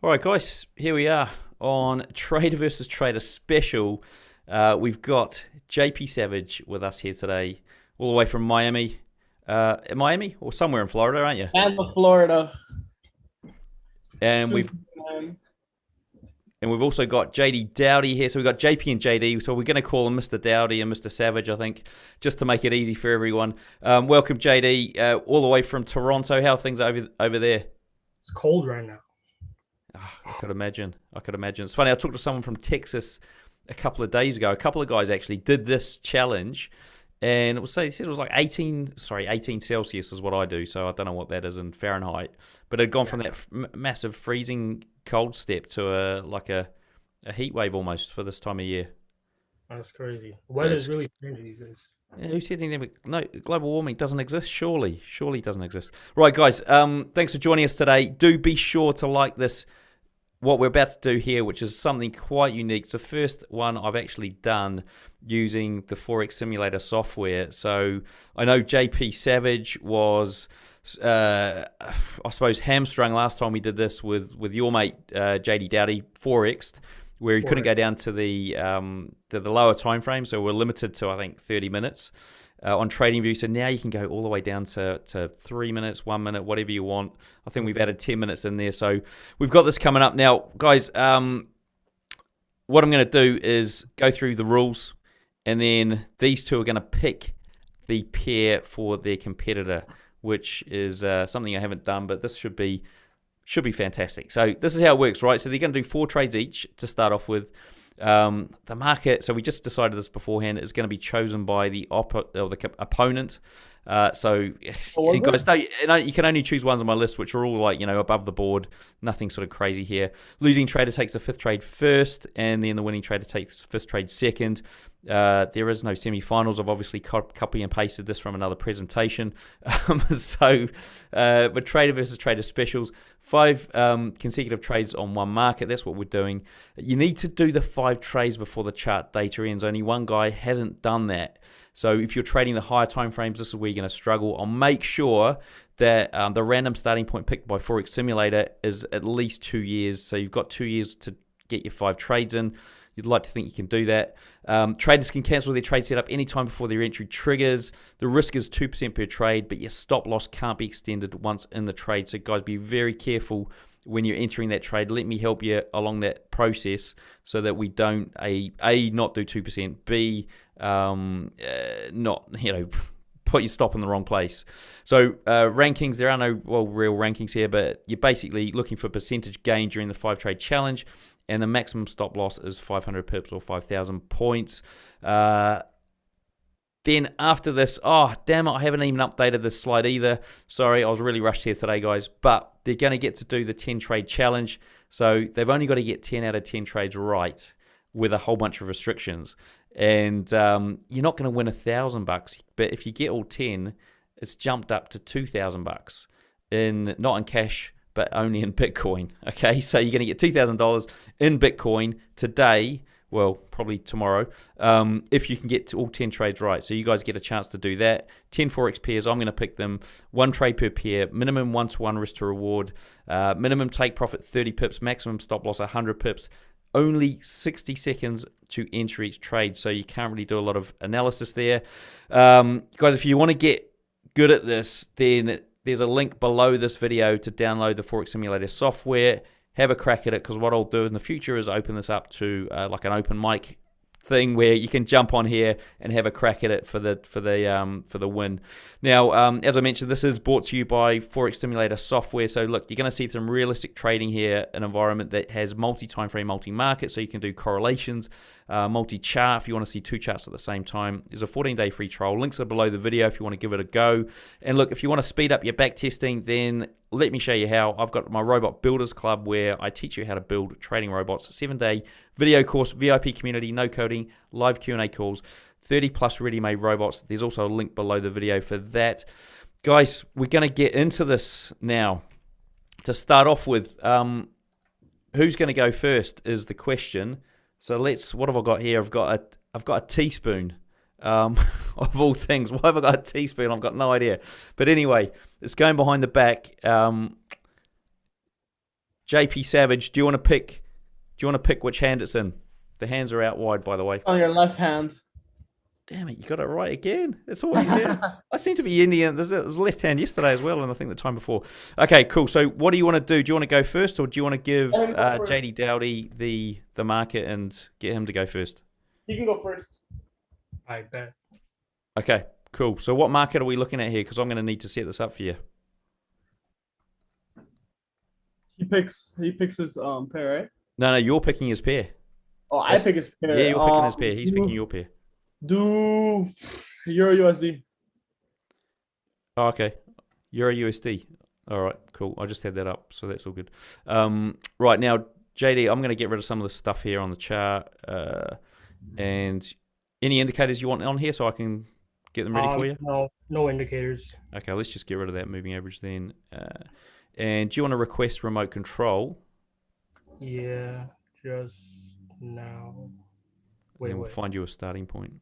All right, guys, here we are on Trader versus Trader special. We've got JP Savage with us here today, all the way from Miami. Miami or somewhere in Florida, aren't you? And the Florida. And we've also got Jahdee Dowdie here. So we've got JP and JD. So we're going to call them Mr. Dowdie and Mr. Savage, I think, just to make it easy for everyone. Welcome, JD, all the way from Toronto. How are things over there? It's cold right now. I could imagine. It's funny. I talked to someone from Texas a couple of days ago. A couple of guys actually did this challenge, and they said it was like 18 Celsius is what I do. So I don't know what that is in Fahrenheit, but it had gone from that massive freezing cold step to a heat wave almost for this time of year. That's crazy. The weather's really changing these days. Yeah, who said anything? No, global warming doesn't exist. Surely it doesn't exist. Right, guys. Thanks for joining us today. Do be sure to like this. What we're about to do here, which is something quite unique. It's the first one I've actually done using the Forex Simulator software. So I know JP Savage was, I suppose, hamstrung last time we did this with your mate Jahdee Dowdie Forexed, where he couldn't go down to the lower time frame, so we're limited to I think 30 minutes on TradingView. So now you can go all the way down to 3 minutes, 1 minute, whatever you want. I think we've added 10 minutes in there, so we've got this coming up now, guys. What I'm going to do is go through the rules, and then these two are going to pick the pair for their competitor, which is something I haven't done, but this should be fantastic. So this is how it works, right? So they're going to do 4 trades each to start off with. The market, so we just decided this beforehand, is going to be chosen by the opponent. So you guys know, you can only choose ones on my list, which are all like, above the board. Nothing sort of crazy here. Losing trader takes the 5th trade first, and then the winning trader takes the 5th trade second. There is no semi-finals. I've obviously copy and pasted this from another presentation. But trader versus trader specials, 5 consecutive trades on one market. That's what we're doing. You need to do the 5 trades before the chart data ends. Only one guy hasn't done that. So if you're trading the higher time frames, this is where you're going to struggle. I'll make sure that the random starting point picked by Forex Simulator is at least 2 years. So you've got 2 years to get your 5 trades in. You'd like to think you can do that. Traders can cancel their trade setup anytime before their entry triggers. The risk is 2% per trade, but your stop loss can't be extended once in the trade. So guys, be very careful when you're entering that trade. Let me help you along that process so that we don't A not do 2%, B not put your stop in the wrong place. So rankings, there are no real rankings here, but you're basically looking for percentage gain during the 5 trade challenge. And the maximum stop loss is 500 pips or 5,000 points. Then after this, oh, damn it, I haven't even updated this slide either. Sorry, I was really rushed here today, guys. But they're going to get to do the 10 trade challenge. So they've only got to get 10 out of 10 trades right with a whole bunch of restrictions. And you're not going to win $1,000. But if you get all 10, it's jumped up to $2,000 not in cash, but only in Bitcoin. Okay, so you're going to get $2,000 in Bitcoin today, well, probably tomorrow, if you can get to all 10 trades right. So you guys get a chance to do that. 10 Forex pairs, I'm going to pick them. 1 trade per pair, minimum 1-to-1 risk to reward, minimum take profit 30 pips, maximum stop loss 100 pips. Only 60 seconds to enter each trade, so you can't really do a lot of analysis there. Guys, if you want to get good at this, then there's a link below this video to download the Forex Simulator software. Have a crack at it, because what I'll do in the future is open this up to like an open mic thing where you can jump on here and have a crack at it for the win. Now, as I mentioned, this is brought to you by Forex Simulator software. So look, you're going to see some realistic trading here, an environment that has multi-time frame, multi-market, so you can do correlations, multi-chart if you want to see 2 charts at the same time. There's a 14-day free trial. Links are below the video if you want to give it a go. And look, if you want to speed up your back testing, then let me show you how. I've got my Robot Builders Club where I teach you how to build trading robots. 7-day video course, VIP community, no coding, live Q&A calls, 30 plus ready-made robots. There's also a link below the video for that. Guys, we're going to get into this now. To start off with, who's going to go first is the question. So what have I got here? I've got a teaspoon. Of all things, why have I got a teaspoon? I've got no idea. But anyway, it's going behind the back. JP Savage, do you want to pick? Do you want to pick which hand it's in? The hands are out wide, by the way. On your left hand. Damn it, you got it right again. It's always there. I seem to be Indian. There was left hand yesterday as well, and I think the time before. Okay, cool. So what do you want to do? Do you want to go first, or do you want to give Jahdee Dowdie the market and get him to go first? You can go first. I bet. Okay, cool. So what market are we looking at here? Because I'm going to need to set this up for you. He picks his pair, right? No, you're picking his pair. Oh, I pick his pair. Yeah, you're picking his pair. He's picking your pair. Do Euro USD. Oh, okay. Euro USD. All right, cool. I just had that up, so that's all good. Right now, JD, I'm going to get rid of some of the stuff here on the chart. And any indicators you want on here so I can get them ready for you? No indicators. Okay, let's just get rid of that moving average then. And do you want to request remote control? Yeah, just now. Wait. We'll find you a starting point.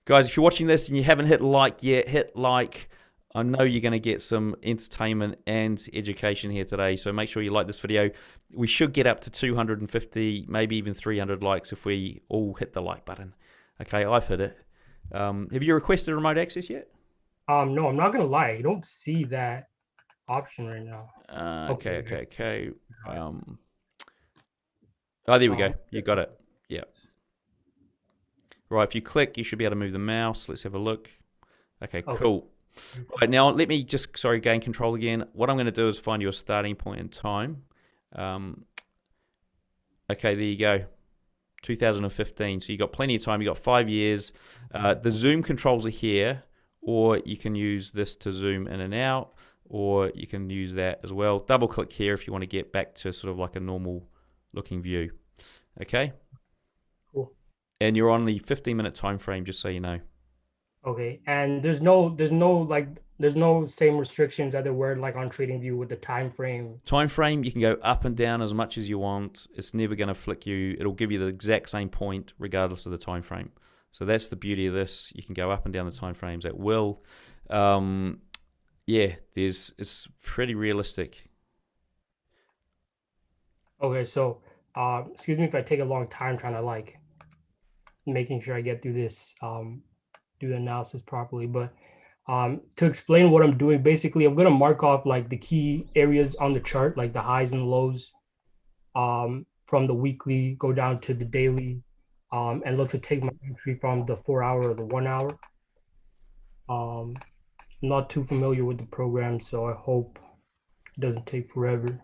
Guys, if you're watching this and you haven't hit like yet, hit like. I know you're going to get some entertainment and education here today, so make sure you like this video. We should get up to 250, maybe even 300 likes if we all hit the like button. Okay, I've hit it. Have you requested remote access yet? No, I'm not going to lie. You don't see that option right now. Okay. Oh, there we go. You got it. Yeah. Right, if you click, you should be able to move the mouse. Let's have a look. Okay. Cool. Right, now let me just, gain control again. What I'm going to do is find you a starting point in time. Okay, there you go. 2015. So you got plenty of time. You got 5 years. The zoom controls are here, or you can use this to zoom in and out, or you can use that as well. Double click here if you want to get back to sort of like a normal looking view. Okay. Cool. And you're on the 15-minute time frame, just so you know. Okay, and there's no same restrictions that there were like on TradingView with the time frame. Time frame, you can go up and down as much as you want. It's never going to flick you. It'll give you the exact same point regardless of the time frame. So that's the beauty of this. You can go up and down the time frames at will. Yeah, it's pretty realistic. Okay, so excuse me if I take a long time trying to like making sure I get through this. Do the analysis properly, but to explain what I'm doing, basically I'm going to mark off like the key areas on the chart, like the highs and lows from the weekly, go down to the daily, and look to take my entry from the 4 hour or the 1 hour. Not too familiar with the program, so I hope it doesn't take forever.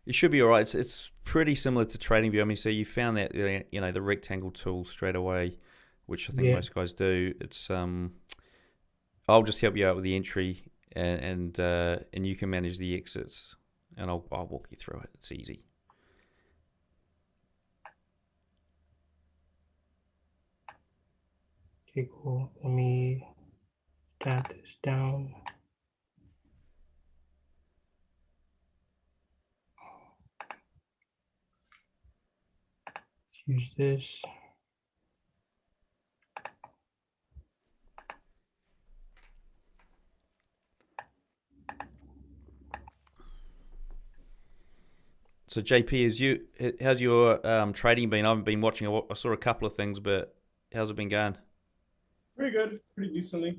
It should be all right. It's pretty similar to TradingView. I mean, so you found that, you know, the rectangle tool straight away, which I think most guys do. It's I'll just help you out with the entry, and you can manage the exits, and I'll walk you through it. It's easy. Okay, cool. Let me tap this down. Let's use this. So JP, how's your trading been? I haven't been watching. I saw a couple of things, but how's it been going? Pretty good, pretty decently.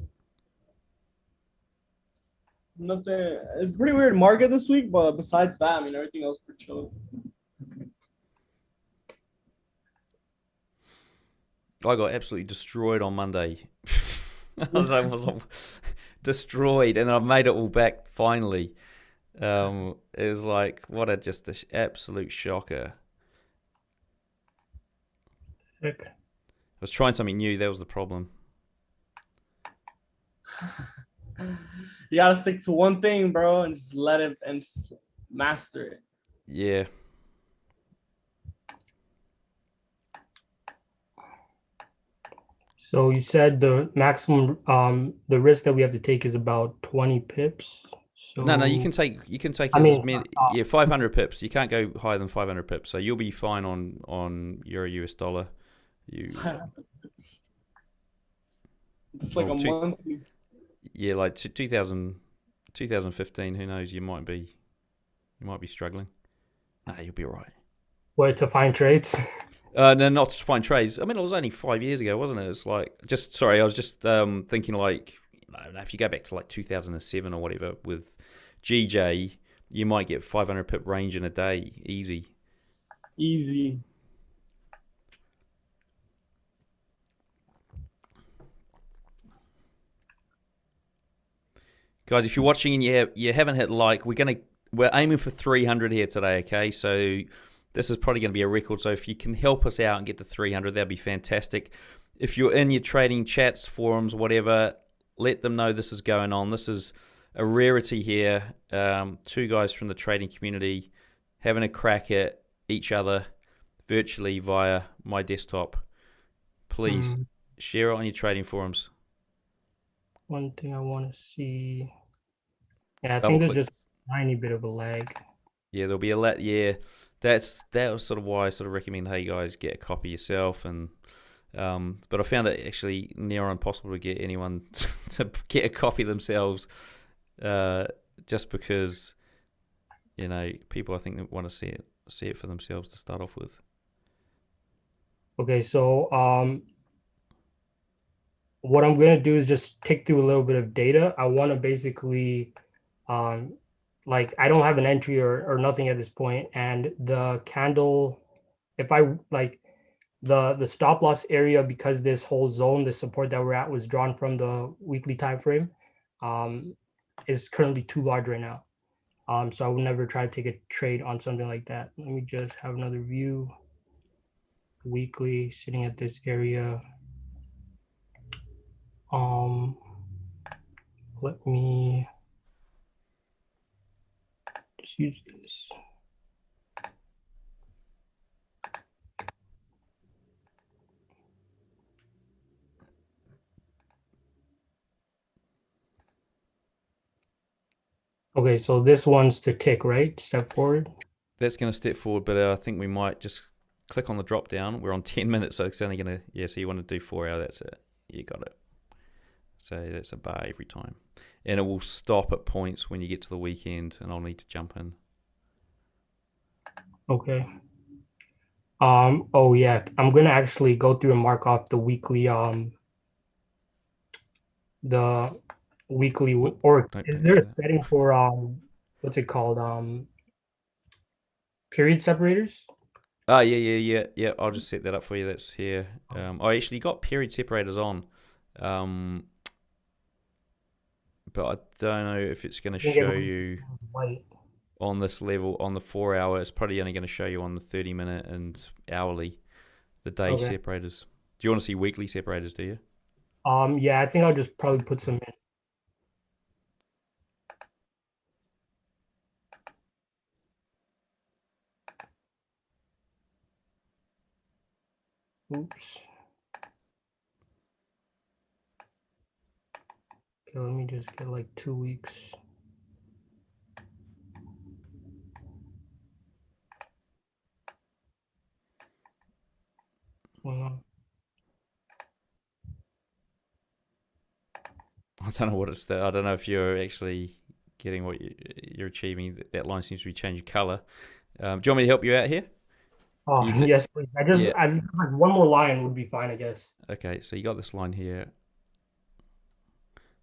Nothing. It's a pretty weird market this week, but besides that, I mean, everything else pretty chill. I got absolutely destroyed on Monday. I don't know, I was destroyed, and I've made it all back finally. It was like, what a just an absolute shocker. Heck. I was trying something new. That was the problem. You gotta stick to one thing, bro, and just let it and just master it. Yeah. So you said the maximum, the risk that we have to take is about 20 pips. So No, you can take I mean, many, 500 pips. You can't go higher than 500 pips, so you'll be fine on Euro US dollar. It's like a month. Yeah, like 2000 2015. Who knows? You might be struggling. Nah, you'll be all right. Where to find trades? No, not to find trades. I mean, it was only 5 years ago, wasn't it? It's like sorry, I was just thinking like, I don't know, if you go back to like 2007 or whatever with GJ, you might get 500 pip range in a day, easy. Easy. Guys, if you're watching and you haven't hit like, we're aiming for 300 here today. Okay, so this is probably going to be a record. So if you can help us out and get to 300, that'd be fantastic. If you're in your trading chats, forums, whatever, let them know this is going on. This is a rarity here. Two guys from the trading community having a crack at each other virtually via my desktop. Please share it on your trading forums. One thing I want to see. Yeah, I think there's just a tiny bit of a lag. Yeah, there'll be a lag. Yeah, that was sort of why I sort of recommend, hey guys, get a copy yourself. And but I found it actually near impossible to get anyone to get a copy themselves, just because people I think want to see it for themselves to start off with. Okay, so what I'm gonna do is just tick through a little bit of data. I want to basically, like I don't have an entry or nothing at this point, and the candle, if I like the stop loss area, because this whole zone, the support that we're at was drawn from the weekly time frame, is currently too large right now. So I would never try to take a trade on something like that. Let me just have another view. Weekly sitting at this area. Let me just use this. Okay, so this one's to tick, right? Step forward. That's going to step forward, but I think we might just click on the drop down. We're on 10 minutes, so it's only going to, so you want to do 4 hour, that's it. You got it. So that's a bar every time. And it will stop at points when you get to the weekend, and I'll need to jump in. Okay. Oh yeah, I'm going to actually go through and mark off the weekly, or is there a setting for, what's it called? Period separators? Oh, yeah. I'll just set that up for you. That's here. I actually got period separators on. But I don't know if it's going to show you on this level, on the 4 hour. It's probably only going to show you on the 30-minute and hourly, the day separators. Do you want to see weekly separators, do you? Yeah, I think I'll just probably put some in. Oops. Okay, let me just get like 2 weeks. I don't know what it's. I don't know if you're actually getting what you're achieving. That line seems to be changing color. Do you want me to help you out here? Oh, yes, please. I like one more line would be fine, I guess. Okay, so you got this line here.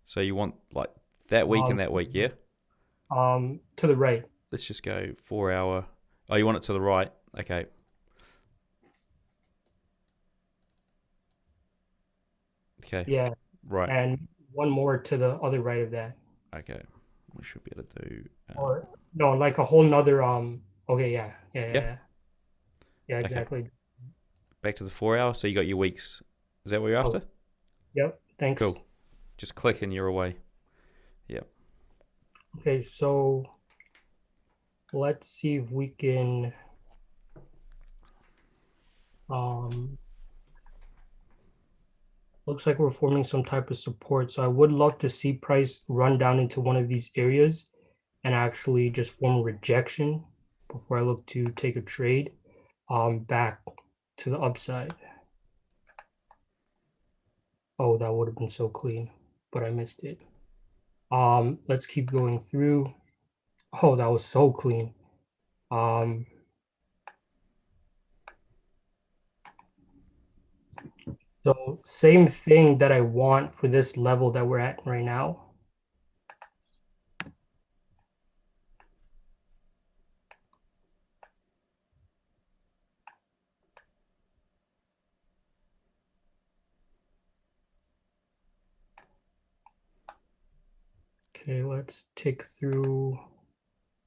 So you want like that week and that week, yeah? To the right. Let's just go 4 hour. Oh, you want it to the right? Okay. Okay. Yeah. Right. And one more to the other right of that. Okay. We should be able to do. Or no, like a whole nother. Okay. Yeah. Yeah. Exactly. Okay. Back to the 4 hour. So you got your weeks. Is that what you're after? Yep. Thanks. Cool. Just click and you're away. Yep. Okay. So let's see if we can. Looks like we're forming some type of support. So I would love to see price run down into one of these areas and actually just form a rejection before I look to take a trade back to the upside. Oh, that would have been so clean, but I missed it. Let's keep going through. Oh, that was so clean. So same thing that I want for this level that we're at right now. Okay, let's tick through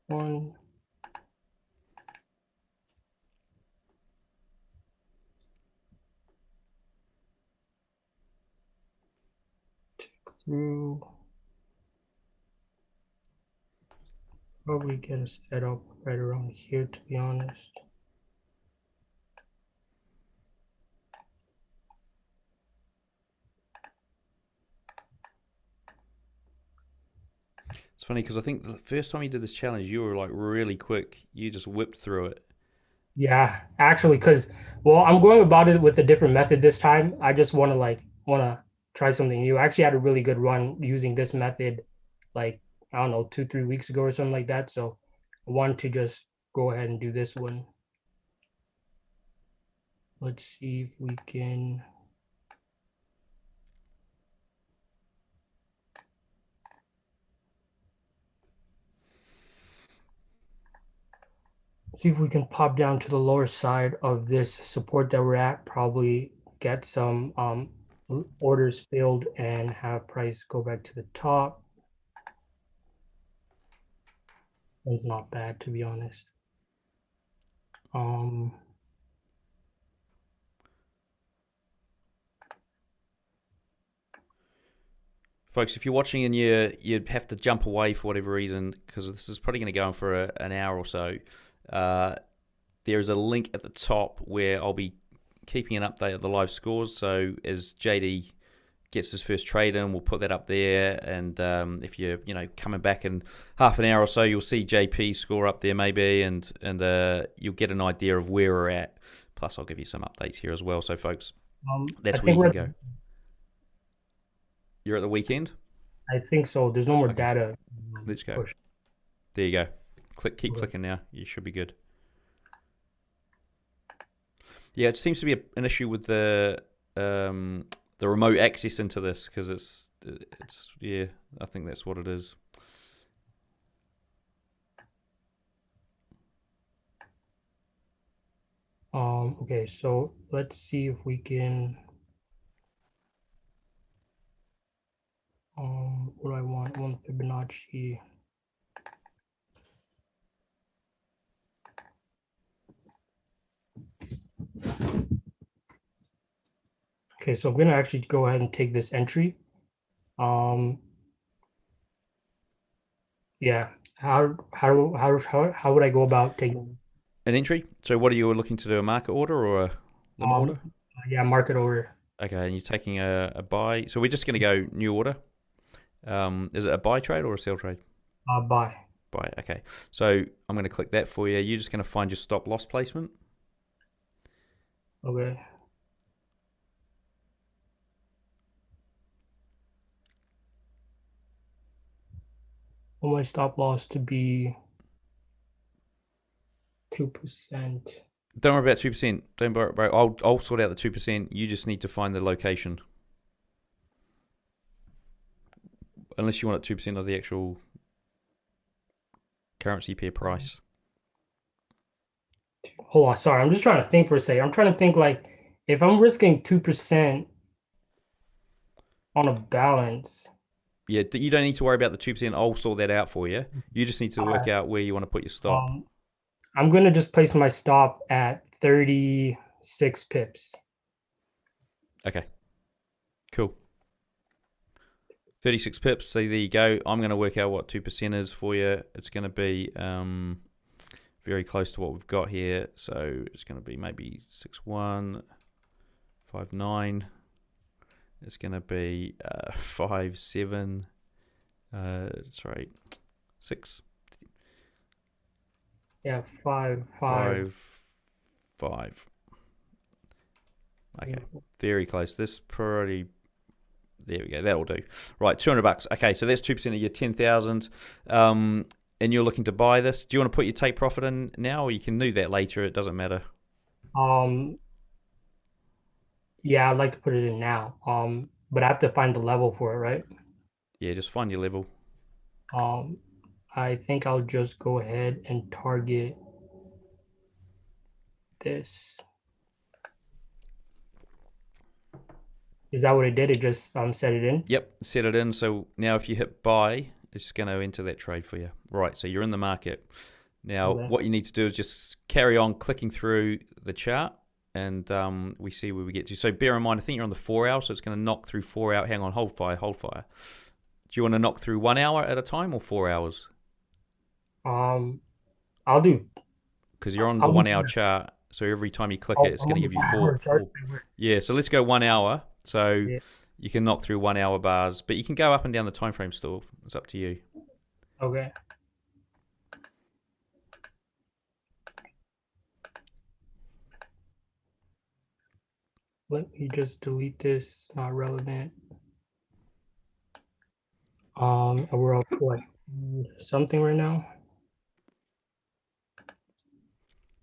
one. Tick through. Probably get a setup right around here, to be honest. It's funny because I think the first time you did this challenge, you were like really quick. You just whipped through it. Yeah, actually, because well, I'm going about it with a different method this time. I just want to try something new. I actually had a really good run using this method, like I don't know, 2, 3 weeks ago or something like that. So I want to just go ahead and do this one. Let's see if we can. See if we can pop down to the lower side of this support that we're at, probably get some orders filled and have price go back to the top. It's not bad, to be honest. Folks, if you're watching and you'd have to jump away for whatever reason, because this is probably going to go on for an hour or so, there is a link at the top where I'll be keeping an update of the live scores. So as Jahdee gets his first trade in, we'll put that up there. And if you're coming back in half an hour or so, you'll see JP's score up there maybe, and you'll get an idea of where we're at. Plus, I'll give you some updates here as well. So, folks, that's where you can go. You're at the weekend? I think so. There's no more Okay. data. Let's go. Push. There you go. Keep clicking now. You should be good. Yeah, it seems to be an issue with the remote access into this, because it's yeah, I think that's what it is. Okay, so let's see if we can. What do I want? I want Fibonacci. Okay, so I'm gonna actually go ahead and take this entry. Yeah. How would I go about taking An entry? So what are you looking to do, a market order or a limit order? Yeah, market order. Okay, and you're taking a buy. So we're just going to go new order. Is it a buy trade or a sell trade? Buy. Buy, okay. So I'm going to click that for you. You're just going to find your stop loss placement. Okay. I want my stop loss to be 2%. Don't worry about 2%. Don't worry about. I'll sort out the 2%. You just need to find the location. Unless you want it 2% of the actual currency pair price. Hold on, sorry. I'm just trying to think for a second. I'm trying to think like if I'm risking 2% on a balance. Yeah, you don't need to worry about the 2%. I'll sort that out for you. You just need to work out where you want to put your stop. I'm going to just place my stop at 36 pips. Okay. Cool. 36 pips. So there you go. I'm going to work out what 2% is for you. It's going to be very close to what we've got here. So it's going to be maybe 6159. It's going to be 57. Sorry, 6. Yeah, 5. Okay, very close. This There we go. That'll do. Right, $200. Okay, so that's 2% of your 10,000. And you're looking to buy this. Do you want to put your take profit in now, or you can do that later? It doesn't matter. Yeah, I'd like to put it in now. But I have to find the level for it, right? Yeah, just find your level. I think I'll just go ahead and target this. Is that what it did? It just set it in? Yep, set it in. So now if you hit buy, it's going to enter that trade for you. Right, so you're in the market. Now, what you need to do is just carry on clicking through the chart, and we see where we get to. So bear in mind, I think you're on the 4 hour, so it's going to knock through 4 hour. Hang on, hold fire, hold fire. Do you want to knock through 1 hour at a time or 4 hours? I'll do. Because you're on the 1 hour chart, so every time you click it, it's going to give you four. Yeah, so let's go 1 hour. So you can knock through 1 hour bars, but you can go up and down the time frame still. It's up to you. Okay. Let me just delete this. Not relevant. We're up to what, something right now?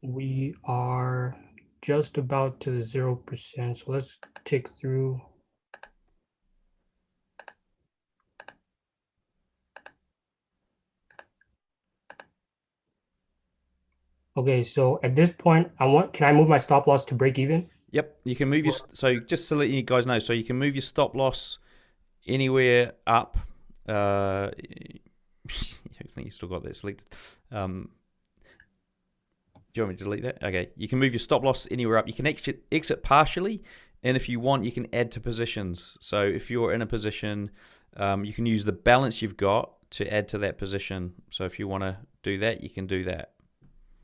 We are just about to 0%. So let's tick through. Okay, so at this point, can I move my stop loss to break even? Yep, you can move your, so just to let you guys know, so you can move your stop loss anywhere up. I think you still got that selected. Do you want me to delete that? Okay, you can move your stop loss anywhere up. You can exit partially, and if you want, you can add to positions. So if you're in a position, you can use the balance you've got to add to that position. So if you want to do that, you can do that.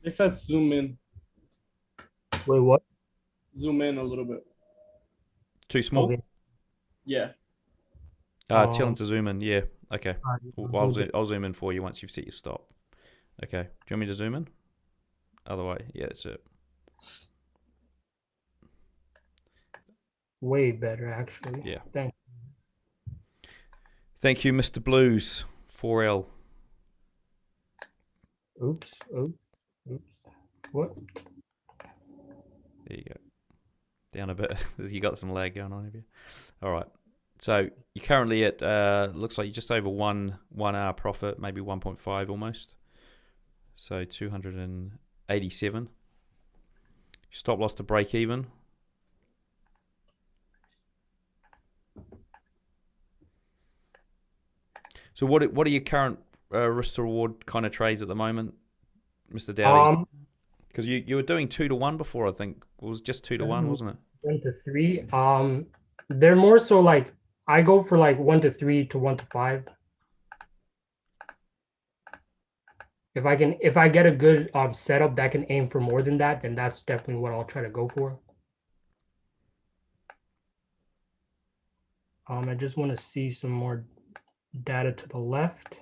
They said zoom in. Wait, what? Zoom in a little bit. Too small? Okay. Yeah. Tell them to zoom in. Yeah. Okay. Right. I'll zoom in for you once you've set your stop. Okay. Do you want me to zoom in? Other way. Yeah, that's it. Way better, actually. Yeah. Thanks. Thank you, Mr. Blues. 4L. Oops. What? There you go. Down a bit. You got some lag going on, have you? All right. So you're currently at, looks like you're just over 1 hour profit, maybe 1.5 almost. So 287. Stop loss to break even. So what are your current risk to reward kind of trades at the moment, Mr. Dowdie? Because you were doing 2 to 1 before, I think. It was just 2 to 1, wasn't it? 1 to 3. They're more so like I go for like 1 to 3 to 1 to 5. If I get a good setup that can aim for more than that, then that's definitely what I'll try to go for. I just want to see some more data to the left.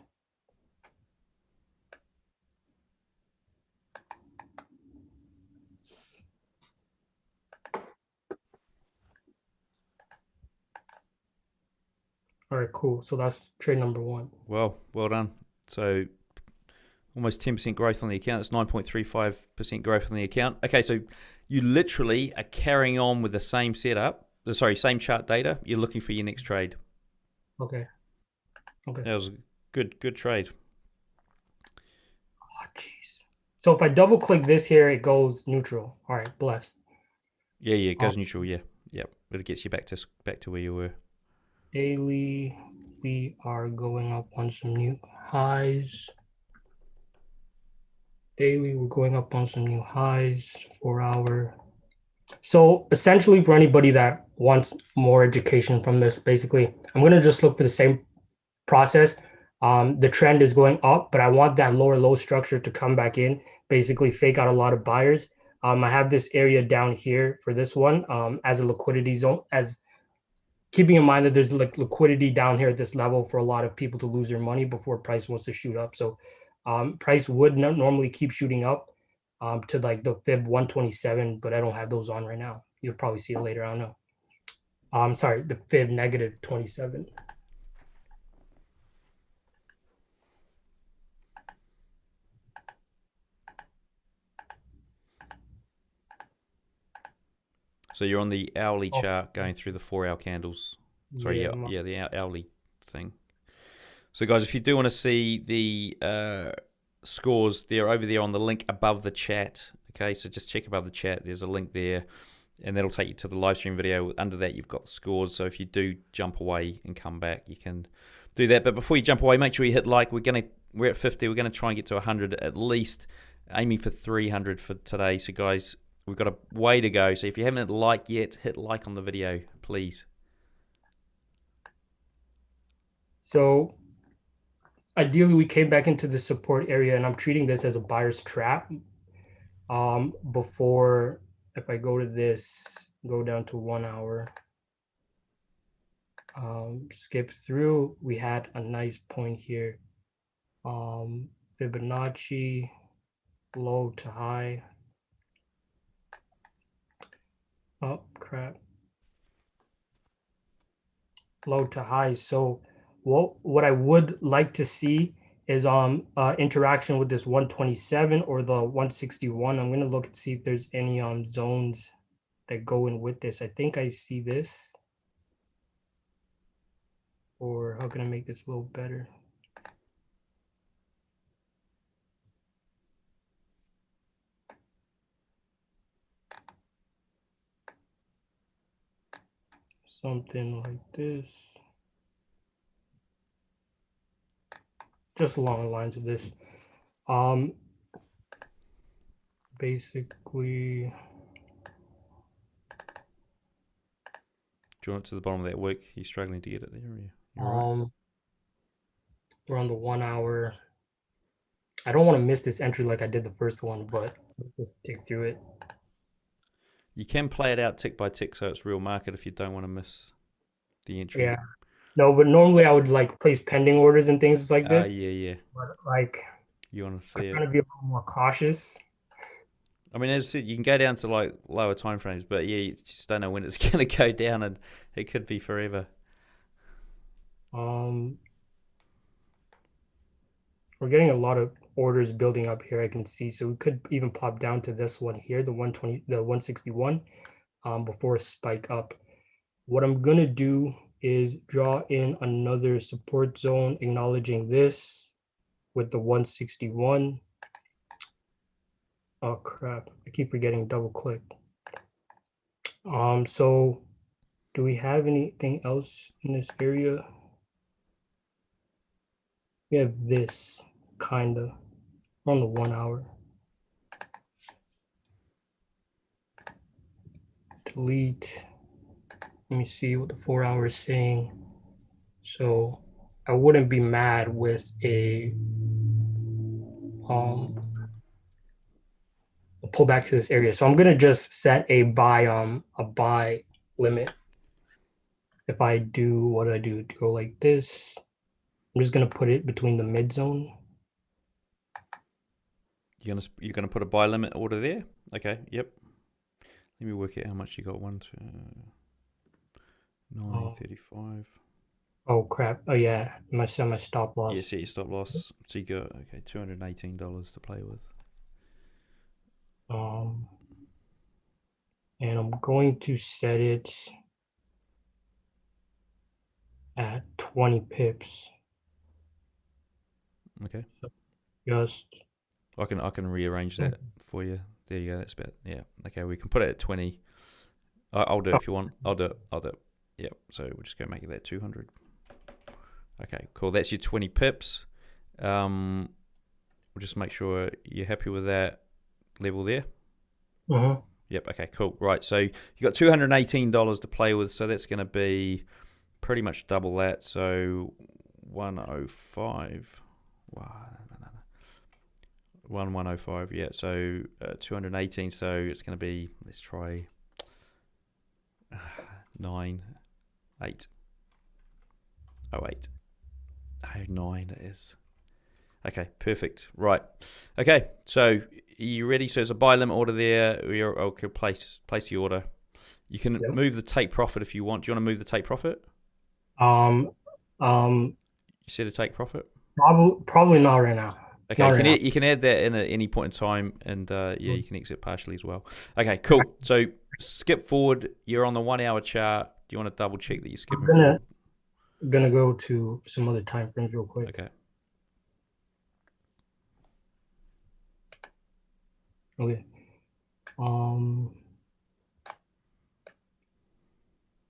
All right, cool. So that's trade number 1. Well done. So almost 10% growth on the account. It's 9.35% growth on the account. Okay, so you literally are carrying on with the same setup. Sorry, same chart data. You're looking for your next trade. Okay. That was a good trade. Oh, jeez. So if I double click this here, it goes neutral. All right, bless. Yeah, it goes neutral. Yeah, but it gets you back to where you were. Daily, we are going up on some new highs. Daily, we're going up on some new highs. 4 hour. So essentially, for anybody that wants more education from this, basically, I'm going to just look for the same process. The trend is going up, but I want that lower low structure to come back in, basically fake out a lot of buyers. I have this area down here for this one as a liquidity zone, as keeping in mind that there's like liquidity down here at this level for a lot of people to lose their money before price wants to shoot up. So price would normally keep shooting up to like the fib 127, but I don't have those on right now. You'll probably see it later. I don't Sorry, the fib negative 27. So you're on the hourly Oh, chart going through the 4-hour candles. Sorry, yeah, yeah, the hourly thing. So guys, if you do want to see the scores, they're over there on the link above the chat. Okay, so just check above the chat. There's a link there, and that'll take you to the live stream video. Under that, you've got the scores. So if you do jump away and come back, you can do that. But before you jump away, make sure you hit like. We're at 50. We're gonna try and get to 100 at least, aiming for 300 for today. So guys, we've got a way to go. So if you haven't hit like yet, hit like on the video, please. So ideally, we came back into the support area, and I'm treating this as a buyer's trap. Before, if I go to this, go down to 1 hour, skip through, we had a nice point here. Fibonacci, low to high. Oh, crap. Low to high. So what I would like to see is interaction with this 127 or the 161. I'm gonna look and see if there's any zones that go in with this. I think I see this. Or how can I make this a little better? Something like this. Just along the lines of this. Basically, Do you want it to the bottom of that wick? You're struggling to get it there, are you? right. We're on the 1 hour. I don't want to miss this entry like I did the first one, but let's just tick through it. You can play it out tick by tick, so it's real market if you don't want to miss the entry. Yeah. No, but normally I would like place pending orders and things like this. Yeah. But like, You want to I'm see trying it. to be a little more cautious. I mean, as I said, you can go down to like lower time frames, but yeah, you just don't know when it's going to go down, and it could be forever. We're getting a lot of orders building up here, I can see. So we could even pop down to this one here, the 120, the 161, before a spike up. What I'm gonna do is draw in another support zone, acknowledging this with the 161. Oh crap, I keep forgetting double click. So do we have anything else in this area? We have this kinda on the 1 hour. Delete. Let me see what the 4 hour is saying. So I wouldn't be mad with a pull back to this area. So I'm gonna just set a buy limit. If I do, what do I do? Go like this. I'm just gonna put it between the mid zone. You're gonna put a buy limit order there? Okay, yep. Let me work out how much you got. 1, 2, 935. Oh crap! Oh yeah, my stop loss. Yeah, set your stop loss. So you got $218 to play with. And I'm going to set it at 20 pips. Okay. Just I can rearrange that for you. There you go. That's about, yeah. Okay, we can put it at 20. I'll do it if you want. I'll do it. Yep. So we'll just go make it that 200. Okay, cool. That's your 20 pips. We'll just make sure you're happy with that level there. Yep. Okay, cool. Right. So you got $218 to play with. So that's going to be pretty much double that. So 105. Wow. 105. Yeah. So 218. So it's going to be, let's try 9, 8. 08. 09 it is. Okay, perfect. Right. Okay, so are you ready? So there's a buy limit order there. Okay, place the order. You can Yep. move the take profit if you want. Do you want to move the take profit? Um, You see the take profit? probably not right now. Okay, Not right now. you can add that in at any point in time, and yeah, you can exit partially as well. Okay, cool. So skip forward. You're on the 1 hour chart. Do you want to double check that you're skipping forward? Gonna go to some other time frames real quick. Okay. Okay.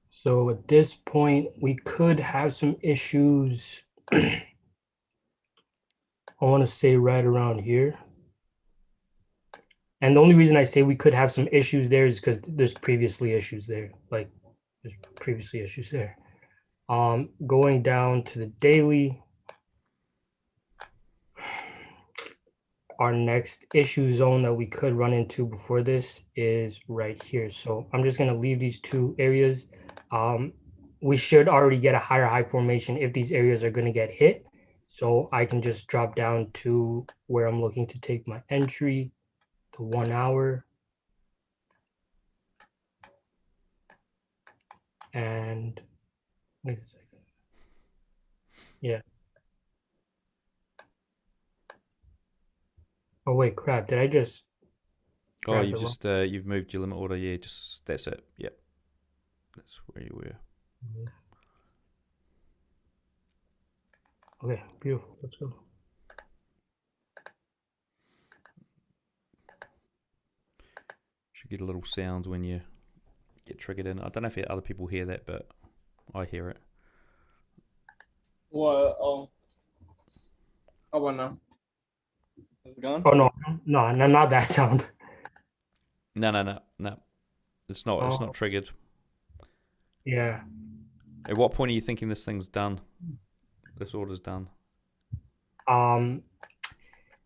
So at this point, we could have some issues. I want to say right around here. And the only reason I say we could have some issues there is because there's previously issues there. Like there's previously issues there. Going down to the daily, our next issue zone that we could run into before this is right here. So I'm just gonna leave these two areas. We should already get a higher high formation if these areas are gonna get hit. So I can just drop down to where I'm looking to take my entry to 1 hour. And wait a second. Yeah. Oh wait, crap! Did I just? Oh, you've just you've moved your limit order. Yeah, just that's it. Yep, that's where you were. Okay, beautiful. Let's go. Should get a little sound when you get triggered in. I don't know if other people hear that, but I hear it. What? Oh. How about now? Is it gone? Oh no, not that sound. No. It's not. It's not triggered. Yeah. At what point are you thinking this thing's done? This order's done.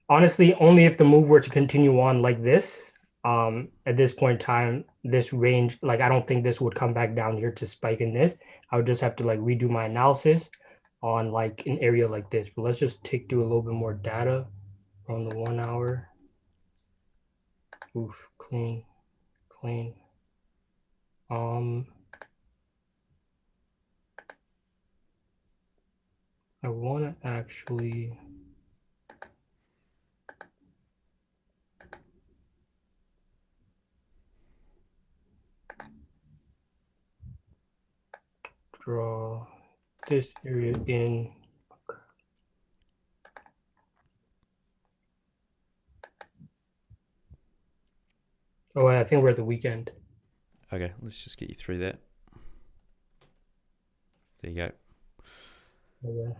Honestly, only if the move were to continue on like this. At this point in time, this range, like I don't think this would come back down here to spike in this. I would just have to like redo my analysis on like an area like this. But let's just tick through a little bit more data on the 1 hour. Oof, clean. I want to actually draw this area in. Oh, I think we're at the weekend. Okay, let's just get you through that. There you go. Okay.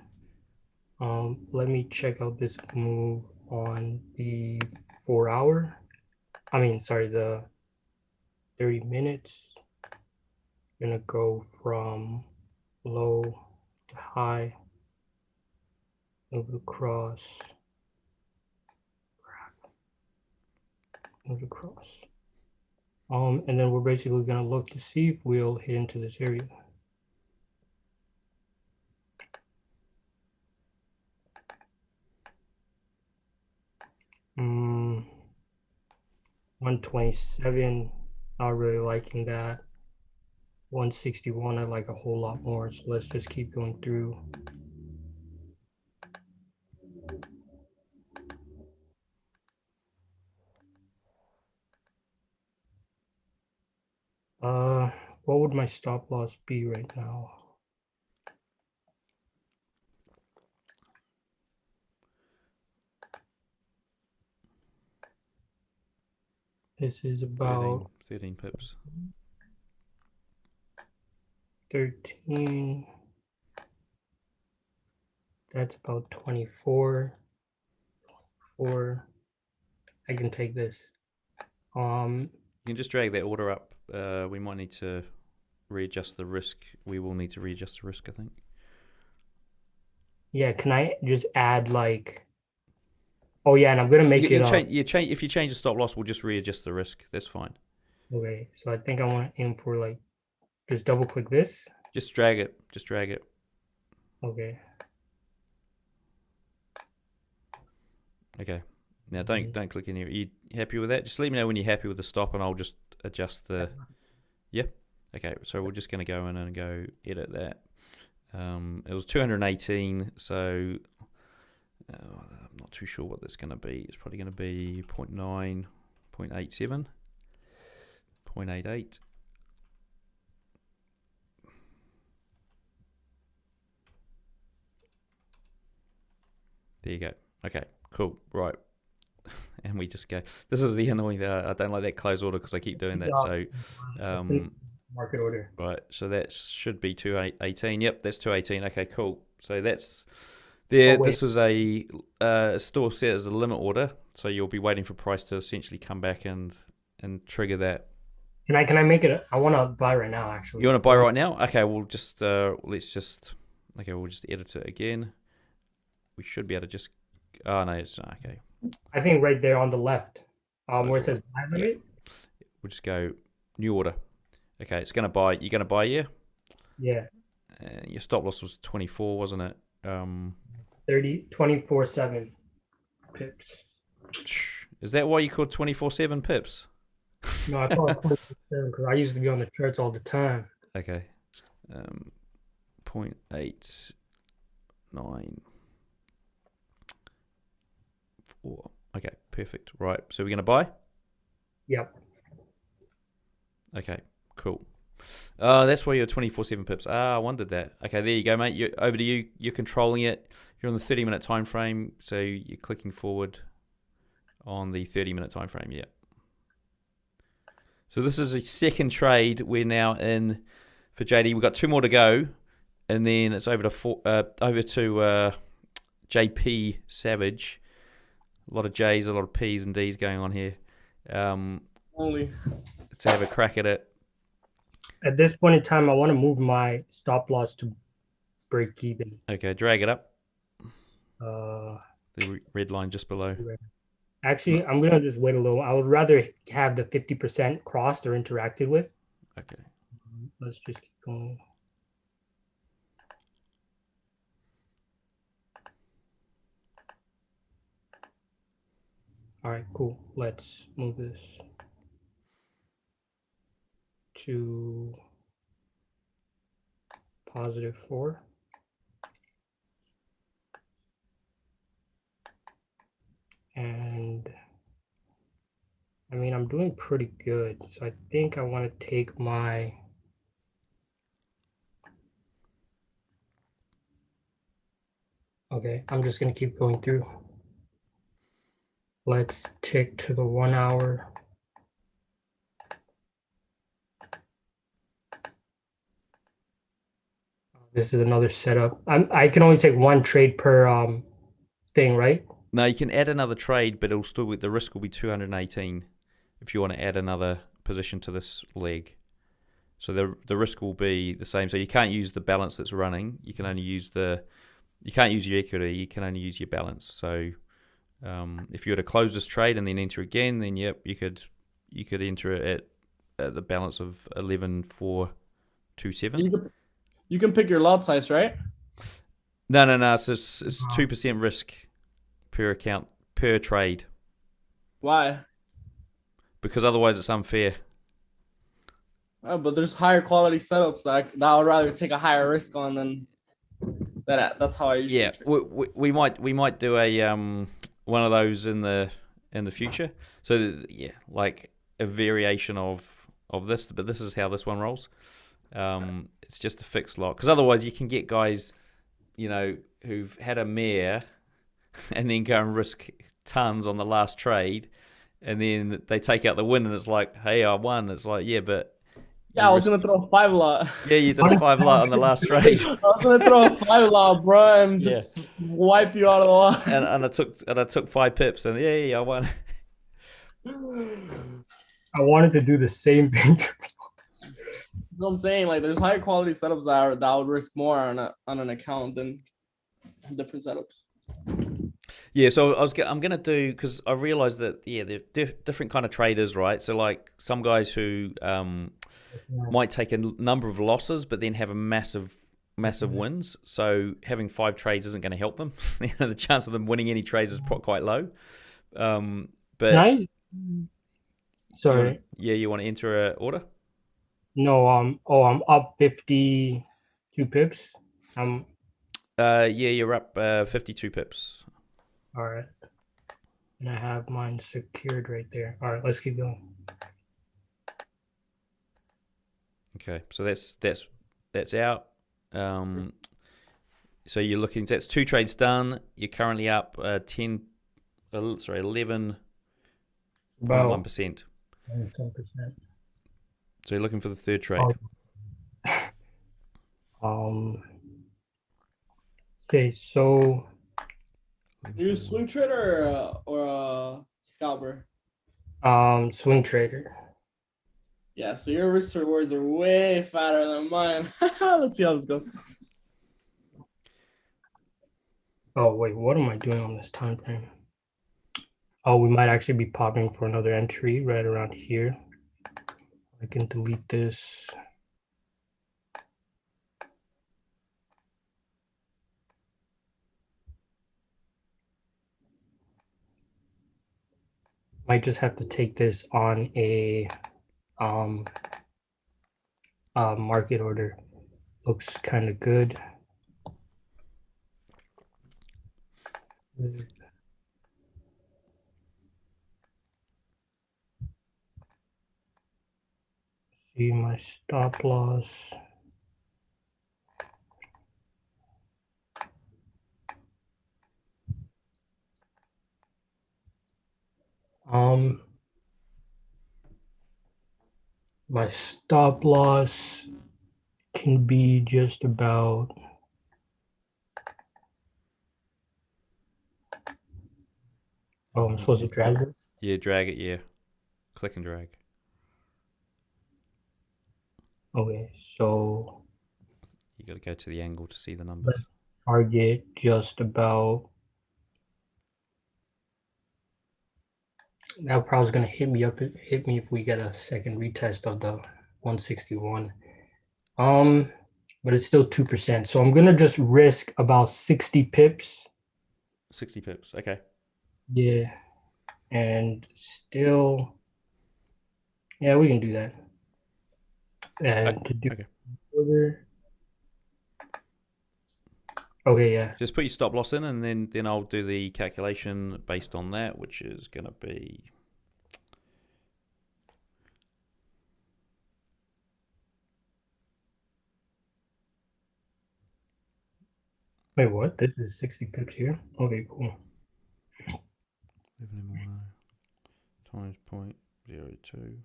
Let me check out this move on the 4 hour. I mean, sorry, the 30 minutes. I'm gonna go from low to high, move across, move across. And then we're basically gonna look to see if we'll hit into this area. Mm, 127, not really liking that. 161, I like a whole lot more. So let's just keep going through. What would my stop loss be right now? This is about 13 pips. 13. That's about 24. 4. I can take this. You can just drag that order up. We might need to readjust the risk. We will need to readjust the risk, I think. Yeah, can I just add like? Oh yeah, and I'm gonna make it. If you change the stop loss, we'll just readjust the risk. That's fine. Okay, so I think I want to aim for like, just double click this. Just drag it. Okay. Okay. Now don't click in here. Are you happy with that? Just let me know when you're happy with the stop, and I'll just adjust the Yeah. Okay, so we're just going to go in and go edit that. It was 218, so I'm not too sure what that's going to be. It's probably going to be 0.9, 0.87, 0.88. There you go. Okay, cool. Right. And we just go. This is the annoying. I don't like that close order because I keep doing that. So, market order. right. So that should be 218. Yep, that's 218. Okay, cool. So that's there. This was a store set as a limit order. So you'll be waiting for price to essentially come back and trigger that. Can I make it? I want to buy right now. Actually. You want to buy right now? Okay. We'll just let's just. Okay, we'll just edit it again. We should be able to just. Oh no, it's okay. I think right there on the left, where it says buy limit. Yeah. We'll just go new order. Okay, it's gonna buy. You're gonna buy, yeah. Yeah. Your stop loss was 24, wasn't it? 24/7 pips. Is that why you called 24/7 pips? No, I call it 24/7 because I used to be on the charts all the time. Okay. 0.89. Okay, perfect. Right, so we're gonna buy. Yep. Okay, cool. That's why you're 24/7 pips. I wondered that. Okay, there you go, mate. Over to you. You're controlling it. You're on the 30-minute time frame, so you're clicking forward on the 30-minute time frame. Yeah. So this is a second trade. We're now in for JD. We've got 2 more to go, and then it's over to JP Savage. A lot of J's, a lot of P's and D's going on here. Only. Let's have a crack at it. At this point in time, I want to move my stop loss to break even. Okay, drag it up. The red line just below. Actually, I'm going to just wait a little. I would rather have the 50% crossed or interacted with. Okay. Let's just keep going. All right, cool. Let's move this to +4. And I mean, I'm doing pretty good. So I think I want to take my okay, I'm just going to keep going through. Let's tick to the 1 hour. This is another setup. I can only take 1 trade per thing, right? No, you can add another trade, but it'll still be, the risk will be 218 if you want to add another position to this leg. So the risk will be the same. So you can't use the balance that's running. You can only use you can't use your equity. You can only use your balance. So if you were to close this trade and then enter again, then yep, you could enter it at the balance of 11,427. You can pick your lot size, right? No. It's 2% risk per account per trade. Why? Because otherwise it's unfair. Oh, but there's higher quality setups that I would rather take a higher risk on than that. That's how I usually. Yeah, we might do a one of those in the future. So yeah, like a variation of this, but this is how this one rolls. It's just a fixed lot, because otherwise you can get guys, who've had a mare and then go and risk tons on the last trade, and then they take out the win, and it's like, hey, I won. It's like, yeah, but I was gonna throw a 5 lot. Yeah, you did a 5 lot on the last trade. I was gonna throw a 5 lot, bro, and just wipe you out of the lot. And I took 5 pips, and yeah, I won. I wanted to do the same thing. You know what I'm saying? Like, there's higher quality setups that would risk more on an account than different setups. Yeah, so I'm gonna do, because I realized that they're different kind of traders, right? So like some guys who might take a number of losses, but then have a massive wins. So having 5 trades isn't going to help them. The chance of them winning any trades is quite low. But nice. Sorry. You want to enter an order? No, I'm up 52 pips. Yeah, you're up 52 pips. All right. And I have mine secured right there. All right, let's keep going. Okay, so that's out. So you're looking. That's 2 trades done. You're currently up 11.1%. About 7%. So you're looking for the 3rd trade. Okay, so You a swing trader or a scalper? Swing trader. Yeah, so your risk rewards are way fatter than mine. Let's see how this goes. Oh wait, what am I doing on this time frame? Oh, we might actually be popping for another entry right around here. I can delete this. Might just have to take this on a market order. Looks kind of good. See my stop loss. My stop loss can be just about I'm supposed to drag this? Yeah, drag it, yeah. Click and drag. Okay, so You got to go to the angle to see the numbers. Target just about. That probably is gonna hit me if we get a second retest of the 161. But it's still 2%. So I'm gonna just risk about 60 pips. 60 pips, okay. Yeah. And still, yeah, we can do that. And to do further. Okay, yeah. Just put your stop loss in, and then I'll do the calculation based on that, which is going to be. Wait, what? This is 60 pips here? Okay, cool. Times 0.02.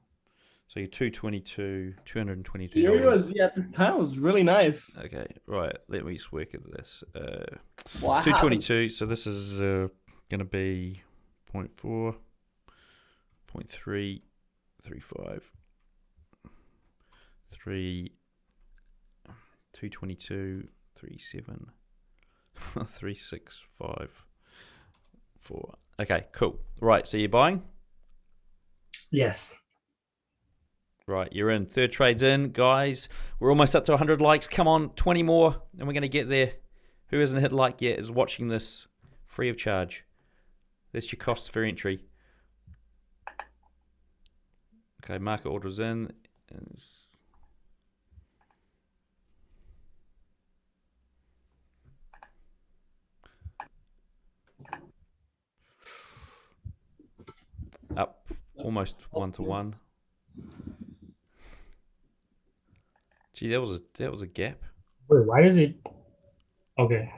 So you're 222. Your USD at this time was really nice. Okay, right. Let me just work at this. Wow. 222. So this is going to be 0.4, 0.3, 3.5, 3, 222, 3.7, 3.654. Okay, cool. Right, so you're buying? Yes. Right, you're in. 3rd trade's in, guys. We're almost up to 100 likes. Come on, 20 more, and we're going to get there. Who hasn't hit like yet is watching this free of charge. That's your cost for entry. Okay, market orders in. Up almost 1-to-1. Gee, that was a gap. Wait, why is it? Okay.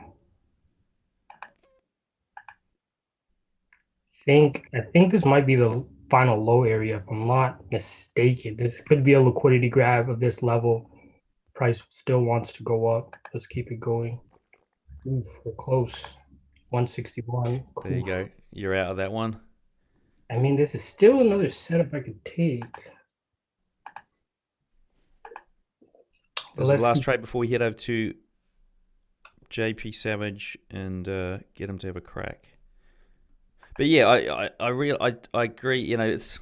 I think this might be the final low area if I'm not mistaken. This could be a liquidity grab of this level. Price still wants to go up. Let's keep it going. Oof, we're close. 161. There you go. You're out of that one. I mean, this is still another setup I could take. This is the last trade before we head over to JP Savage and get him to have a crack. But yeah, I agree. You know, it's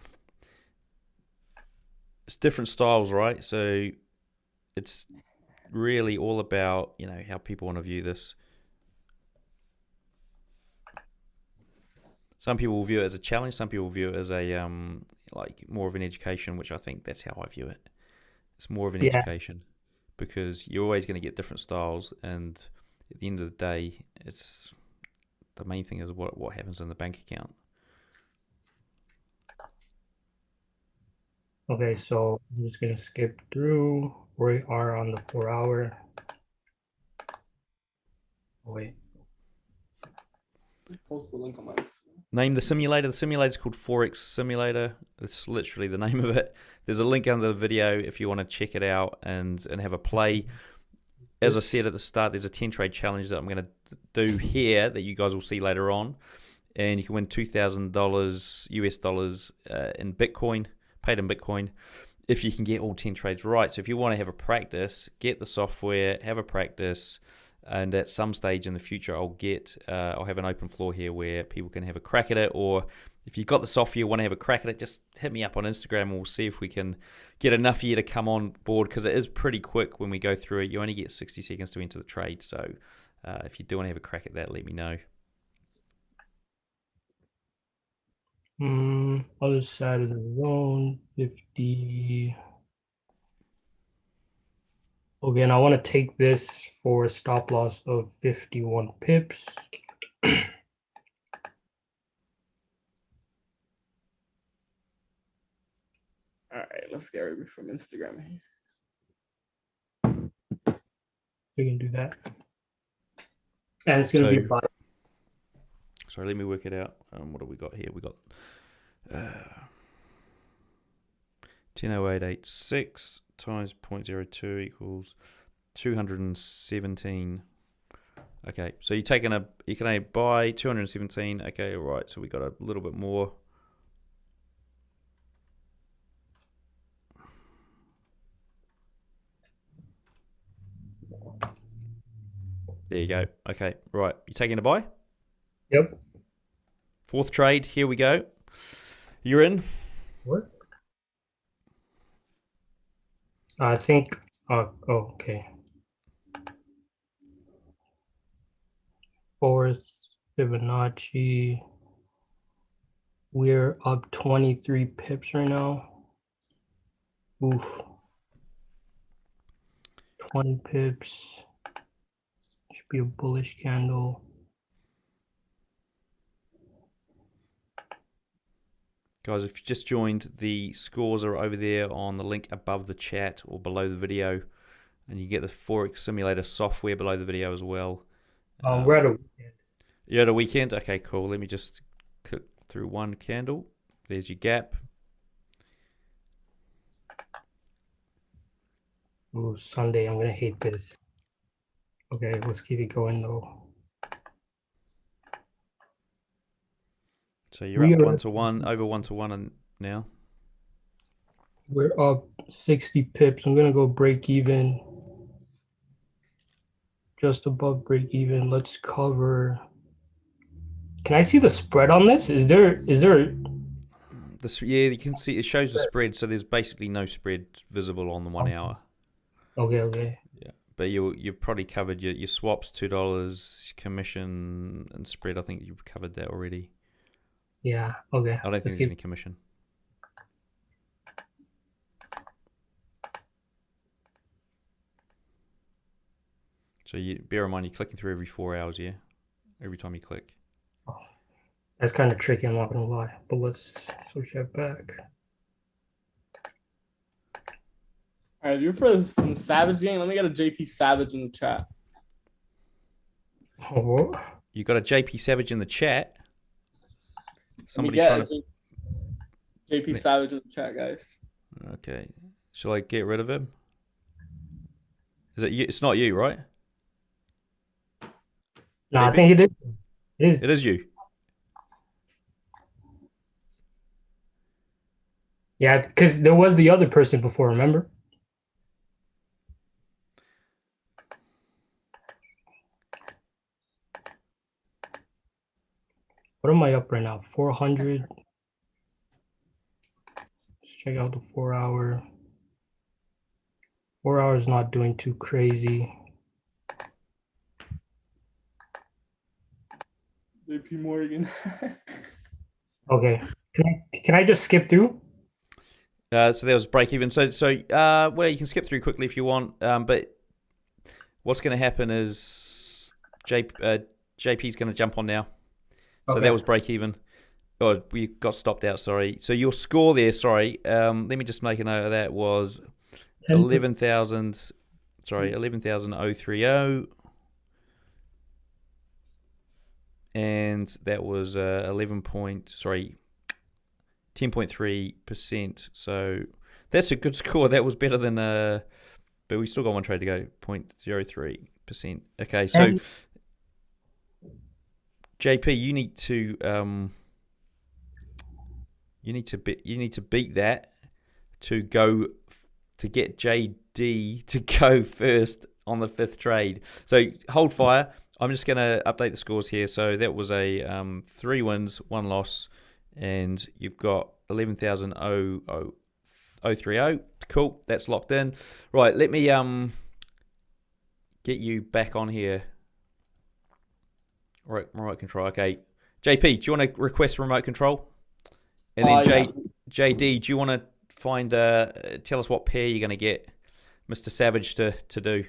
different styles, right? So it's really all about, you know, how people want to view this. Some people will view it as a challenge. Some people view it as a like more of an education, which I think that's how I view it. It's more of an Yeah. education, because you're always going to get different styles, and at the end of the day, it's the main thing is what happens in the bank account. Okay, so I'm just gonna skip through. We are on the 4-hour. Oh, wait. Post the link on my Instagram. Name the simulator. The simulator is called Forex Simulator. It's literally the name of it. There's a link under the video if you want to check it out and have a play. As I said at the start, there's a 10 trade challenge that I'm going to do here that you guys will see later on, and you can win $2,000 US dollars in Bitcoin, paid in Bitcoin, if you can get all 10 trades right. So if you want to have a practice, get the software, have a practice, and at some stage in the future, I'll have an open floor here where people can have a crack at it. Or if you've got the software, want to have a crack at it, just hit me up on Instagram, and we'll see if we can get enough of you to come on board, because it is pretty quick when we go through it. You only get 60 seconds to enter the trade. So if you do want to have a crack at that, let me know. Other side of the zone, 50. Okay, and I want to take this for a stop loss of 51 pips. All right, let's get ready from Instagram here. We can do that. And it's going to be by. Sorry, let me work it out. What have we got here? We got 10.0886 times 0.02 equals 217. Okay, so you can only buy 217. Okay, all right. So we got a little bit more. There you go. Okay, right. You taking a buy? Yep. Fourth trade. Here we go. You're in. What? I think. Oh, okay. Fourth Fibonacci. We're up 23 pips right now. Oof. 20 pips. Should be a bullish candle. Guys, if you just joined, the scores are over there on the link above the chat or below the video. And you get the Forex Simulator software below the video as well. We're at a weekend. You're at a weekend? Okay, cool. Let me just click through one candle. There's your gap. Ooh, Sunday. I'm going to hate this. Okay, let's keep it going though. So you're up 1-to-1, over 1-to-1 now. We're up 60 pips. I'm going to go break even. Just above break even. Let's cover. Can I see the spread on this? Is there? Yeah, you can see it shows the spread. So there's basically no spread visible on the 1 hour. Okay. Yeah, but you probably covered your swaps, $2, commission and spread. I think you've covered that already. Yeah. Okay. I don't think there's any commission. So bear in mind, you're clicking through every 4 hours, yeah? Every time you click. Oh, that's kind of tricky, I'm not going to lie. But let's switch that back. All right, you're from the Savage game. Let me get a JP Savage in the chat. Oh, what? You got a JP Savage in the chat? Somebody trying to... JP Savage in the chat, guys. Okay. Shall I get rid of him? Is it you? It's not you, right? No, I think it is. It is you. Yeah, because there was the other person before, remember? What am I up right now? 400. Let's check out the 4 hour. 4 hours not doing too crazy. JP Morgan. Okay. Can I just skip through? So there was break even. So well, you can skip through quickly if you want. But what's going to happen is JP's going to jump on now. So that was break even. Oh, we got stopped out. Sorry. So your score there. Sorry. Let me just make a note of that. Was 11,000. Sorry, 11,030. And that was 10.3%. So that's a good score. That was better than but we still got one trade to go. 0.03%. Okay, so JP, you need to beat that to get JD to go first on the 5th trade. So hold fire. I'm just going to update the scores here. So that was a 3 wins, 1 loss, and you've got 11,030. Cool, that's locked in. Right, let me get you back on here. Right, remote control. Okay, JP, do you want to request remote control? And then JD, do you want to find tell us what pair you're going to get Mr. Savage to do?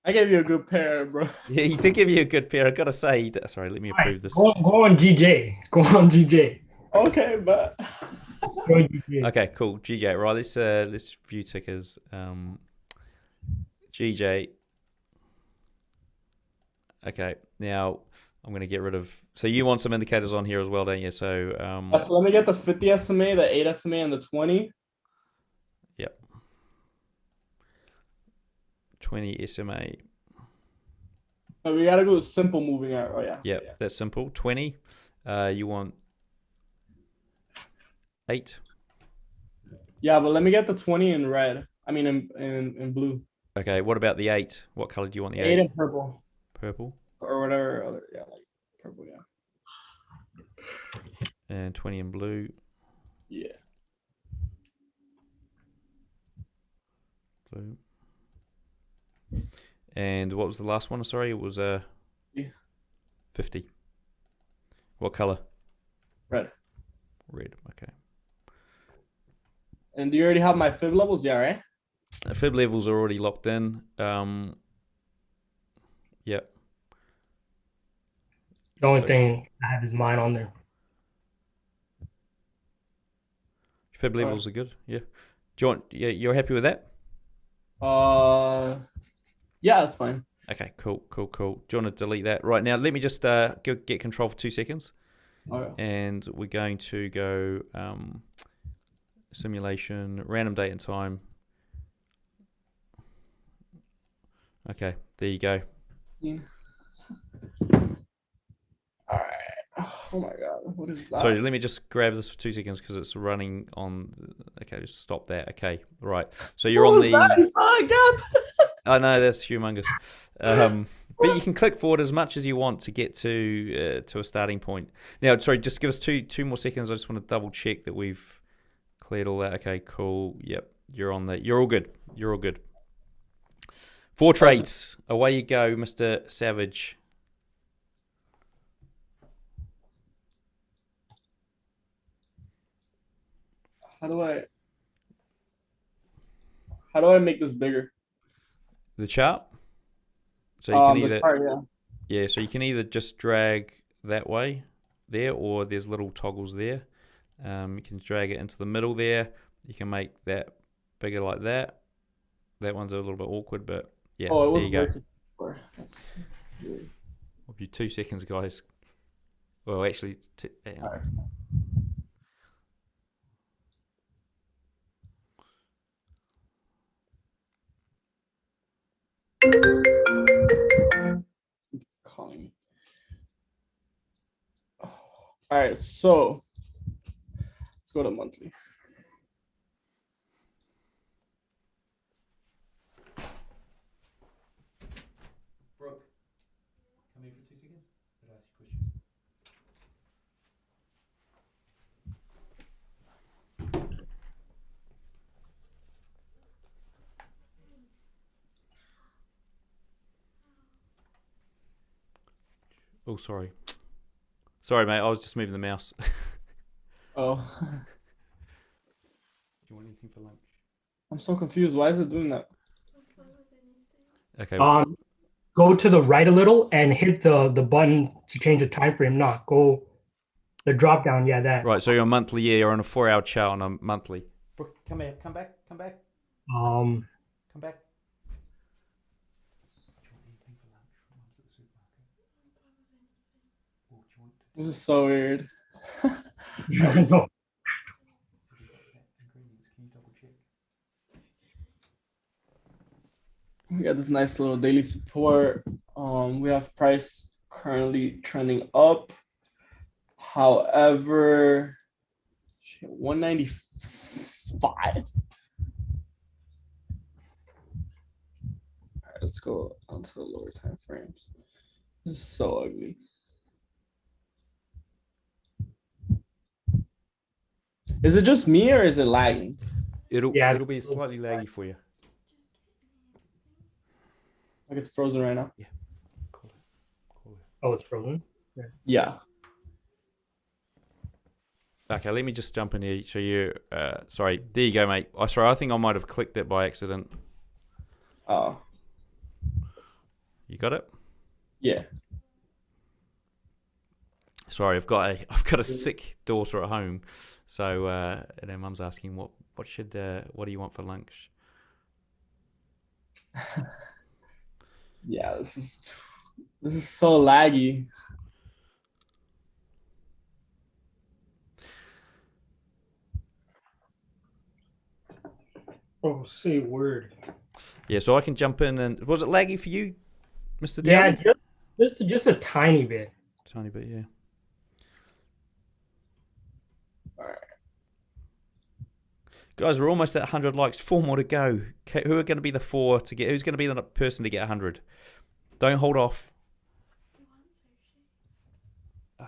I gave you a good pair, bro. Yeah, he did give you a good pair. I gotta say, sorry, let me approve this. Go on GJ. Go on GJ. Okay, but okay, cool. GJ, right? Let's view tickers. GJ. Okay, now I'm gonna get rid of. So you want some indicators on here as well, don't you? So so let me get the 50 SMA, the 8 SMA, and the 20. Yep. 20 SMA. Oh, we gotta go simple moving out. Oh yeah. Yep, that's simple. 20. You want 8. Yeah, but let me get the 20 in red. I mean in blue. Okay, what about the 8? What color do you want the 8? 8 in purple. Purple. Or whatever other, yeah, like purple, yeah. And 20 in blue. Yeah. Blue. And what was the last one? Sorry, it was 50. What color? Red. Red, okay. And do you already have my fib levels? Yeah, right? Fib levels are already locked in. Yep. The only thing I have is mine on there. Fib levels are good. Yeah. Do you want? Yeah, you're happy with that? Yeah, that's fine. Okay, cool. Do you want to delete that right now? Let me just get control for 2 seconds. Okay. And we're going to go simulation, random date and time. Okay, there you go. All right. Oh my god, what is that? Sorry, let me just grab this for 2 seconds because it's running on. Okay, just stop that. Okay, right. So you're on the. I know that's humongous. But you can click forward as much as you want to get to a starting point. Now, sorry, just give us two more seconds. I just want to double check that we've cleared all that. Okay, cool. Yep, you're on the. You're all good. 4 trades. Away you go, Mr. Savage. How do I make this bigger? The chart. So you can either chart, yeah. So you can either just drag that way there, or there's little toggles there. You can drag it into the middle there. You can make that bigger like that. That one's a little bit awkward, but yeah, there you go. That's weird. I'll give you 2 seconds, guys. Well, actually, All right. It's calling me. All right, so let's go to monthly. Brooke, come here for 2 seconds. I'll ask you a question. Oh, sorry. Sorry, mate. I was just moving the mouse. Oh, Do you want anything for lunch? I'm so confused. Why is it doing that? Okay. Go to the right a little and hit the button to change the time frame. Not go the drop down. Yeah, that. Right. So you're on monthly. Yeah, you're on a 4-hour chart on a monthly. Brooke, come here. Come back. Come back. Um, Come back. This is so weird. no. We got this nice little daily support. We have price currently trending up. However, 195. All right, let's go onto the lower time frames. This is so ugly. Is it just me or is it lagging? It'll Yeah. be slightly laggy for you. Like it's frozen right now. Yeah. Call it. Oh, it's frozen. Yeah. Okay, let me just jump in here. So you, sorry, there you go, mate. Sorry, I think I might have clicked it by accident. Oh. You got it? Yeah. Sorry, I've got a sick daughter at home, so and her mum's asking what do you want for lunch? Yeah, this is so laggy. Oh, say word. Yeah, so I can jump in and was it laggy for you, Mr. Yeah, Dowdie? just a tiny bit. Tiny bit, yeah. All right. Guys, we're almost at 100 likes. 4 more to go. Okay, who are going to be the 4 to get? Who's going to be the person to get 100? Don't hold off. Yeah,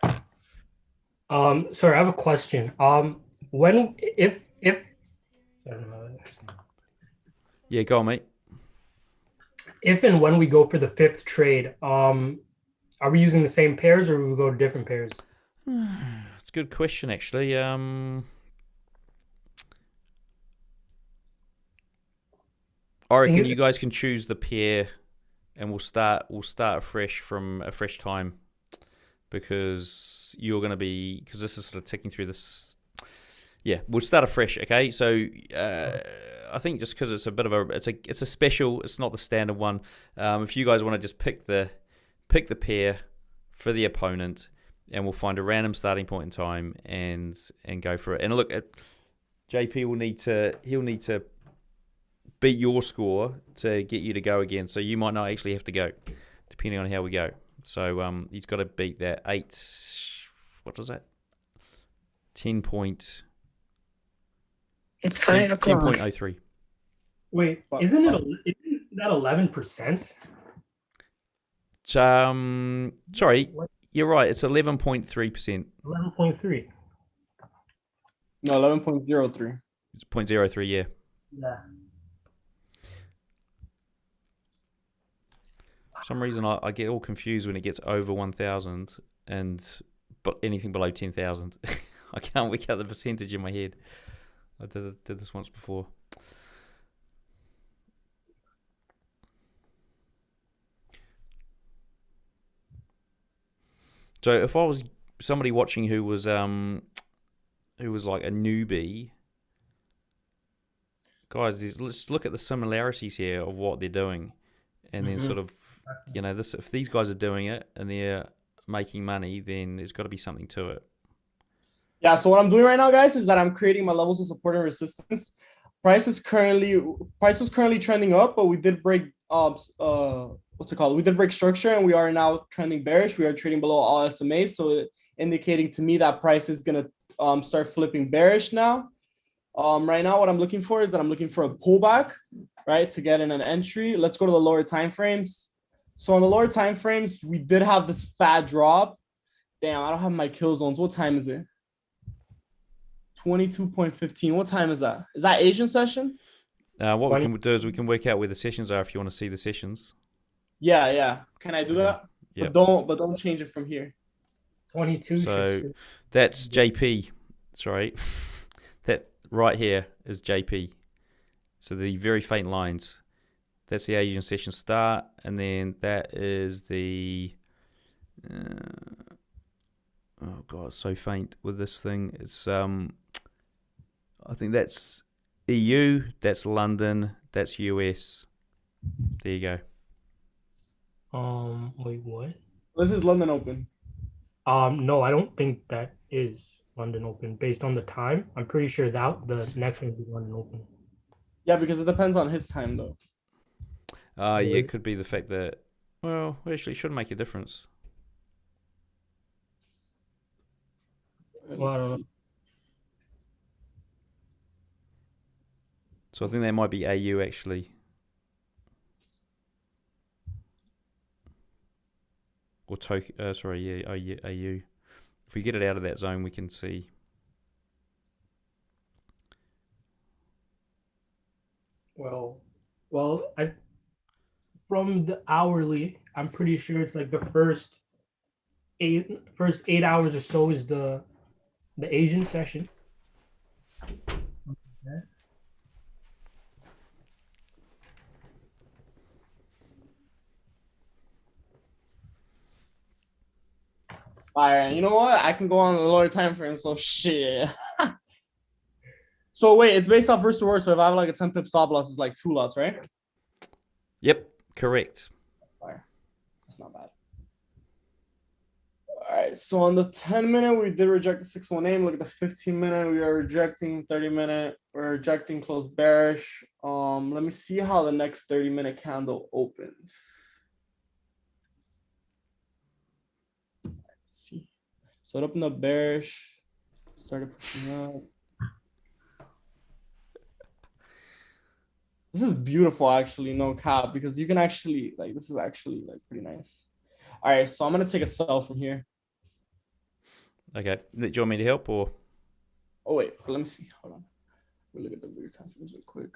okay. Sorry, I have a question. When if I don't know. Yeah, go on, mate. If and when we go for the 5th trade, are we using the same pairs or will we go to different pairs? It's a good question, actually. I reckon you guys can choose the pair, and we'll start afresh from a fresh time, because you're going to be this is sort of ticking through this. Yeah, we'll start afresh. Okay, so I think just because it's a bit of it's a special. It's not the standard one. If you guys want to just pick the pair for the opponent, and we'll find a random starting point in time and go for it. And look, JP will need to beat your score to get you to go again. So you might not actually have to go, depending on how we go. So he's got to beat that 8. What was that? 10 point. It's 5 o'clock. 10.03. Wait, isn't that 11%? Sorry, you're right. It's 11.3%. 11.3. No, 11.03. It's 0.03. Yeah. Yeah. For some reason, I get all confused when it gets over 1,000 but anything below 10,000. I can't work out the percentage in my head. I did this once before. So if I was somebody watching who was like a newbie, guys, let's look at the similarities here of what they're doing, and then sort of, if these guys are doing it and they're making money, then there's got to be something to it. Yeah, so what I'm doing right now, guys, is that I'm creating my levels of support and resistance. Price was currently trending up, but we did break what's it called? We did break structure, and we are now trending bearish. We are trading below all SMAs, so indicating to me that price is gonna start flipping bearish now. Right now, what I'm looking for is that I'm looking for a pullback, right, to get in an entry. Let's go to the lower time frames. So on the lower time frames, we did have this fat drop. Damn, I don't have my kill zones. What time is it? 22.15. What time is that? Is that Asian session? What we can do is we can work out where the sessions are if you want to see the sessions. Yeah. Can I do that? Yep. But don't change it from here. 22. So that's JP. Sorry, that right here is JP. So the very faint lines. That's the Asian session start, and then that is the. Oh god, so faint with this thing. It's I think that's EU. That's London. That's US. There you go. Wait, what? This is London Open. No, I don't think that is London Open based on the time. I'm pretty sure that the next one will be London Open. Yeah, because it depends on his time though. Yeah, it could be the fact that. Well, actually, it should make a difference. Well, I don't know. So I think that might be AU actually. Or Tokyo. Sorry, yeah, AU. If we get it out of that zone, we can see. Well, from the hourly, I'm pretty sure it's like the first 8 hours or so is the Asian session. All right, you know what? I can go on the lower time frame. So shit. So wait, it's based off first to worst. So if I have like a 10 pip stop loss, it's like 2 lots, right? Yep, correct. Fire. That's not bad. All right, so on the 10-minute, we did reject the 618. Look at the 15-minute, we are rejecting 30-minute. We're rejecting close bearish. Let me see how the next 30-minute candle opens. Let's see. So it opened up bearish, started pushing up. This is beautiful, actually, no cap, because you can actually, like, this is actually, like, pretty nice. All right, so I'm going to take a sell from here. Okay. Do you want me to help or? Oh, wait, let me see. Hold on. Let me look at the bigger time frames real quick.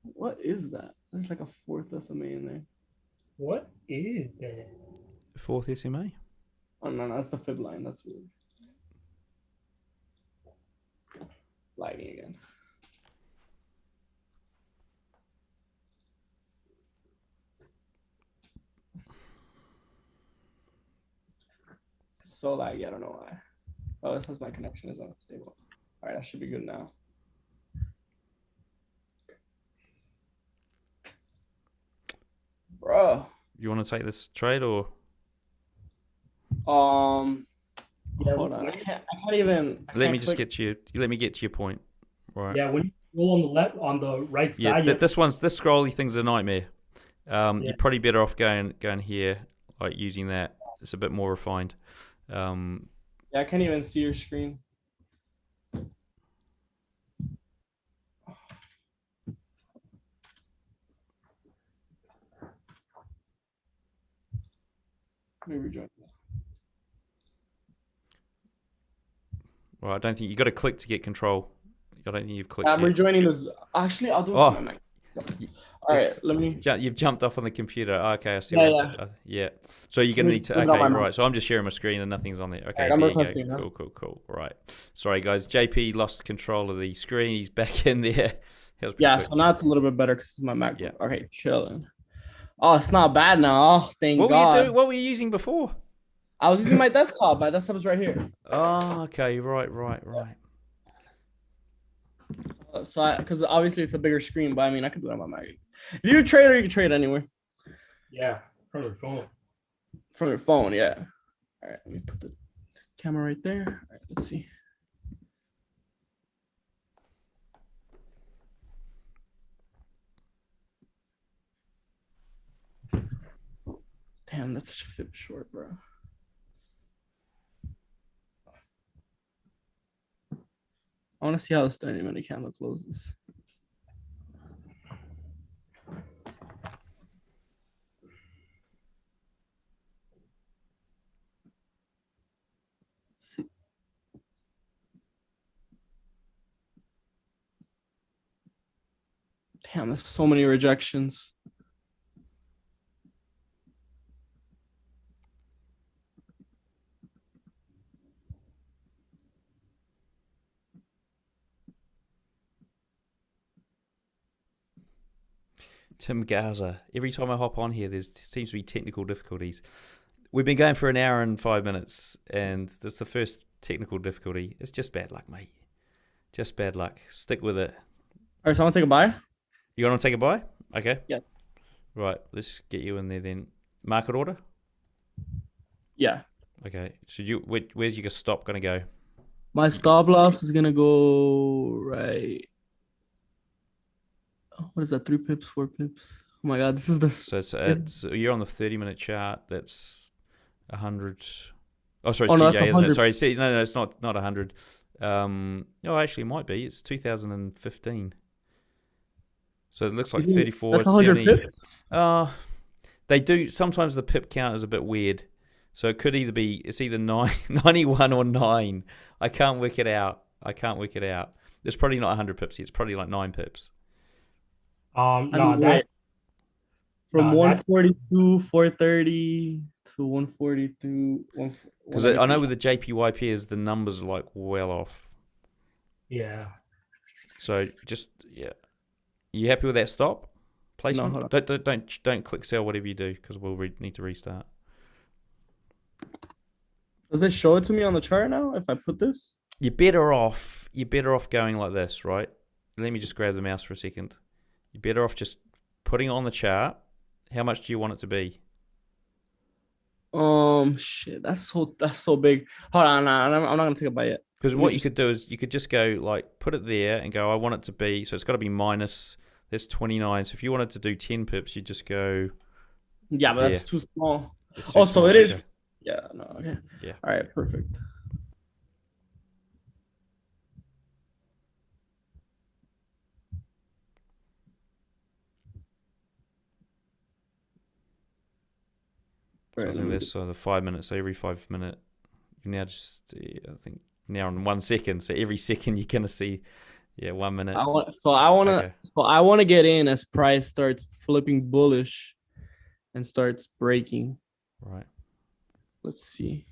What is that? There's like a 4th SMA in there. What is that? Fourth SMA? Oh, no, that's the fib line. That's weird. Lagging again. So laggy, I don't know why. Oh, it says my connection is unstable. All right, that should be good now. Bro. You want to take this trade or? Yeah, Hold on. I can't even. Let me just get to you. Let me get to your point. Right. Yeah, when you roll on the left, on the right Yeah, side. this scrolly thing's a nightmare. You're probably better off going here, like using that. It's a bit more refined. Yeah, I can't even see your screen. Let me rejoin. Well, I don't think you got to click to get control. I don't think you've clicked. I'm yet. rejoining this. Actually, I'll do it from my mic. All right, let me. You've jumped off on the computer. Okay, I see. Yeah. So you're gonna need to. Let me Okay, put it on my right. So I'm just sharing my screen and nothing's on there. Okay, Alright, I'm there you requesting go. now. Cool. Right. Sorry, guys. JP lost control of the screen. He's back in there. That was pretty Yeah, quick. so now it's a little bit better because it's my MacBook. Yeah. Okay, chilling. Oh, it's not bad now. Oh, thank What God. were you doing? What were you using before? I was using my desktop. My desktop is right here. Oh, okay. Right. So, because obviously it's a bigger screen, but I mean, I can do it on my Mac. If you trade, or you can trade anywhere Yeah, from your phone. from your phone. Yeah. All right, let me put the camera right there. All right, let's see. Damn, that's such a fib short, bro. I want to see how this 30-minute candle closes. Damn, there's so many rejections. Tim Gaza. Every time I hop on here, there seems to be technical difficulties. We've been going for an hour and 5 minutes, and that's the first technical difficulty. It's just bad luck, mate. Just bad luck. Stick with it. All right, so I want to take a buy. You want to take a buy? Okay. Yeah. Right, let's get you in there then. Market order? Yeah. Okay. Where's your stop going to go? My stop loss is gonna go right. What is that? 3 pips, 4 pips. Oh my god, this is the. So you're on the 30-minute chart. That's 100. Oh, sorry, Oh, it's no, GJ, that's isn't it? 100. Sorry, see, no, it's not 100. Oh, actually, it might be. It's 2015. So it looks like 34. That's 100 70. pips. They do. Sometimes the pip count is a bit weird. So it could it's either 91 or 9. I can't work it out. It's probably not 100 pips. It's probably like 9 pips. No, that from no, 142, 430 to 142. Because I know with the JPYP the numbers are like well off. yeah. So just you happy with that stop placement? No, hold on. Don't click sell whatever you do because we'll need to restart. Does it show it to me on the chart now if I put this? You're better off going like this, right? Let me just grab the mouse for a second. You're better off just putting it on the chart. How much do you want it to be? Shit, that's so big. Hold on, I'm not gonna take a bite yet. Because what you could do is you could just go like put it there and go, I want it to be, so it's got to be minus, that's 29. So if you wanted to do 10 pips, you just go. Yeah, but that's too small. It's too Oh, small, so it is. Yeah, no, okay. Yeah. All right, perfect. So I think this, so the 5 minutes, so every 5 minute, you now just, I think now in 1 second. So every second you're gonna see, 1 minute. I want to get in as price starts flipping bullish and starts breaking. Right. Let's see.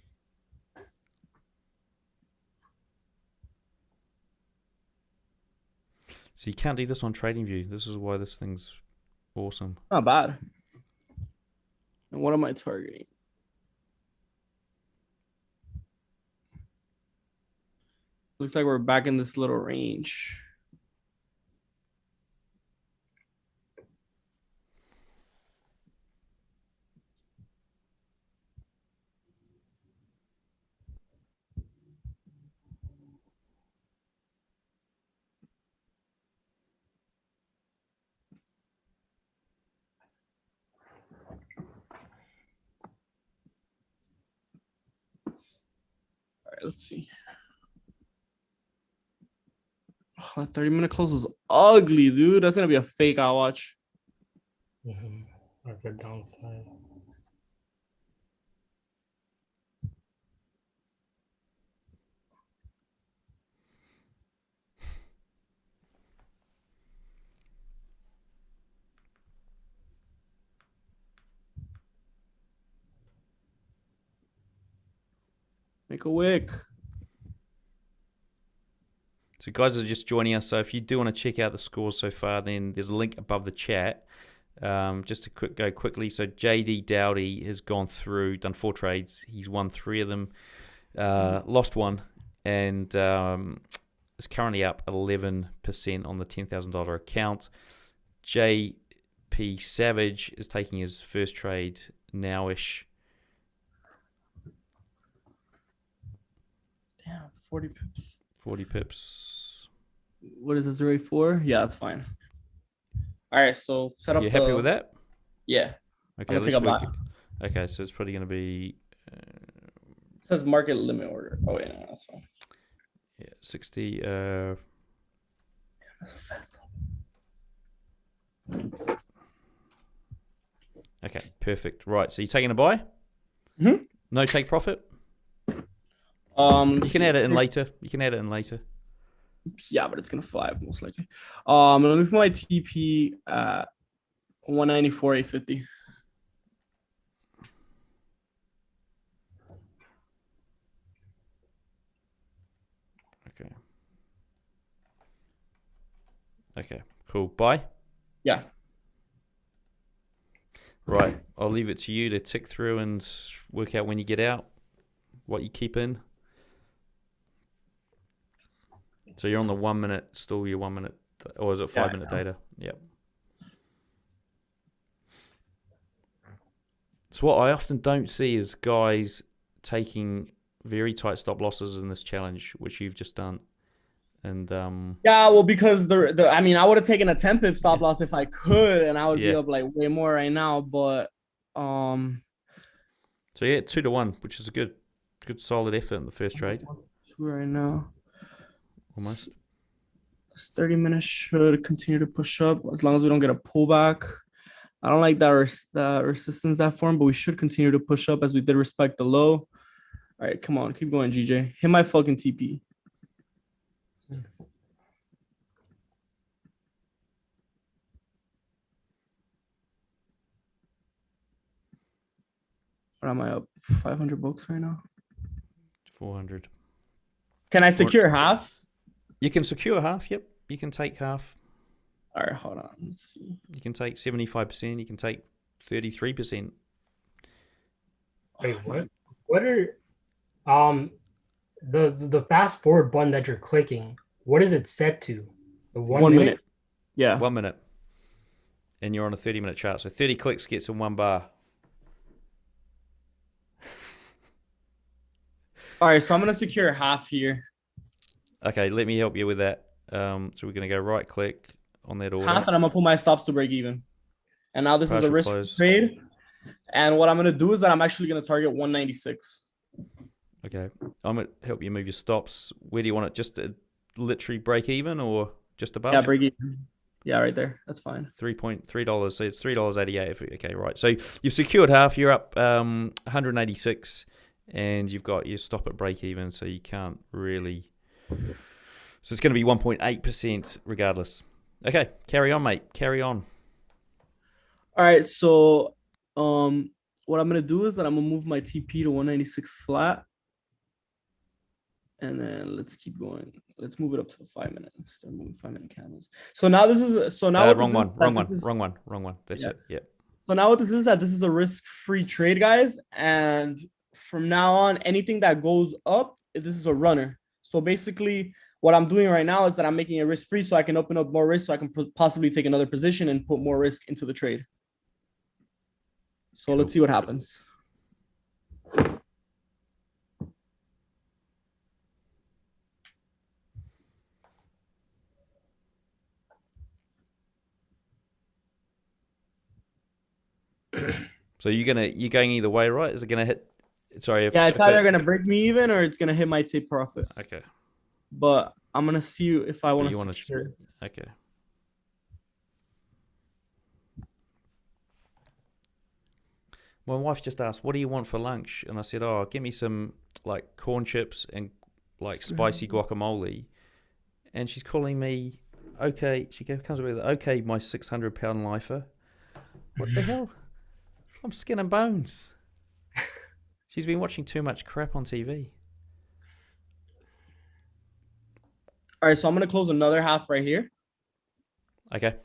So you can't do this on TradingView. This is why this thing's awesome. Not bad. And what am I targeting? Looks like we're back in this little range. All right, let's see. Oh, that 30-minute close is ugly, dude. That's gonna be a fake. I'll watch. Market downside. Make a wick. So guys are just joining us. So if you do want to check out the scores so far, then there's a link above the chat. Just to go quickly. So Jahdee Dowdie has gone through, done 4 trades. He's won 3 of them, lost 1, and is currently up 11% on the $10,000 account. JP Savage is taking his first trade nowish. Damn, 40 pips. 40 pips. What is this, rate 4? Yeah, that's fine. All right, so set up. You happy with that? Yeah. Okay, let's take a buy. Okay, so it's probably going to be. It says market limit order. Oh wait, no, that's fine. Yeah, 60. That's a fast stop. Okay, perfect. Right, so you're taking a buy? Mm-hmm. No take profit? You can add it in later. Yeah, but it's gonna fly most likely. Let me put my TP at 194.850. Okay. Okay. Cool. Bye. Yeah. Right. I'll leave it to you to tick through and work out when you get out, what you keep in. So you're on the 1 minute, still your 1 minute, or is it 5 minute data? Yep. So what I often don't see is guys taking very tight stop losses in this challenge, which you've just done. And yeah, well, because I mean, I would have taken a 10 pip stop loss if I could, and I would be up like way more right now. But so yeah, 2-1, which is a good solid effort in the first trade. Right now, Almost. This 30 minutes should continue to push up as long as we don't get a pullback. I don't like that resistance that form, but we should continue to push up as we did respect the low. All right, come on, keep going, GJ. Hit my fucking TP. What am I up? 500 bucks right now? 400. Can I secure half? You can secure half, yep. You can take half. All right, hold on. Let's see. You can take 75%. You can take 33%. Wait, what? What are the fast forward button that you're clicking? What is it set to? The 1 minute? Yeah. 1 minute. And you're on a 30-minute chart. So 30 clicks gets in 1 bar. All right, so I'm gonna secure half here. Okay, let me help you with that. So we're gonna go right click on that order. Half, and I'm gonna put my stops to break even. And now this Partial is a risk close. trade. And what I'm gonna do is that I'm actually gonna target 196. Okay, I'm gonna help you move your stops. Where do you want it? Just to literally break even or just above? Yeah, break even. Yeah, right there. That's fine. $3.3. So it's $3.88. Okay, right. So you've secured half. You're up 186, and you've got your stop at break even. So you can't really. So it's going to be 1.8% regardless. Okay, carry on, mate. Carry on. All right, so what I'm gonna do is that I'm gonna move my TP to 196 flat. And then let's keep going. Let's move it up to the 5 minute. Let's start moving 5-minute candles. So now this is wrong one. That's it. Yeah. So now what this is that this is a risk-free trade, guys. And from now on, anything that goes up, this is a runner. So basically, what I'm doing right now is that I'm making it risk-free so I can open up more risk so I can possibly take another position and put more risk into the trade. So cool. Let's see what happens. So you're going either way, right? Is it gonna hit? Sorry. Yeah, it's either gonna break me even or it's gonna hit my take profit. Okay. But I'm gonna see if I want to secure. Okay. My wife just asked, "What do you want for lunch?" And I said, "Oh, give me some like corn chips and like spicy guacamole." And she's calling me, okay. She comes with, okay, my 600-pound lifer. What the hell? I'm skin and bones. She's been watching too much crap on TV. All right, so I'm gonna close another half right here. Okay.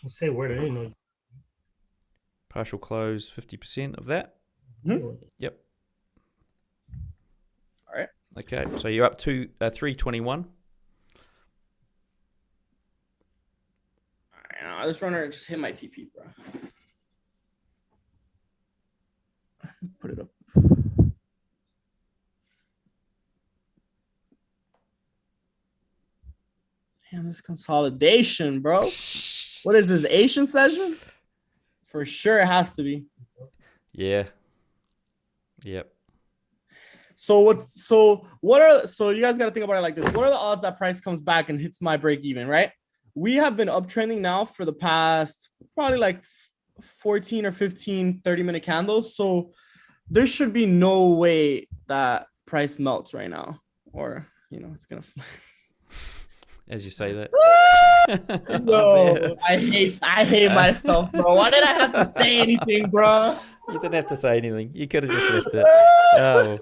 I'll say where I didn't know. Partial close, 50% of that. Mm-hmm. Yep. All right. Okay, so you're up to 321. All right, now this runner just hit my TP, bro. Put it up. Damn, this consolidation, bro. What is this, Asian session? For sure it has to be. Yeah. Yep. So you guys got to think about it like this. What are the odds that price comes back and hits my break even, right? We have been uptrending now for the past probably like 14 or 15 30-minute candles. So there should be no way that price melts right now. Or it's gonna. As you say that. No, I hate myself, bro. Why did I have to say anything, bro? You didn't have to say anything. You could have just left it. Oh,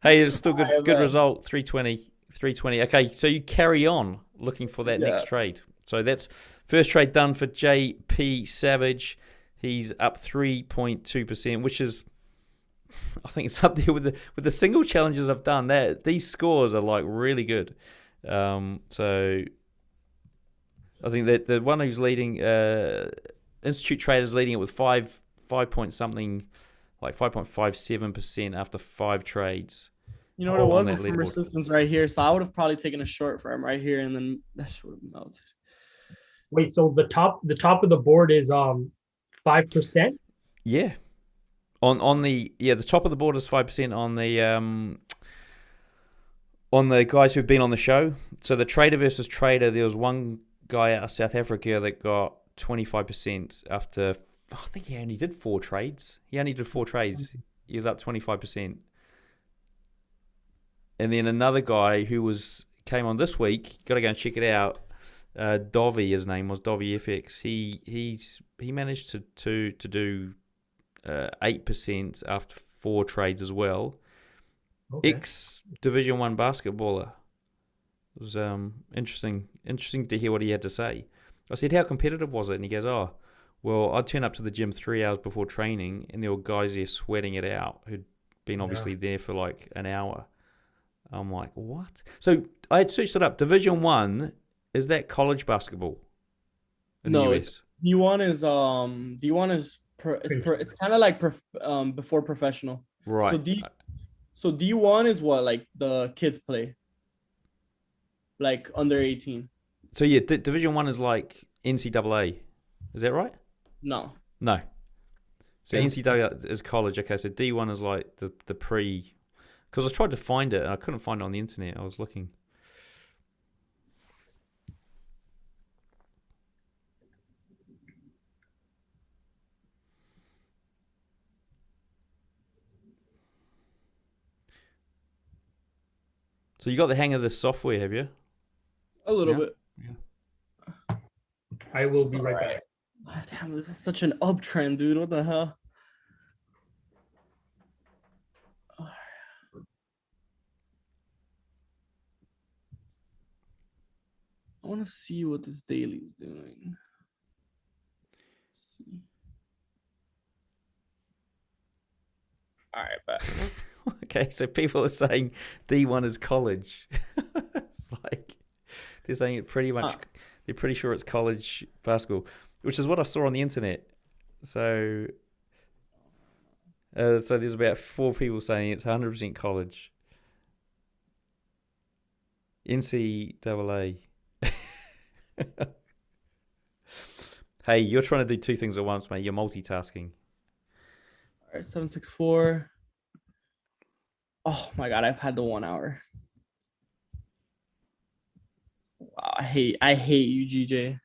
hey, it's still good result. 320. Okay, so you carry on looking for that next trade. So that's first trade done for JP Savage. He's up 3.2%, which is, I think it's up there with the single challenges I've done. These scores are like really good. So I think that the one who's leading, Institute Traders leading it with 5 point something, like 5.57% after 5 trades. You know what it was from resistance right here. So I would have probably taken a short for him right here, and then that should have melted. Wait, so the top of the board is 5%? Yeah. On the top of the board is 5% on the guys who've been on the show. So the trader versus trader, there was one guy out of South Africa that got 25% after, I think he only did 4 trades. He only did 4 trades. He was up 25%. And then another guy who came on this week, got to go and check it out. Dovey, his name was Dovey FX. He managed to do 8% after 4 trades as well. Okay. Ex Division 1 basketballer. It was interesting to hear what he had to say. I said, how competitive was it? And he goes, oh, well, I'd turn up to the gym 3 hours before training, and there were guys there sweating it out who'd been obviously there for like an hour. I'm like, what? So I had searched it up. Division 1, is that college basketball in the US? D1 is it's kind of like before professional. Right. So D1 is what like the kids play, like under 18. So yeah, Division 1 is like NCAA. Is that right? No. So NCAA is college. Okay, so D1 is like the pre. Because I tried to find it and I couldn't find it on the internet. I was looking. So you got the hang of this software, have you? A little bit. Yeah. I will be right back. Damn, this is such an uptrend, dude. What the hell? I want to see what this daily is doing. Let's see. All right, but okay, so people are saying D1 is college. It's like they're saying it pretty much. They're pretty sure it's college basketball, which is what I saw on the internet. So, so there's about 4 people saying it's 100% college. NCAA. Hey, you're trying to do 2 things at once, mate. You're multitasking. All right, 764. Oh my God, I've had the 1 hour. Wow, I hate you, GJ.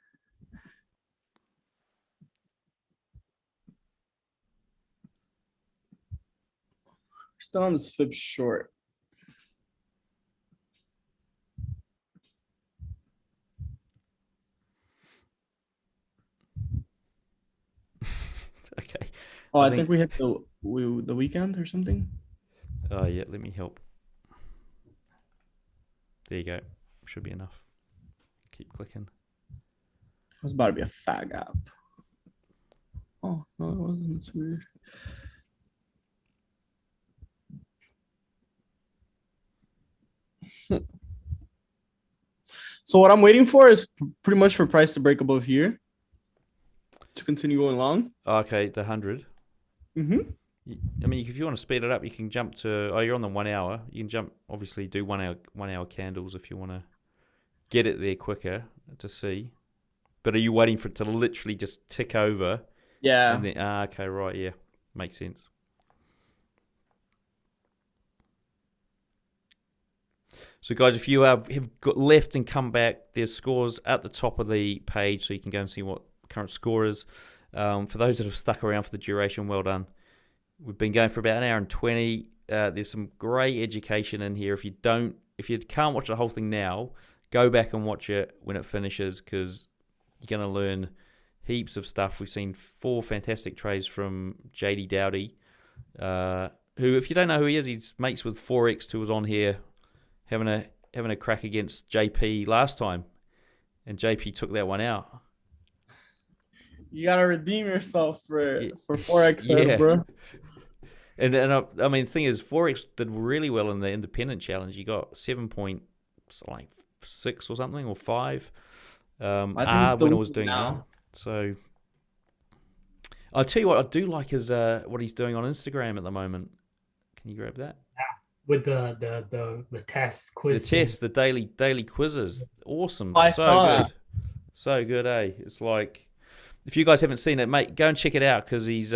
Still on this fib short. Okay. Oh, I think we hit the weekend or something. Oh yeah, let me help. There you go. Should be enough. Keep clicking. It was about to be a fag app. Oh no, it wasn't. It's weird. So what I'm waiting for is pretty much for price to break above here to continue going long. Okay, the 100. Mm-hmm. I mean, if you want to speed it up, you can jump to. Oh, you're on the 1 hour. You can jump. Obviously, do 1 hour candles if you want to get it there quicker to see. But are you waiting for it to literally just tick over? Yeah. And then, okay, right. Yeah, makes sense. So, guys, if you have got left and come back, there's scores at the top of the page, so you can go and see what current score is. For those that have stuck around for the duration, well done. We've been going for about 1 hour and 20. There's some great education in here. If you can't watch the whole thing now, go back and watch it when it finishes, because you're going to learn heaps of stuff. We've seen 4 fantastic trades from Jahdee Dowdie, who, if you don't know who he is, he's mates with Forex, who was on here having a crack against JP last time, and JP took that one out. You gotta redeem yourself for Forex, bro. And I mean, the thing is, Forex did really well in the independent challenge. You got 7.6 or something, or 5. When I was doing that. So I'll tell you what I do like is what he's doing on Instagram at the moment. Can you grab that? With the test quiz. The test, the daily quizzes. Awesome. I so saw good. that. So good, eh? It's like, if you guys haven't seen it, mate, go and check it out, because he's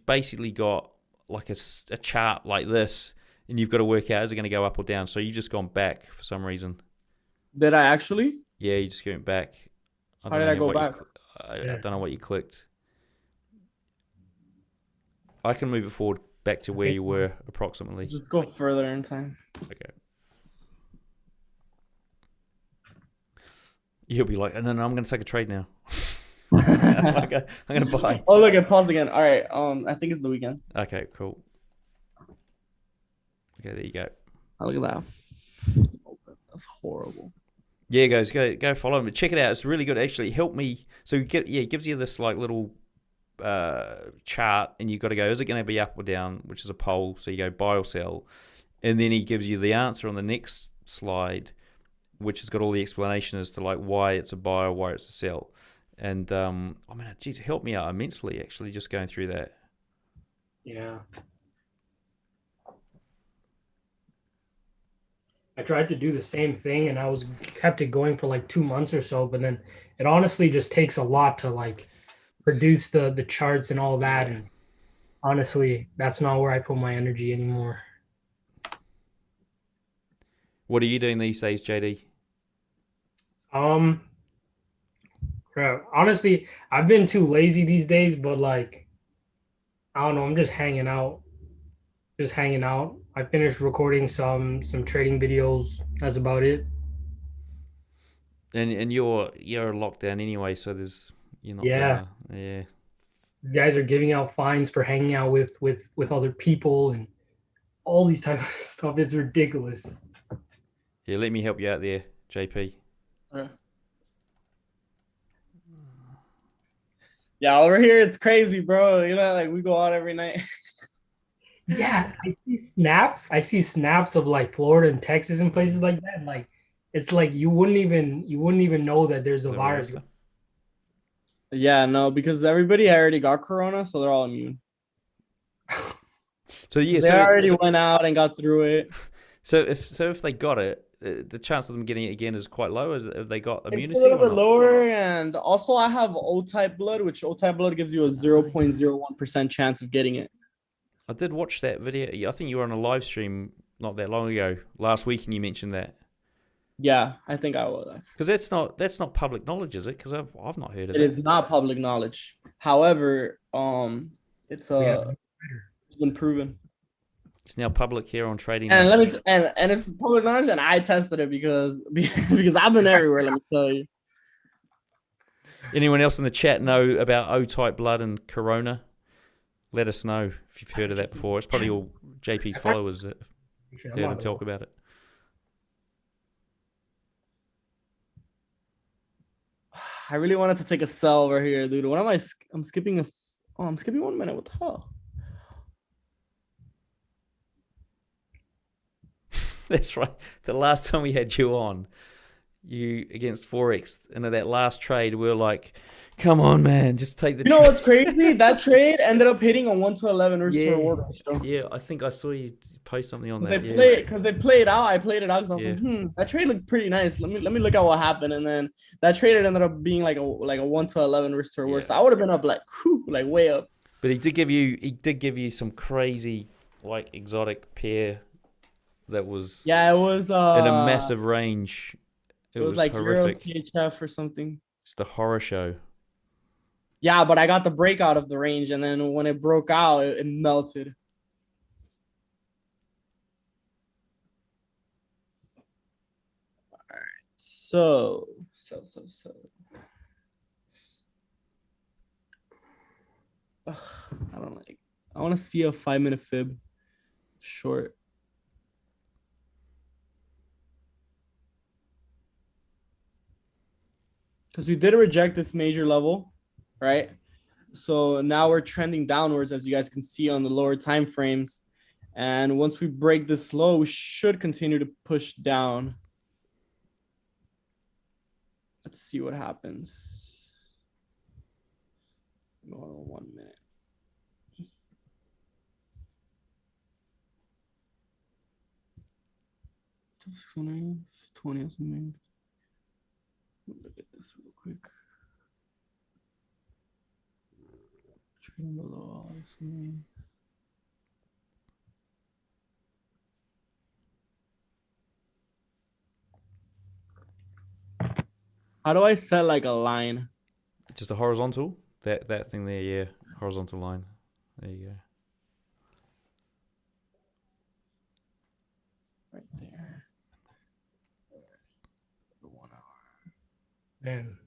basically got like a chart like this, and you've got to work out, is it going to go up or down? So you've just gone back for some reason. Did I actually? Yeah, you just went back. How did I go back? I don't know what you clicked. I can move it forward back to where you were approximately. Just go further in time. Okay. You'll be like, and then I'm going to take a trade now. I'm going to buy. Oh, look, it paused again. All right. I think it's the weekend. Okay, cool. Okay, there you go. Oh, look at that. That's horrible. Yeah, guys, go follow him. Check it out. It's really good. Actually, help me. So it gives you this like little chart, and you've got to go, is it going to be up or down, which is a poll. So you go buy or sell, and then he gives you the answer on the next slide, which has got all the explanation as to like why it's a buy or why it's a sell. And I mean, geez, it helped me out immensely, actually, just going through that. Yeah. I tried to do the same thing, and I kept it going for like 2 months or so, but then it honestly just takes a lot to like produce the charts and all that. And honestly, that's not where I put my energy anymore. What are you doing these days, JD? Honestly, I've been too lazy these days, but like, I don't know, I'm just hanging out. I finished recording some trading videos. That's about it. And you're locked down anyway, so you're not. Yeah. Yeah. You guys are giving out fines for hanging out with other people and all these type of stuff. It's ridiculous. Yeah, let me help you out there, JP. Yeah, over here it's crazy, bro. You know, like we go out every night. Yeah, I see snaps of like Florida and Texas and places like that. And like, it's like you wouldn't even know that there's a virus. Yeah, no, because everybody already got corona, so they're all immune. So yeah, they already went out and got through it. So if they got it, the chance of them getting it again is quite low. If they got immunity, it's a little bit lower, and also I have O-type blood, which O-type blood gives you a 0.01% chance of getting it. I did watch that video. I think you were on a live stream not that long ago, last week, and you mentioned that. Yeah, I think I was. Because that's not public knowledge, is it? Because I've not heard of it. It is not public knowledge. However, it's been proven. It's now public here on Trading. And and it's public knowledge, and I tested it because I've been everywhere. Let me tell you. Anyone else in the chat know about O-type blood and corona? Let us know if you've heard of that before. It's probably all JP's followers that heard him talk about it. I really wanted to take a sell over here, dude. What am I? I'm skipping I'm skipping 1 minute. What the hell? That's right. The last time we had you on, you against Forex, and in that last trade, we were like, "Come on, man, just take the." You know what's crazy? That trade ended up hitting a 1-to-11 risk to reward ratio. Yeah, I think I saw you post something on that. Because they played out. I played it out because I was like, that trade looked pretty nice. Let me look at what happened, and then that trade ended up being like a 1-to-11 risk to reward. So I would have been up like way up. But he did give you some crazy like exotic pair. That was it was in a massive range. It was like horrific. Euro CHF or something. Just a horror show. Yeah, but I got the breakout of the range, and then when it broke out, it melted. So. Ugh, I don't like. I want to see a 5-minute fib short. Because we did reject this major level, right? So now we're trending downwards, as you guys can see on the lower time frames. And once we break this low, we should continue to push down. Let's see what happens. Going on 1 minute. Look at this real quick. Trading below, how do I set like a line? Just a horizontal. That thing there, yeah. Horizontal line. There you go. Right there. 1 hour. Man.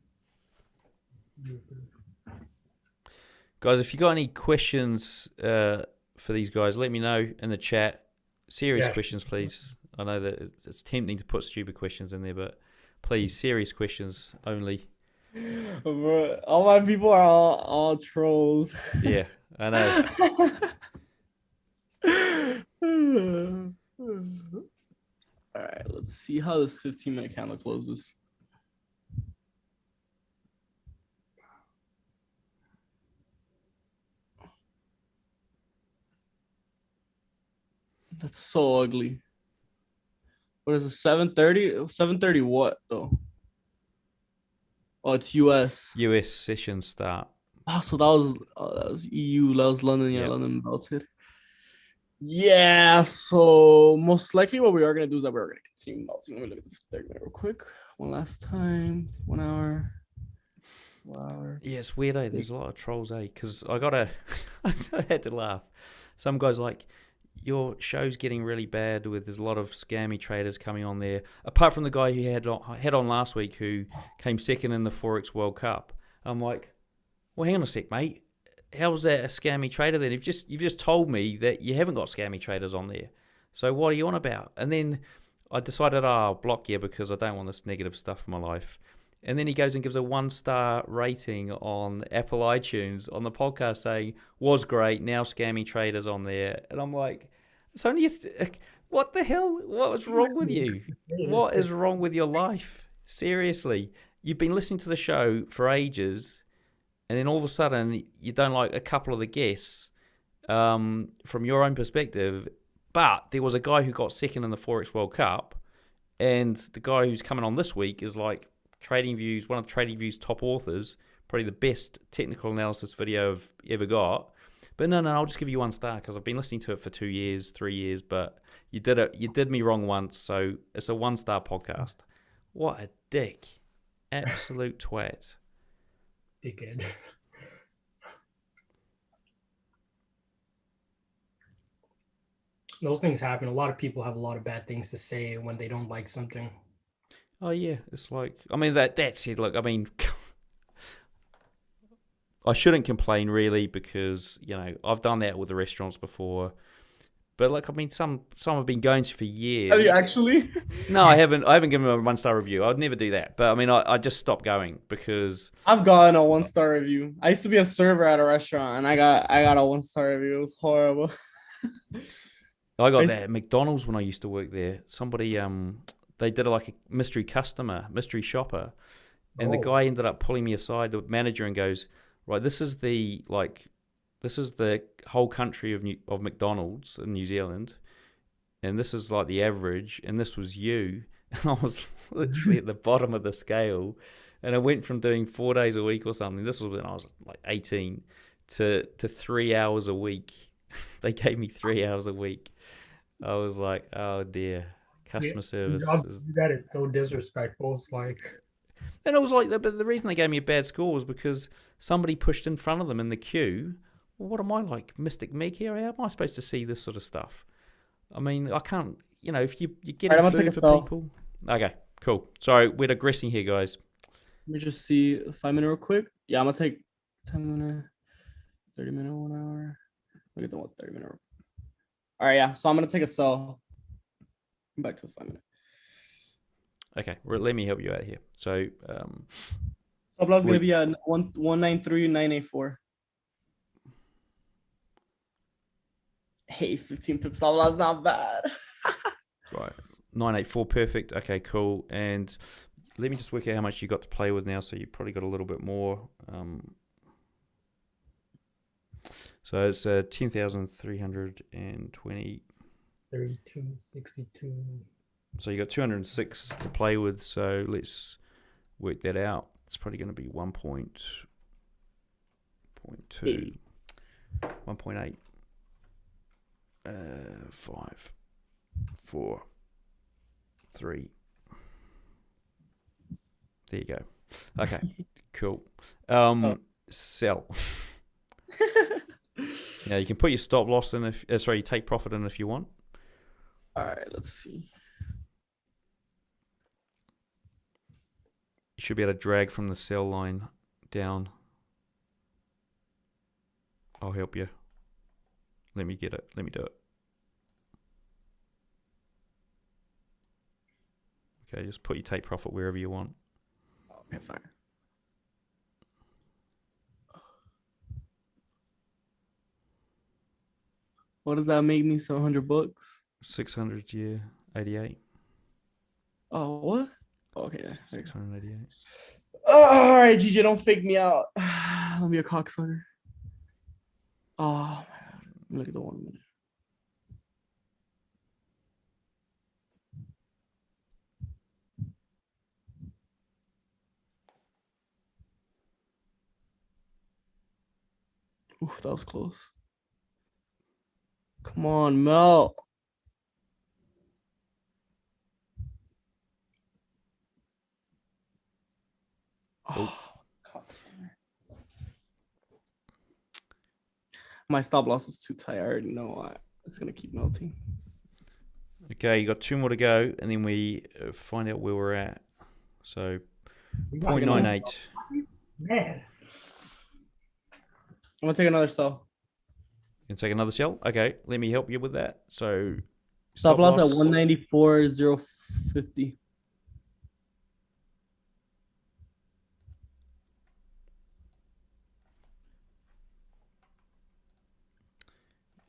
Guys, if you got any questions for these guys, let me know in the chat. Serious questions, please. I know that it's tempting to put stupid questions in there, but please, serious questions only. Bro, all my people are all trolls. Yeah, I know. All right, let's see how this 15-minute candle closes. That's so ugly. What is it? 7:30? 7:30 what though? Oh, it's US. US session start. Oh, so that was EU. That was London. Yeah, Yep. London melted. Yeah, so most likely what we are gonna do is that we're gonna continue melting. Let me look at the 30-minute real quick. One last time. 1 hour. 1 hour. Yeah, it's weird, eh? There's a lot of trolls, eh? Because I had to laugh. Some guys like, your show's getting really bad there's a lot of scammy traders coming on there. Apart from the guy who had on last week who came second in the Forex World Cup. I'm like, well, hang on a sec, mate. How's that a scammy trader then? You've just told me that you haven't got scammy traders on there. So what are you on about? And then I decided, I'll block you because I don't want this negative stuff in my life. And then he goes and gives a 1-star rating on Apple iTunes on the podcast saying, was great, now scammy traders on there. And I'm like, it's only what the hell? What is wrong with you? What is wrong with your life? Seriously, you've been listening to the show for ages, and then all of a sudden you don't like a couple of the guests from your own perspective, but there was a guy who got second in the Forex World Cup, and the guy who's coming on this week is like TradingView's, one of TradingView's top authors, probably the best technical analysis video I've ever got. But no, I'll just give you 1 star because I've been listening to it for 2 years, 3 years, but you did me wrong once, so it's a 1-star podcast. What a dick. Absolute twat. Dickhead. Those things happen. A lot of people have a lot of bad things to say when they don't like something. Oh yeah, it's like, I mean, that's it. Look, I mean, I shouldn't complain really because, you know, I've done that with the restaurants before. But like, I mean, some have been going for years. Have you actually? No, I haven't. I haven't given them a 1-star review. I'd never do that. But I mean, I just stopped going because I've gotten a 1-star review. I used to be a server at a restaurant, and I got a 1-star review. It was horrible. I got that at McDonald's when I used to work there. Somebody they did like a mystery shopper, and the guy ended up pulling me aside, the manager, and goes, right, this is the whole country of McDonald's in New Zealand, and this is like the average, and this was you. And I was literally at the bottom of the scale, and I went from doing 4 days a week or something. This was when I was like 18 to 3 hours a week. They gave me 3 hours a week. I was like, oh dear, customer service. That is so disrespectful. It's like, and it was like, but the reason they gave me a bad score was because somebody pushed in front of them in the queue. Well, what am I, like Mystic Meg here? How am I supposed to see this sort of stuff? I mean, I can't, you know, if you're getting food for people. Okay, Cool. Sorry, we're digressing here, guys. Let me just see 5 minute real quick. Yeah, I'm gonna take 10 minute, 30 minute, 1 hour. Look at the 30 minute. All right, yeah. So I'm gonna take a sell. Back to the 5 minute. Okay, well, let me help you out here. So, Stop loss is gonna be at 193,984. Hey, 15 pips stop loss, not bad. right, 984, perfect. Okay, cool. And let me just work out how much you got to play with now. So you probably got a little bit more. So it's 10,320. 32.62. So you got 206 to play with. So let's work that out. It's probably going to be 1.2, 1.8, 5, 4, 3. There you go. Okay, cool. Sell. Now you can put your stop loss in if you take profit in if you want. All right, let's see. You should be able to drag from the sell line down. I'll help you. Let me get it. Let me do it. Okay, just put your take profit wherever you want. Okay, fine. What does that make me? $700? 600, yeah, 88. Oh, what? Okay, 688. all right, GJ, don't fake me out. Let me be a cocksucker. Oh my god. Look at the 1 minute. Oof, that was close. Come on, Mel. Oh, my stop loss is too tight. I already know why. It's gonna keep melting. Okay, you got 2 more to go, and then we find out where we're at. So 0.98. Man. I'm gonna take another sell. You can take another sell. Okay, let me help you with that. So Stop loss at 194,050.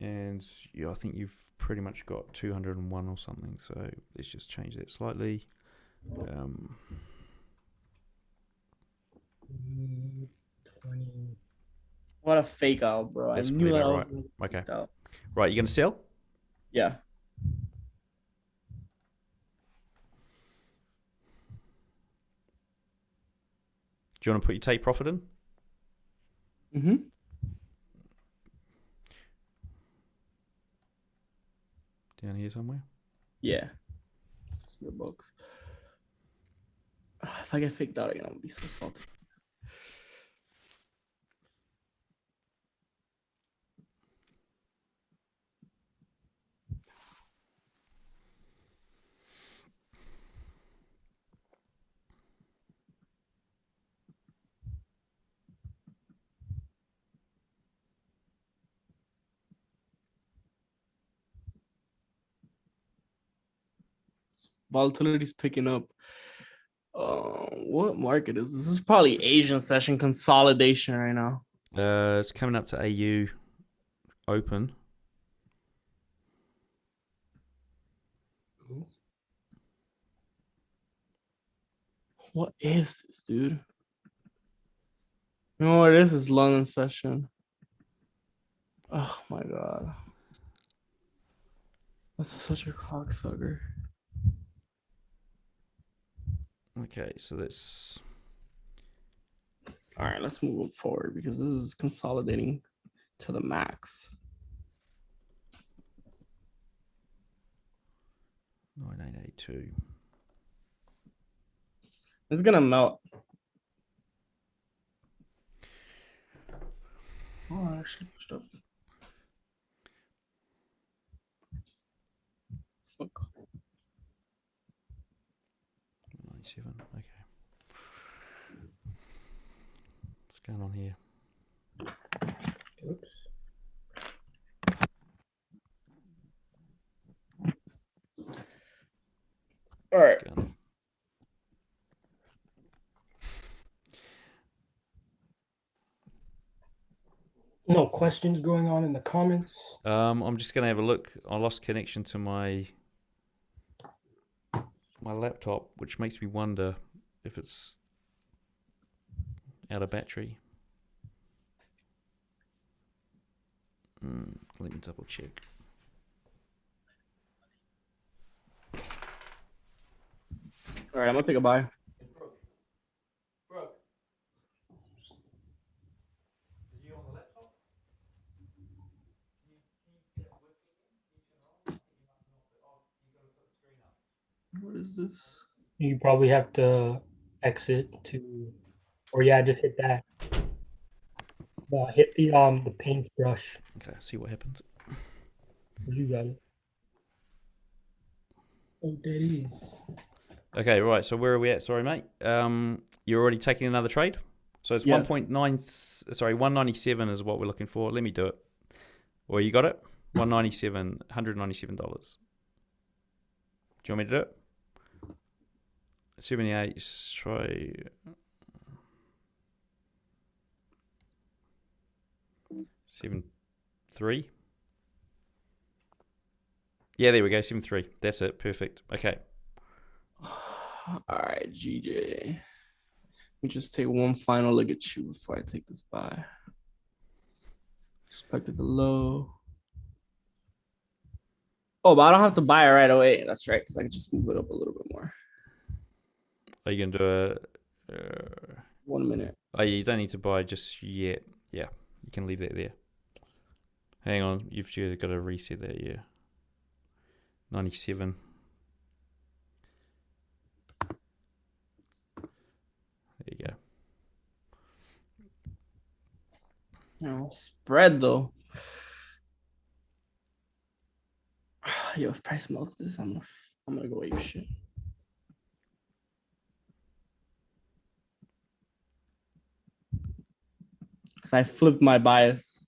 And yeah, I think you've pretty much got 201 or something. So let's just change that slightly. 20. What a fake out, bro. That's I knew pretty that about was right. Okay. out. Right, you going to sell? Yeah. Do you want to put your take profit in? Mm-hmm. Down here somewhere? Yeah. $600. If I get faked out again, I'm gonna be so salty. Volatility's picking up. What market is this? This is probably Asian session consolidation right now. It's coming up to AU open. What is this, dude? You know what this is? London session. Oh my god. That's such a cocksucker. Okay, so that's... All right, let's move forward because this is consolidating to the max. 9882. It's gonna melt. Oh, I actually pushed up. Fuck. 197. Okay. What's going on here? Oops. All right. What's going on? No questions going on in the comments. I'm just gonna have a look. I lost connection to my laptop, which makes me wonder if it's out of battery. Let me double check. All right, I'm gonna take a buy. What is this? You probably have to exit to, or yeah, just hit that. Hit the paintbrush. Okay, see what happens. You got it. Oh, there it is. Okay, right. So where are we at? Sorry, mate. You're already taking another trade. So it's 1.9. Sorry, 197 is what we're looking for. Let me do it. Well, you got it. 197, $197. Do you want me to do it? 78. Try. 7.3. Yeah, there we go. 7.3. That's it. Perfect. Okay. All right, GJ. Let me just take one final look at you before I take this buy. Expected the low. Oh, but I don't have to buy it right away. That's right, because I can just move it up a little bit more. Are you gonna do a? 1 minute. Oh, yeah, you don't need to buy just yet. Yeah, you can leave that there. Hang on, you've just got to reset that. Yeah, 97. There you go. No, spread though. Yo, if price melts this, I'm gonna go ape shit. Cause I flipped my bias.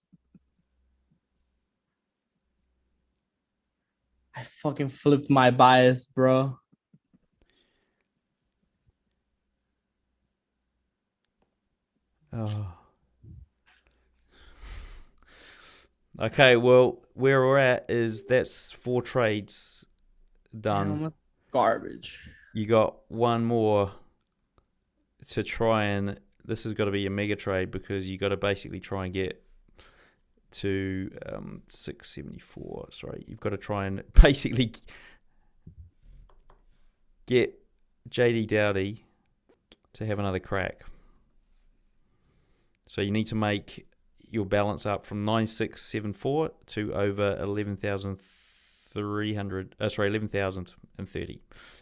I fucking flipped my bias, bro. Oh. Okay, well, where we're at is that's 4 trades done. Damn, garbage. You got one more to try, and this has got to be a mega trade because you got to basically try and get to 674. Sorry, you've got to try and basically get Jahdee Dowdie to have another crack. So you need to make your balance up from 9674 to over 11,300. Sorry, 11,030,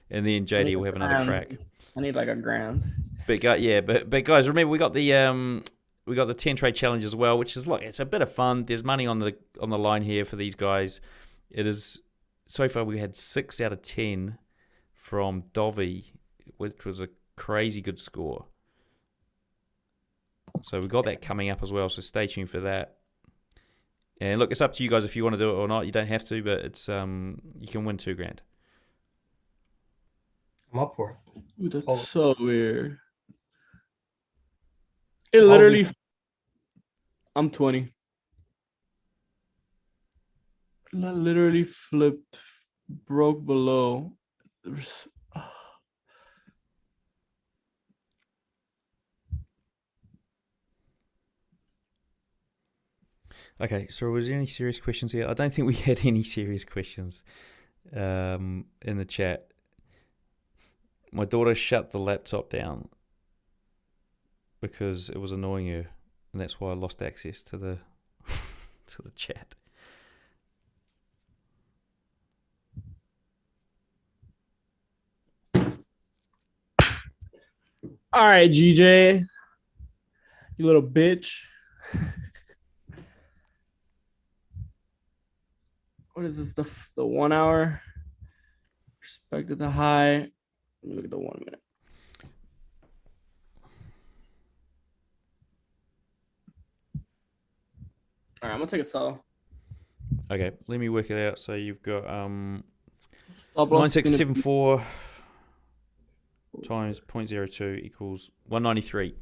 and then JD will have another crack. I need like $1,000. But guys, remember we got the 10 trade challenge as well, which is look, it's a bit of fun. There's money on the line here for these guys. It is so far we had 6 out of 10 from Dovey, which was a crazy good score. So we got that coming up as well. So stay tuned for that. And look, it's up to you guys if you want to do it or not. You don't have to, but it's you can win $2,000. I'm up for it. Dude, that's so weird. It literally. I'm 20. That literally flipped, broke below. Okay, so was there any serious questions here? I don't think we had any serious questions in the chat. My daughter shut the laptop down because it was annoying her, and that's why I lost access to the to the chat. All right, GJ, you little bitch. What is this? The 1 hour? Respected the high. Let me look at the 1 minute. All right, I'm gonna take a sell. Okay, let me work it out. So you've got Stop loss is gonna be 9674 times 0.02 equals 193.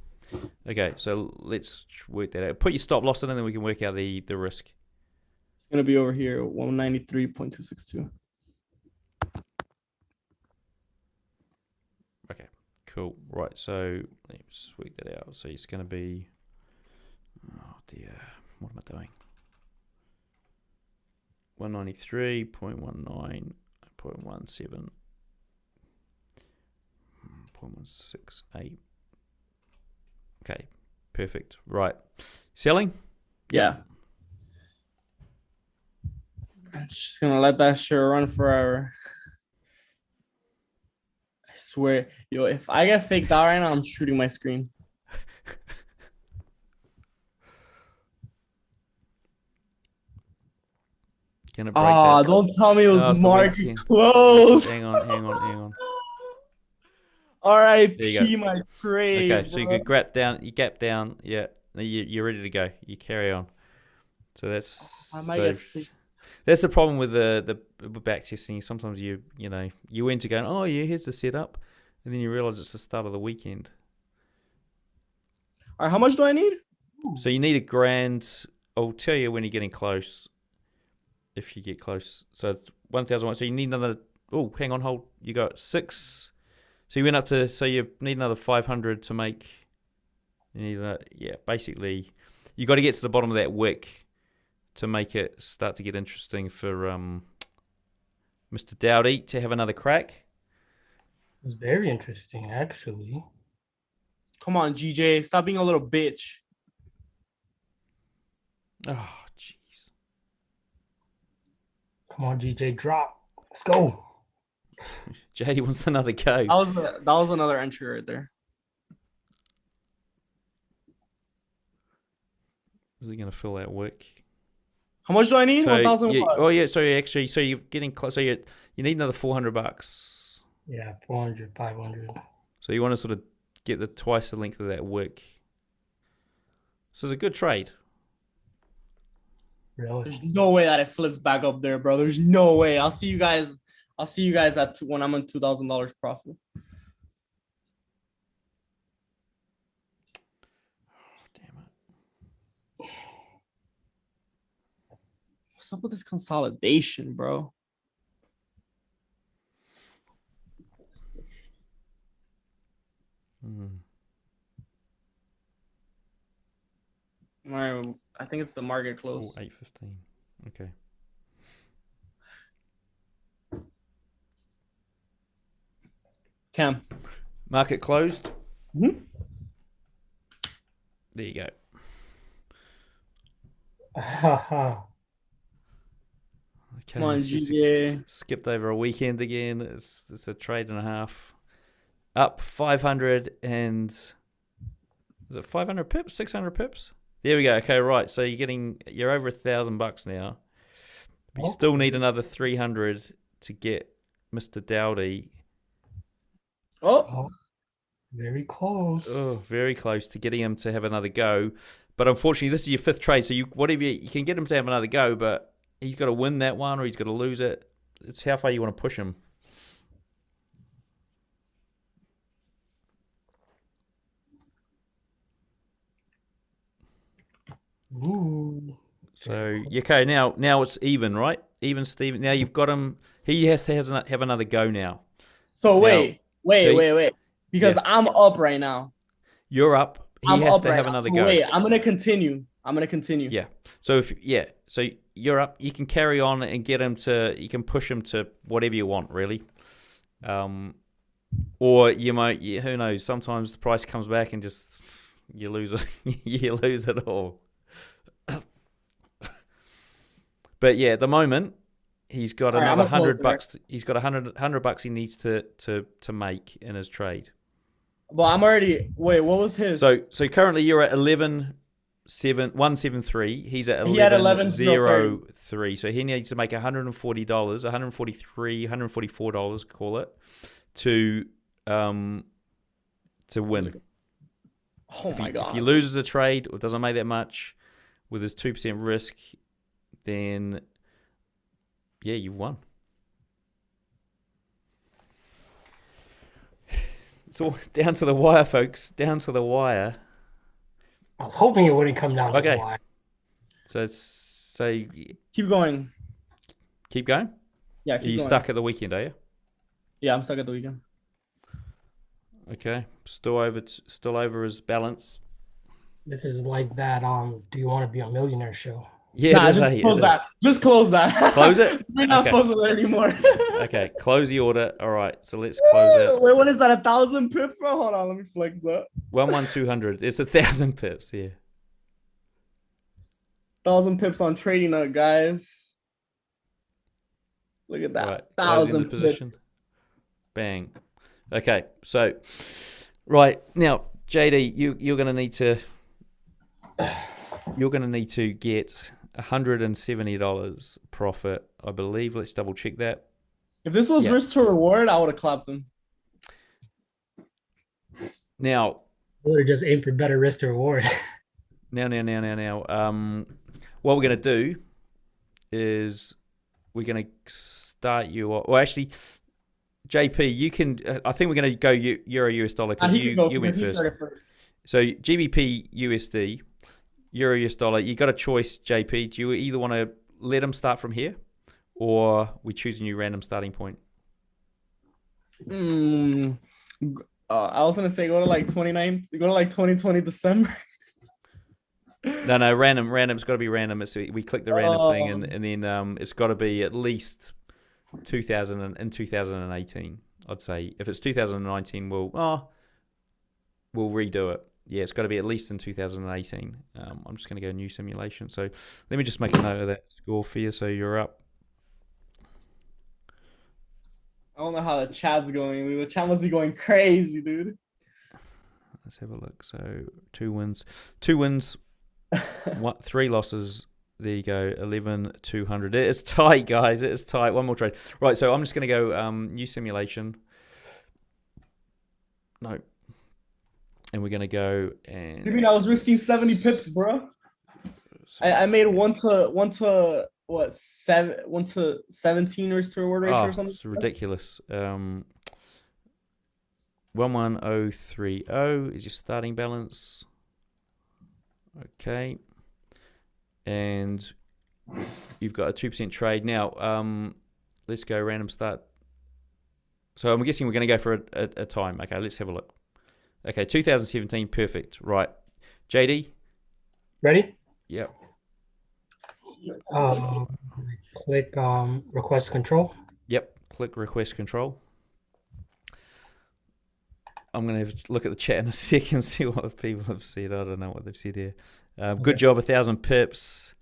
Okay, so let's work that out. Put your stop loss in, and then we can work out the risk. gonna be over here 193.262. Okay, cool. Right, so let's work that out. So it's going to be, oh dear, what am I doing? 193.19, 0.17, 0.168. Okay, perfect. Right, selling? Yeah. I'm just gonna let that shit run forever. I swear, yo, if I get faked out right now, I'm shooting my screen. Gonna break that. Don't tell me it was No, it's the market weekend. close. Hang on. R.I.P. There you go. my trade. Okay, so you bro. could gap down. Yeah, you're ready to go. You carry on. So that's I might so. get faked. That's the problem with the back testing. Sometimes you enter going, oh yeah, here's the setup, and then you realize it's the start of the weekend. All right, how much do I need? So you need a grand. I'll tell you when you're getting close. If you get close, so it's 1,001. So you need another. Oh, hang on, hold. You got 6. So you went up to. So you need another 500 to make. You need that. Yeah, basically, you got to get to the bottom of that wick to make it start to get interesting for Mr. Dowdie to have another crack. It was very interesting, actually. Come on, GJ, stop being a little bitch. Oh, jeez. Come on, GJ, drop. Let's go. Jahdee wants another go. That was another entry right there. Is he going to fill that wick? How much do I need? So, 1,000. oh yeah. So actually, so you're getting close. So you need another $400. Yeah, 400, 500. So you want to sort of get the twice the length of that wick. So it's a good trade. Really? There's no way that it flips back up there, bro. There's no way. I'll see you guys at when I'm on $2,000 profit. Damn it. What's up with this consolidation, bro? All right, I think it's the market close. 8:15. Okay. Cam. Market closed. Mm-hmm. There you go. Come on, GJ. Skipped over a weekend again. It's a trade and a half. Up 500 and is it 500 pips? 600 pips? There we go. Okay, right. So you're over $1,000 now. But you still need another 300 to get Mr. Dowdie. Oh, very close. Oh, very close to getting him to have another go. But unfortunately, this is your 5th trade. So you can get him to have another go, but he's got to win that one or he's got to lose it. It's how far you want to push him. Ooh. So okay, now it's even, right? Even Steven. Now you've got him. He has to have another go now. so wait. Because Yeah. I'm up right now. You're up. He has to have another go. Wait, I'm gonna continue. Yeah. So so you're up. You can carry on and get him to. You can push him to whatever you want, really. Or you might. Who knows? Sometimes the price comes back and just you lose it. You lose it all. But yeah, at the moment, he's got another $100. He's got $100 he needs to make in his trade. Well, I'm already. Wait, what was his? So currently you're at 173. He's at He had 11.03. So he needs to make $140, $143, $144, call it, to win. Oh my god! If he loses a trade or doesn't make that much, with his 2% risk, then yeah, you've won. It's all down to the wire, folks. Down to the wire. I was hoping it wouldn't come down to the Okay. wire. So Keep going. keep going. Yeah, Are keep you going. stuck at the weekend? Are you? Yeah, I'm stuck at the weekend. Okay. Still over his balance. This is like that. Do you want to be a millionaire show? Yeah, Nah, it is, just it close is. that. Just close that. Close it? We're not Okay. fucking with it anymore. Okay, close the order. All right, so let's close out. Wait, what is that? 1,000 pips, bro? Hold on, let me flex that. 11200. It's 1,000 pips. Yeah. 1,000 pips on trading nut, guys. Look at that. Right. Closing the 1,000 position. pips. Bang. Okay, so right now, JD, you're going to need to get $170 profit, I believe. Let's double check that. If this was Yeah. risk to reward, I would have clapped them. Now, Or just aim for better risk to reward. Now. What we're going to do is we're going to start you off. Well, actually, JP, you can. I think we're going to go Euro US dollar because you went first. So GBP USD, Euro US dollar. You got a choice, JP. Do you either want to let him start from here, or we choose a new random starting point? I was gonna say go to like 29th, go to like 2020 December. No, random. Random's got to be random. We click the random thing, and then it's got to be at least 2018. I'd say if it's 2019, we'll redo it. Yeah, it's got to be at least in 2018. I'm just going to go new simulation. So let me just make a note of that score for you. So you're up. I don't know how the chat's going. The chat must be going crazy, dude. Let's have a look. So 2 wins. 3 losses. There you go. 11,200. It is tight, guys. It is tight. One more trade. Right. So I'm just going to go new simulation. No. And we're going to go and. You mean I was risking 70 pips, bro? I made one to what 17 risk to reward ratio or something. It's ridiculous. 11030 is your starting balance. Okay. And you've got a 2% trade. Now, let's go random start. So I'm guessing we're going to go for a time. Okay, let's have a look. Okay, 2017, perfect. Right. JD? Ready? Yep. Click request control. Yep, click request control. I'm going to have to look at the chat in a second, see what the people have said. I don't know what they've said here. Good job, 1,000 pips.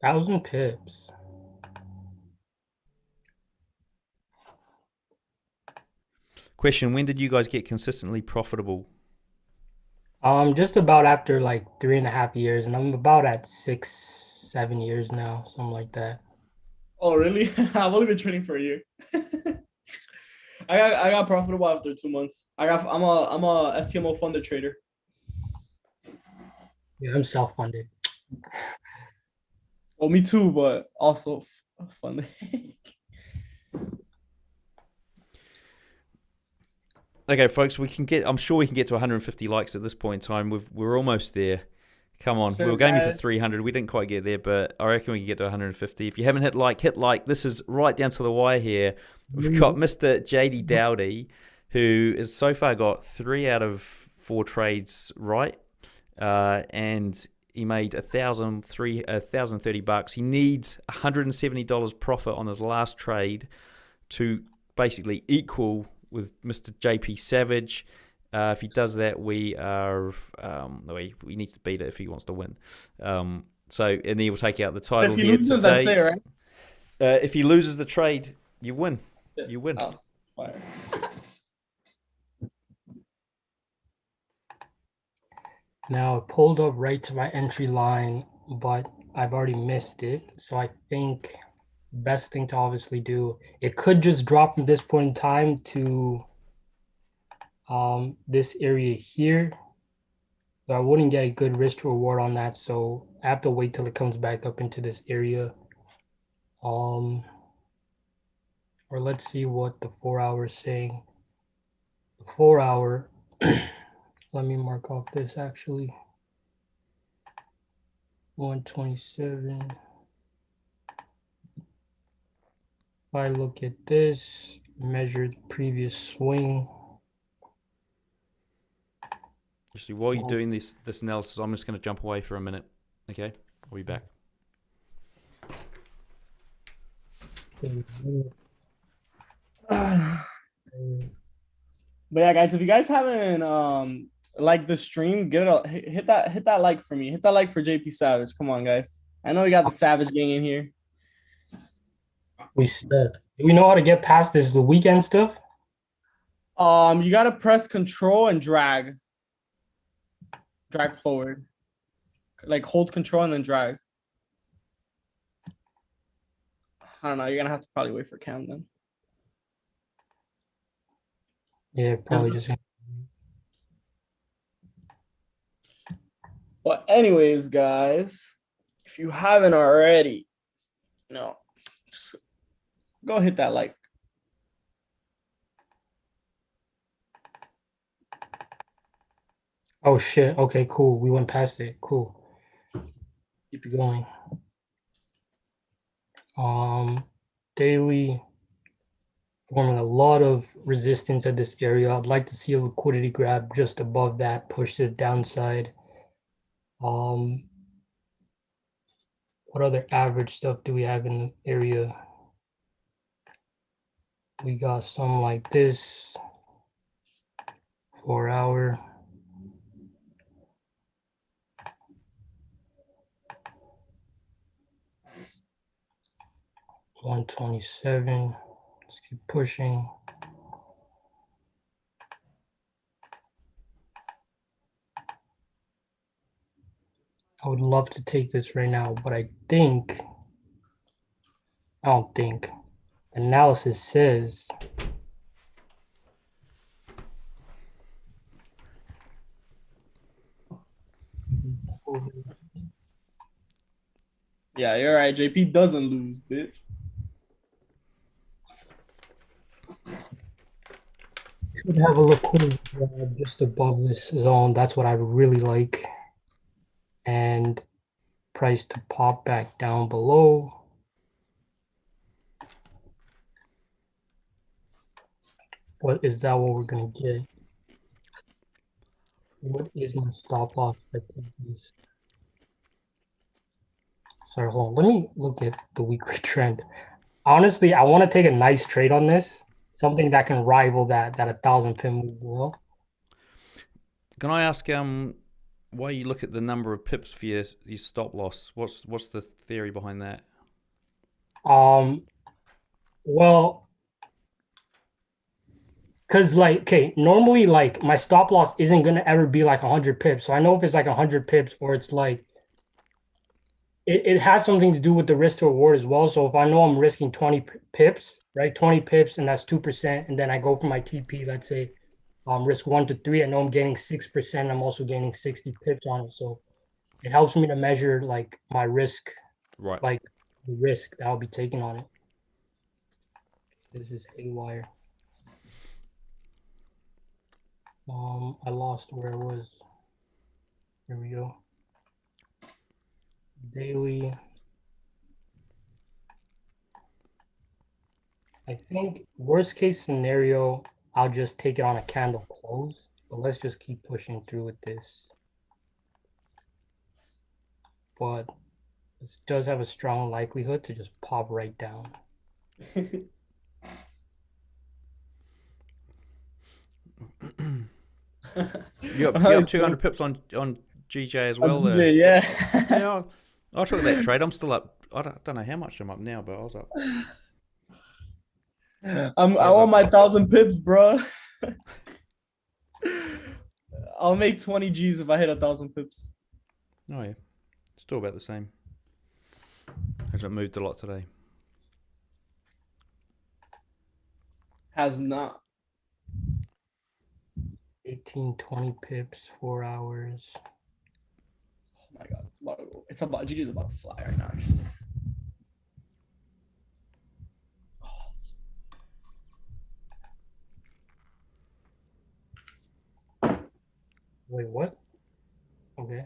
1,000 pips. Question, when did you guys get consistently profitable? Just about after like 3.5 years, and I'm about at 6-7 years now, something like that. Oh, really? I've only been trading for a year. I got profitable after 2 months. I'm a FTMO funded trader. Yeah, I'm self-funded. Well, me too, but also funded. Okay, folks, I'm sure we can get to 150 likes at this point in time. We're almost there. Come on. Sure, we were aiming for guys. 300. We didn't quite get there, but I reckon we can get to 150. If you haven't hit like. This is right down to the wire here. We've got Mr. Jahdee Dowdie, who has so far got 3 out of 4 trades right. And he made $1,030. He needs $170 profit on his last trade to basically equal with Mr. JP Savage. If he does that, we need to beat it if he wants to win. And then he will take out the title. If he loses, that's it, right? If he loses the trade, you win. You win. Oh, fire. Now it pulled up right to my entry line, but I've already missed it. So I think best thing to obviously do, it could just drop from this point in time to this area here. So I wouldn't get a good risk to reward on that. So I have to wait till it comes back up into this area. Or let's see what the 4 hour is saying. The 4 hour, let me mark off this actually. 127. If I look at this, measure the previous swing. Actually, while you're doing this analysis, I'm just going to jump away for a minute. Okay, I'll be back. But yeah, guys, if you guys haven't liked the stream, hit that like for me. Hit that like for JP Savage. Come on, guys. I know we got the Savage gang in here. We said, do we know how to get past this, the weekend stuff? You gotta press control and drag forward. Like hold control and then drag. I don't know. You're gonna have to probably wait for Cam then. Yeah, probably just. But anyways, guys, if you haven't already, just go hit that like. Oh shit. Okay, cool. We went past it. Cool. Keep it going. Daily forming a lot of resistance at this area. I'd like to see a liquidity grab just above that, push to the downside. What other average stuff do we have in the area? We got some like this, 4 hour. $127. Let's keep pushing. I would love to take this right now, but I don't think. Analysis says Yeah, you're right. JP doesn't lose, bitch. could have a liquidity grab just above this zone. That's what I really like. And price to pop back down below. What is that what we're gonna get? What is my stop loss expectations? Sorry, hold on. Let me look at the weekly trend. Honestly, I want to take a nice trade on this. Something that can rival that 1,000 pin move. Well, Can I ask why you look at the number of pips for your stop loss? What's the theory behind that? Well, because like, okay, normally like my stop loss isn't gonna ever be like 100 pips. So I know if it's like 100 pips or it's like it has something to do with the risk to reward as well. So if I know I'm risking 20 pips, right? 20 pips and that's 2%, and then I go for my TP, let's say risk 1 to 3, I know I'm gaining 6%. I'm also gaining 60 pips on it. So it helps me to measure like my risk, Right. like the risk that I'll be taking on it. This is haywire. I lost where I was. Here we go. Daily. I think worst case scenario, I'll just take it on a candle close, but let's just keep pushing through with this. But this does have a strong likelihood to just pop right down. You have 200 pips on GJ as well. GJ, yeah. Yeah, I took that trade. I'm still up. I don't know how much I'm up now, but I was up. I want my 1,000 pips, bro. I'll make 20 G's if I hit 1,000 pips. Oh yeah, still about the same. Hasn't moved a lot today. Has not. 15, 20 pips, 4 hours. Oh my god, it's about GG's about to fly right now. Actually. Wait, what? Okay.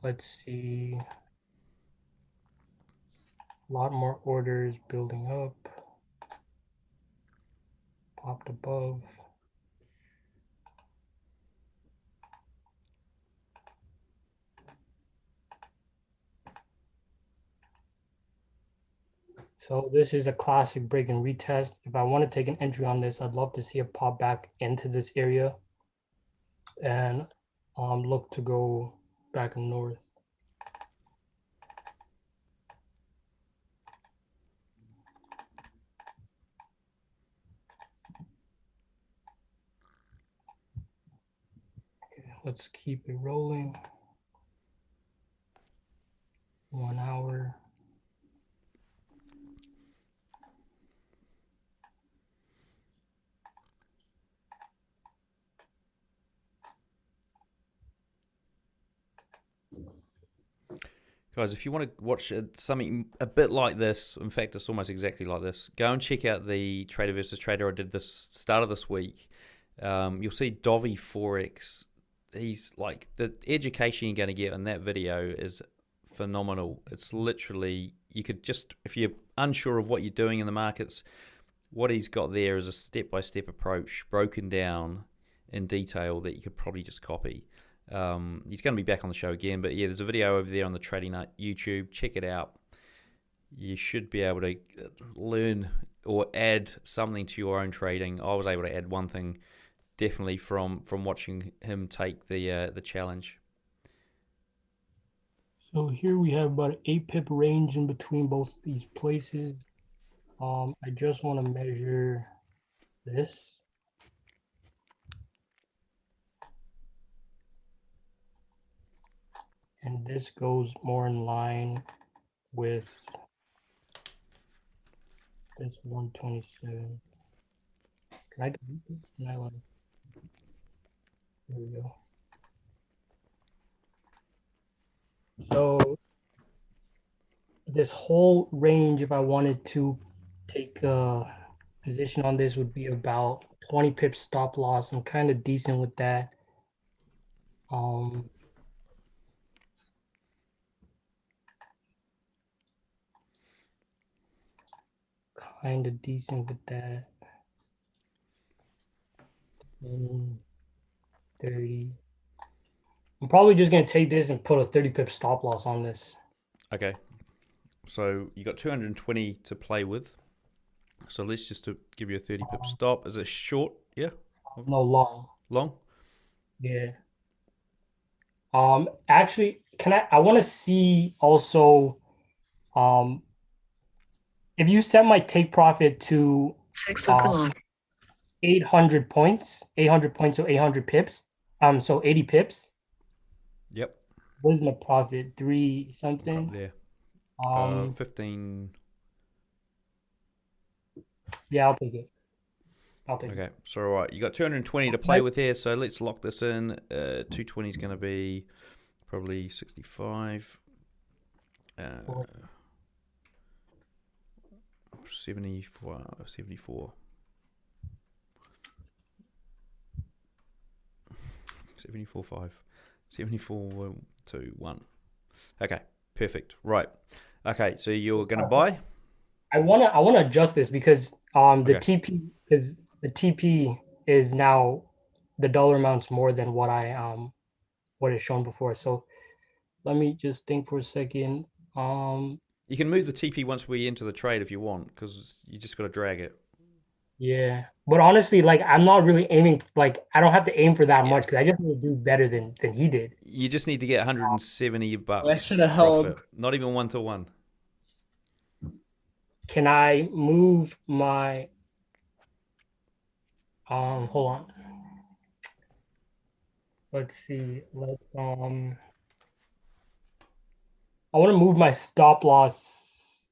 Let's see. A lot more orders building up. Popped above. So this is a classic break and retest. If I want to take an entry on this, I'd love to see it pop back into this area and look to go back and north. Okay, let's keep it rolling. 1 hour. Guys, if you want to watch something a bit like this, in fact, it's almost exactly like this, go and check out the Trader versus Trader I did this start of this week. You'll see Jahdee Forex. He's like, the education you're going to get in that video is phenomenal. It's literally, you could just, if you're unsure of what you're doing in the markets, what he's got there is a step-by-step approach broken down in detail that you could probably just copy. He's going to be back on the show again, but yeah, there's a video over there on the Trading Nut YouTube. Check it out. You should be able to learn or add something to your own trading. I was able to add one thing definitely from watching him take the challenge. So here we have about an 8 pip range in between both these places. I just want to measure this. And this goes more in line with this 127. Can I delete this? Can I like? There we go. So this whole range, if I wanted to take a position on this, would be about 20 pips stop loss. I'm kind of decent with that. Kind of decent with that. 20, 30. I'm probably just going to take this and put a 30 pip stop loss on this. Okay. So you got 220 to play with. So let's just give you a 30 pip stop. Is it short? Yeah? No, long. Long? Yeah. Actually, I want to see also, if you set my take profit to 6 o'clock. 800 points, so 800 pips, so 80 pips. Yep. Where's my profit? 3 something. Up there. 15. Yeah, I'll take it. Okay, so all right, you got 220 to play with here, so let's lock this in. 220 is going to be probably 65. 74. 74. 74.5. 74.21. Okay, perfect. Right. Okay, so you're going to buy? I wanna adjust this because the TP is now the dollar amount's more than what what is shown before. So let me just think for a second. You can move the TP once we enter the trade if you want, because you just got to drag it. Yeah, but honestly, like I'm not really aiming. Like I don't have to aim for that much because I just need to do better than he did. You just need to get 170 bucks. That should have helped. Not even 1-to-1. Can I move my hold on. Let's see. Let's I want to move my stop loss,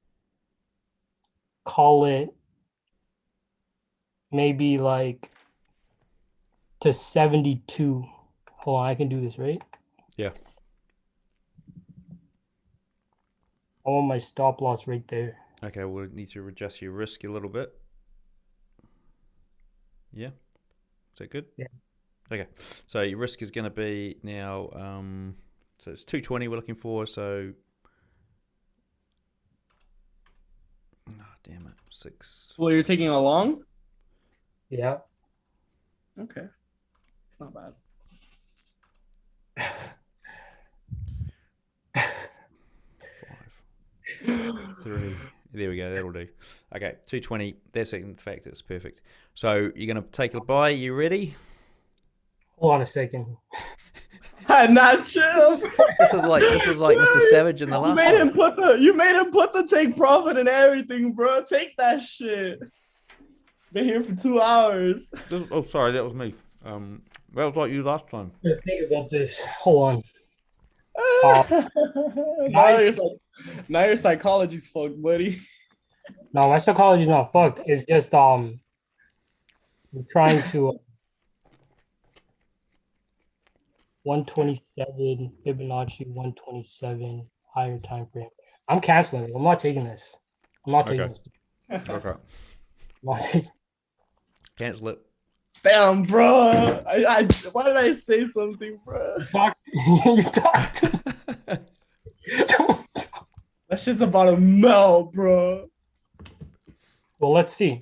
call it maybe like to 72. Hold on, I can do this, right? Yeah. I want my stop loss right there. Okay, we'll need to adjust your risk a little bit. Yeah. Is that good? Yeah. Okay. So your risk is going to be now, so it's 220 we're looking for. So, oh, damn it, 6. Well, you're taking a long? Yeah. Okay. Not bad. 5, 3. There we go. That'll do. Okay, 220. That's in fact it's perfect. So you're gonna take a buy. You ready? Hold on a second. Not chill. This is like Mr. Savage in the last one. You made him put the take profit and everything, bro. Take that shit. Been here for 2 hours. Oh, sorry, that was me. That was like you last time. Think about this. Hold on. Now your psychology's fucked, buddy. No, my psychology's not fucked. It's just I'm trying to 127 Fibonacci 127 higher time frame. I'm canceling it. I'm not taking this. I'm not taking this. Okay. I'm not taking. Cancel it. Damn, bro. Why did I say something, bro? You talked. That shit's about to melt, bro. Well, let's see.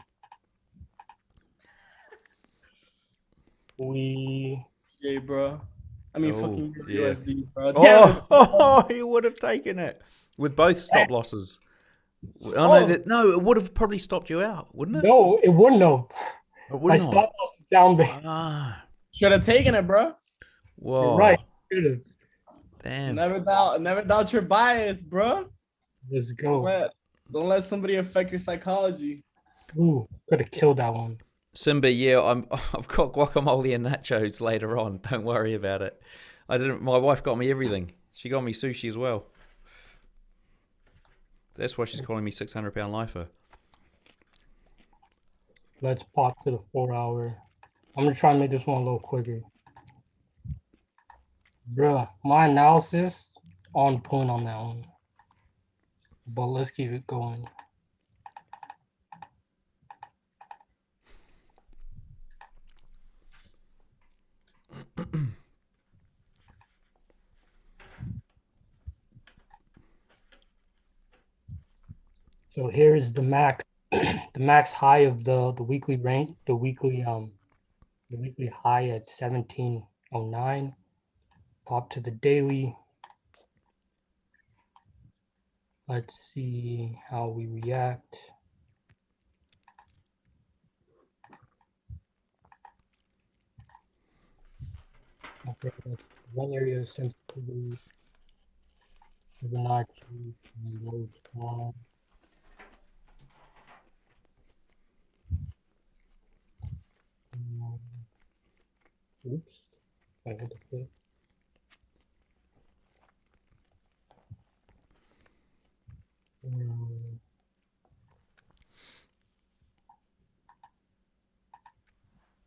We. Yeah, bro. I mean, Oh, fucking yeah. USD, bro. Damn it. Oh, he would have taken it with both stop losses. No, it would have probably stopped you out, wouldn't it? No, it wouldn't have. It My wouldn't stop have. loss was down there. Ah, Should have taken it, bro. whoa. You're right. Should have. Damn. Never doubt your bias, bro. Let's go. Don't let somebody affect your psychology. Ooh, could have killed that one. Simba, yeah, I've got guacamole and nachos later on. Don't worry about it. My wife got me everything. She got me sushi as well. That's why she's calling me 600-pound lifer. Let's pop to the 4 hour. I'm gonna try and make this one a little quicker. Bruh, my analysis on point on that one. But let's keep it going. So here is the max, the max high of the weekly range, the weekly high at 1709. Pop to the daily. Let's see how we react. Okay, that's one area of sensitivity. Fibonacci, low time. Oops, I had to click.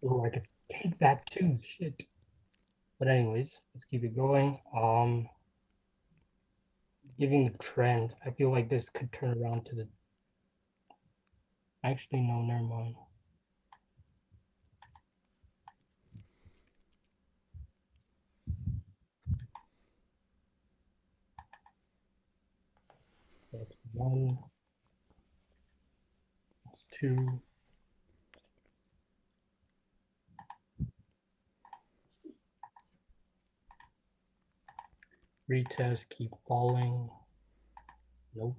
Oh, I could take that too. Shit. But anyways, let's keep it going. Giving the trend, I feel like this could turn around to the. Actually, no, never mind. That's one. That's two. Retest, keep falling. Nope.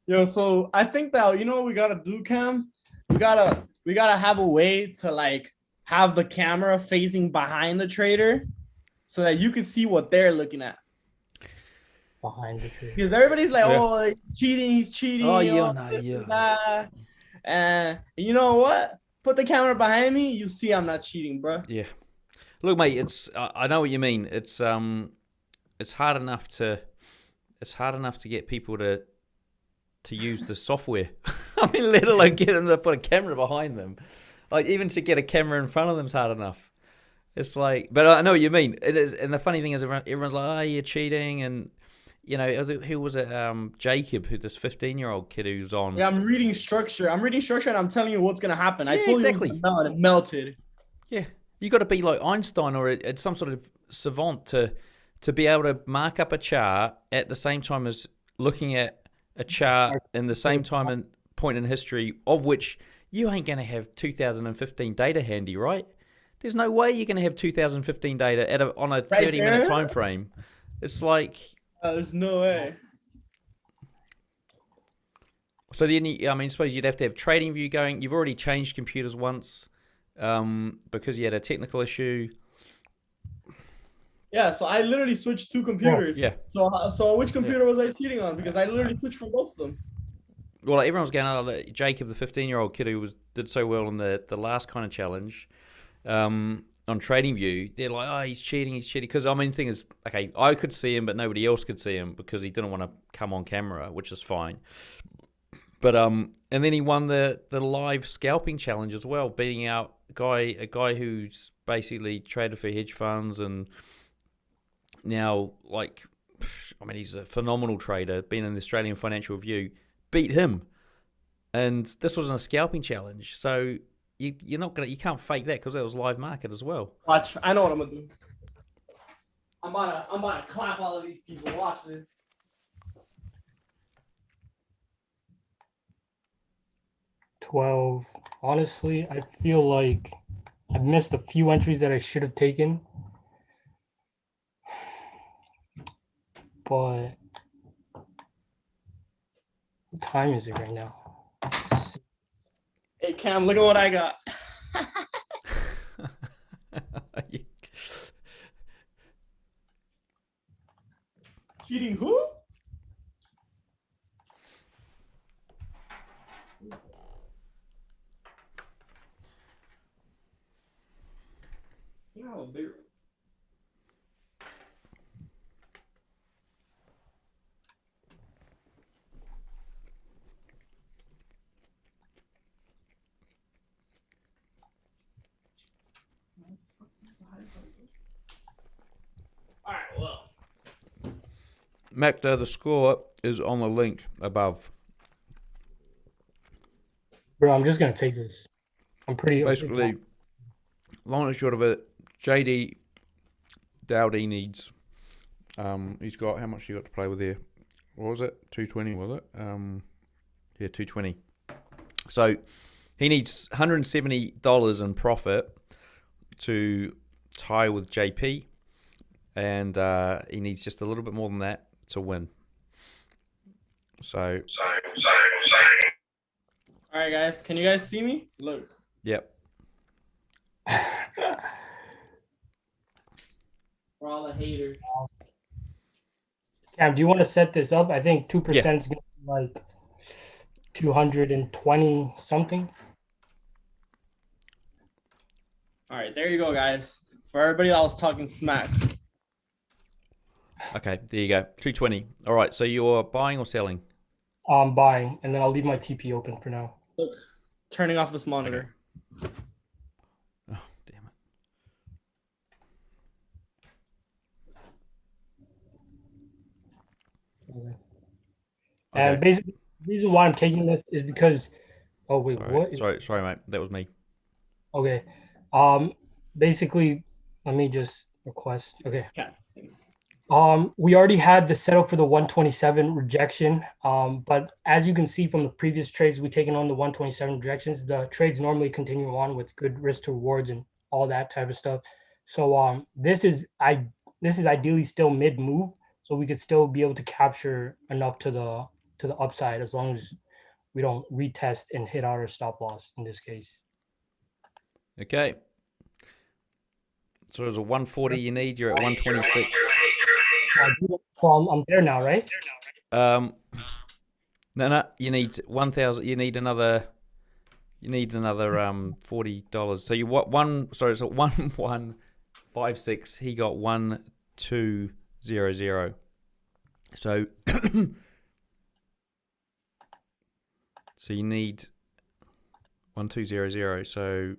Yo, so I think that, you know what we gotta do, Cam? We gotta have a way to like have the camera facing behind the trader so that you can see what they're looking at. Behind the tree. Because everybody's like, Yeah. oh, he's cheating. Oh, you yeah, know, no, this yeah. and that. And you know what? put the camera behind me, you see I'm not cheating, bro. Yeah. Look, mate, I know what you mean. It's hard enough to get people to use the software. I mean, let alone get them to put a camera behind them. Like, even to get a camera in front of them is hard enough. It's like, but I know what you mean. It is, and the funny thing is, everyone's like, "Oh, you're cheating," and who was it? Jacob, this 15-year-old kid who's on. Yeah, I'm reading structure, and I'm telling you what's gonna happen. I Yeah, told exactly. you it was gonna melt, and it melted. Yeah, you got to be like Einstein or some sort of savant to be able to mark up a chart at the same time as looking at a chart in the same time and point in history of which you ain't going to have 2015 data handy, right? There's no way you're going to have 2015 data on a 30-minute time frame. It's like... there's no way. So then, I suppose you'd have to have TradingView going. You've already changed computers once because you had a technical issue. Yeah, so I literally switched two computers. Yeah. So which computer was I cheating on? Because I literally switched from both of them. Well, everyone's going, oh, Jacob, the 15-year-old kid who did so well in the last kind of challenge on TradingView, they're like, oh, he's cheating. Because, I mean, the thing is, okay, I could see him, but nobody else could see him because he didn't want to come on camera, which is fine. But and then he won the live scalping challenge as well, beating out a guy who's basically traded for hedge funds and now, like, I mean, he's a phenomenal trader, been in the Australian Financial Review, beat him. And this wasn't a scalping challenge. So you can't fake that because that was live market as well. Watch, I know what I'm gonna do. I'm about to clap all of these people. Watch this. $12. Honestly, I feel like I've missed a few entries that I should have taken. But what time is it right now? Hey Cam, look at what I got. Cheating who? Yeah, bigger. All right, well. Macda, the score is on the link above. Bro, I'm just gonna take this. I'm pretty basically. Long and short of it, Jahdee Dowdie needs. He's got, how much he got to play with here? What was it? 220, was it? Yeah, 220. So he needs $170 in profit to tie with JP, and he needs just a little bit more than that to win. So. All right, guys. Can you guys see me? Look. Yep. For all the haters. Cam, do you want to set this up? I think 2% is going to be like 220 something. All right, there you go, guys. For everybody that was talking smack. Okay, there you go. 220. All right, so you're buying or selling? I'm buying, and then I'll leave my TP open for now. Look, turning off this monitor. Oh, damn it. Okay. And basically, the reason why I'm taking this is because, oh wait, what? Sorry, mate. That was me. Okay. Basically, let me just request. Okay. Yes. We already had the setup for the 127 rejection. But as you can see from the previous trades we've taken on the 127 rejections, the trades normally continue on with good risk to rewards and all that type of stuff. So this is ideally still mid move, so we could still be able to capture enough to the upside as long as we don't retest and hit our stop loss in this case. Okay. So there's a 140 you need. You're at 126. Well, I'm there now, right? No. You need 1,000. You need another You need another $40. So you what one? Sorry, it's 1156. He got 1200. So so you need 1200. So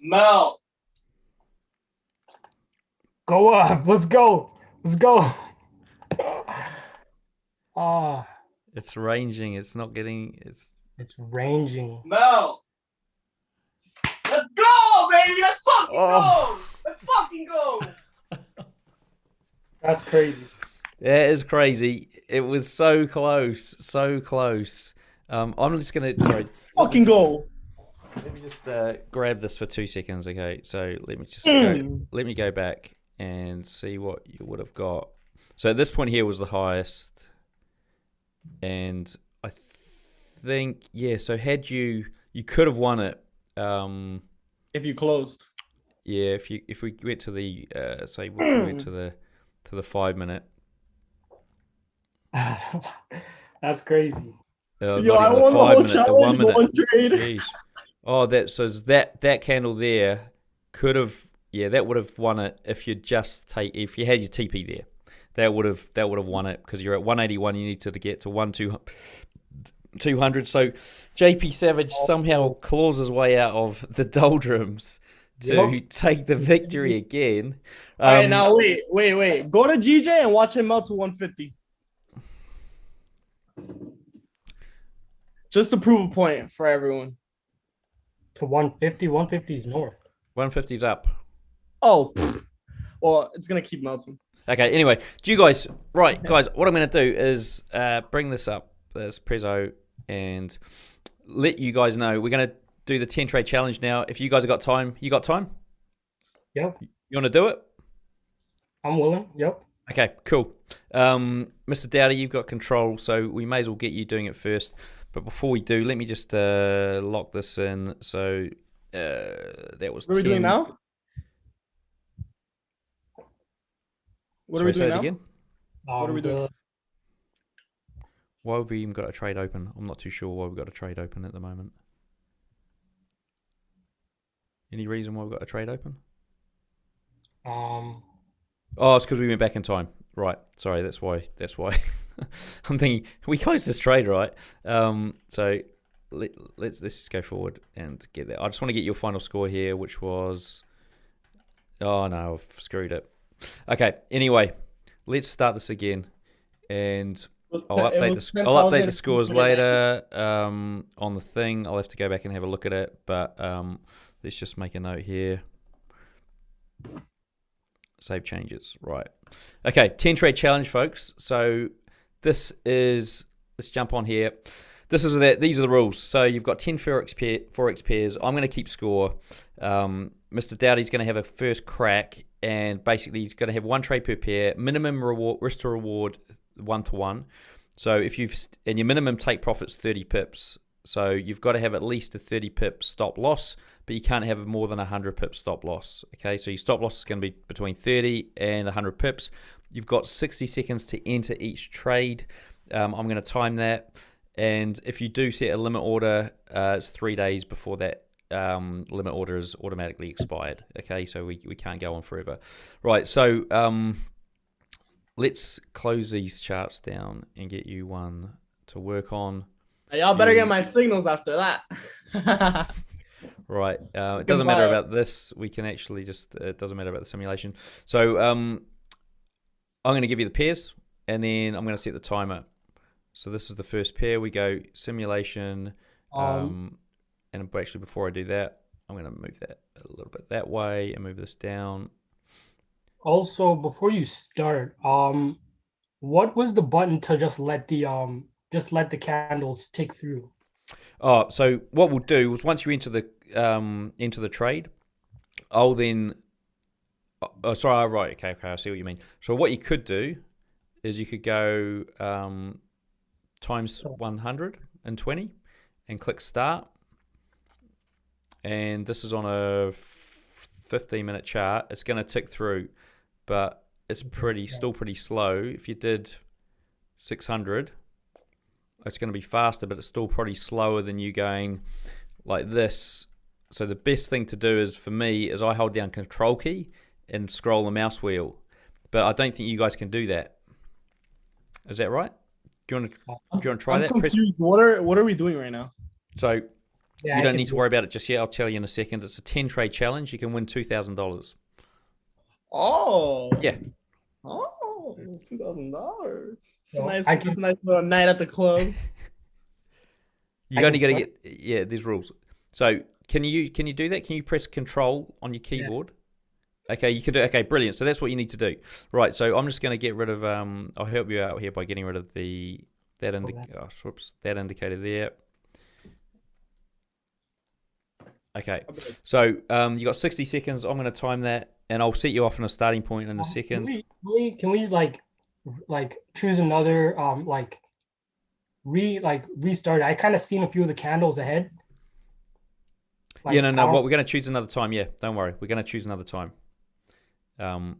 Mel. Go up. Let's go. Let's go. Ah, it's ranging. It's not getting. It's ranging. Mel. Let's go, baby. Let's fucking Oh. go. Let's fucking go. That's crazy. Yeah, it is crazy. It was so close, so close. I'm just gonna Fucking go. Let me just grab this for 2 seconds, okay? So let me just let me go back and see what you would have got. So at this point here was the highest, and I think So had you could have won it. If you closed. Yeah, if we went to the say if we went to the 5 minute. That's crazy. Yo, I won the whole challenge, one trade. Jeez. Oh, that candle there could have that would have won it if you if you had your TP there. That would have won it because you're at 181. You need to get to 200. So JP Savage somehow claws his way out of the doldrums to take the victory again. All right, now wait. Go to GJ and watch him melt to 150. Just to prove a point for everyone. To 150. 150 is north. 150's up. Oh, well, it's gonna keep melting. Okay. Anyway, do you guys right, guys? What I'm going to do is bring this up, this Prezzo, and let you guys know we're going to do the 10 trade challenge now. If you guys have got time, you got time? Yep. You want to do it? I'm willing. Yep. Okay, cool. Mr. Dowdie, you've got control, so we may as well get you doing it first. But before we do, let me just lock this in. So that was 10. What are we doing now? What are we doing now? Again? What are we doing? Why have we even got a trade open? I'm not too sure why we've got a trade open at the moment. Any reason why we've got a trade open? Um. Oh, it's because we went back in time. Right. Sorry, that's why. I'm thinking we closed this trade, right? So let's just go forward and get that. I just want to get your final score here, which was. Oh no, I've screwed it. Okay. Anyway, let's start this again, and I'll update the scores later on the thing. I'll have to go back and have a look at it, but let's just make a note here. Save changes. Right. Okay, 10 trade challenge, folks. So let's jump on here. These are the rules. So you've got 10 Forex pairs. I'm going to keep score. Mr. Dowdie's going to have a first crack, and basically he's going to have one trade per pair. Minimum reward, risk to reward, 1-to-1. So and your minimum take profit's 30 pips. So you've got to have at least a 30 pip stop loss, but you can't have more than 100 pip stop loss. Okay, so your stop loss is going to be between 30 and 100 pips. You've got 60 seconds to enter each trade. I'm going to time that. And if you do set a limit order, it's 3 days before that limit order is automatically expired. Okay, so we can't go on forever. Right, so let's close these charts down and get you one to work on. Y'all better get my signals after that. Right. It doesn't matter about this. We can actually it doesn't matter about the simulation. So I'm going to give you the pairs, and then I'm going to set the timer. So this is the first pair. We go simulation. And actually, before I do that, I'm going to move that a little bit that way and move this down. Also, before you start, what was the button to just let the candles tick through? Oh, so what we'll do is once you enter the trade, I'll then. Oh, sorry. Right. Okay. I see what you mean. So what you could do is you could go times 120 and click start. And this is on a 15-minute chart. It's going to tick through, but it's still pretty slow. If you did 600, it's going to be faster, but it's still probably slower than you going like this. So the best thing to do is, for me, is I hold down Control key and scroll the mouse wheel. But I don't think you guys can do that. Is that right? Do you want to try I'm that? confused. What are we doing right now? So Yeah, you I don't can need to do worry about it just yet. I'll tell you in a second. It's a 10 trade challenge. You can win $2,000. Oh. Yeah. Oh, $2,000. So It's I a nice little night at the club. You I only got can to get there's rules. So can you do that? Can you press Control on your keyboard? Okay, you can do. Okay, brilliant. So that's what you need to do. Right. So I'm just going to get rid of. I'll help you out here by getting rid of that indicator there. Okay. So you got 60 seconds. I'm going to time that, and I'll set you off on a starting point in a second. Can we like choose another restart? I kind of seen a few of the candles ahead. Yeah, no. What we're going to choose another time. Yeah, don't worry. We're going to choose another time.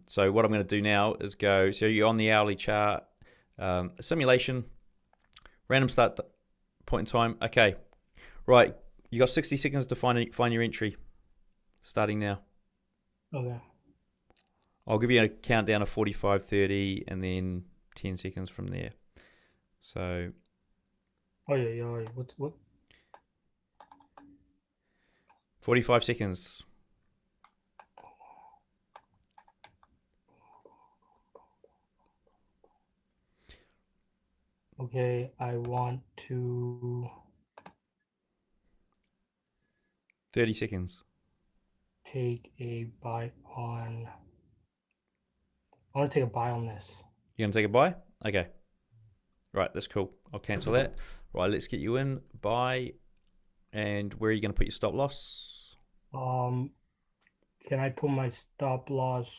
So what I'm going to do now is go. So you're on the hourly chart, simulation, random start point in time. Okay, right. You got 60 seconds to find your entry. Starting now. Okay. I'll give you a countdown of 45, 30, and then 10 seconds from there. So. Oh yeah. What? 45 seconds. Okay, I want to 30 seconds. take a buy on. I want to take a buy on this. You gonna take a buy? Okay. Right, that's cool. I'll cancel that. Right, let's get you in. Buy. And where are you gonna put your stop loss? Can I put my stop loss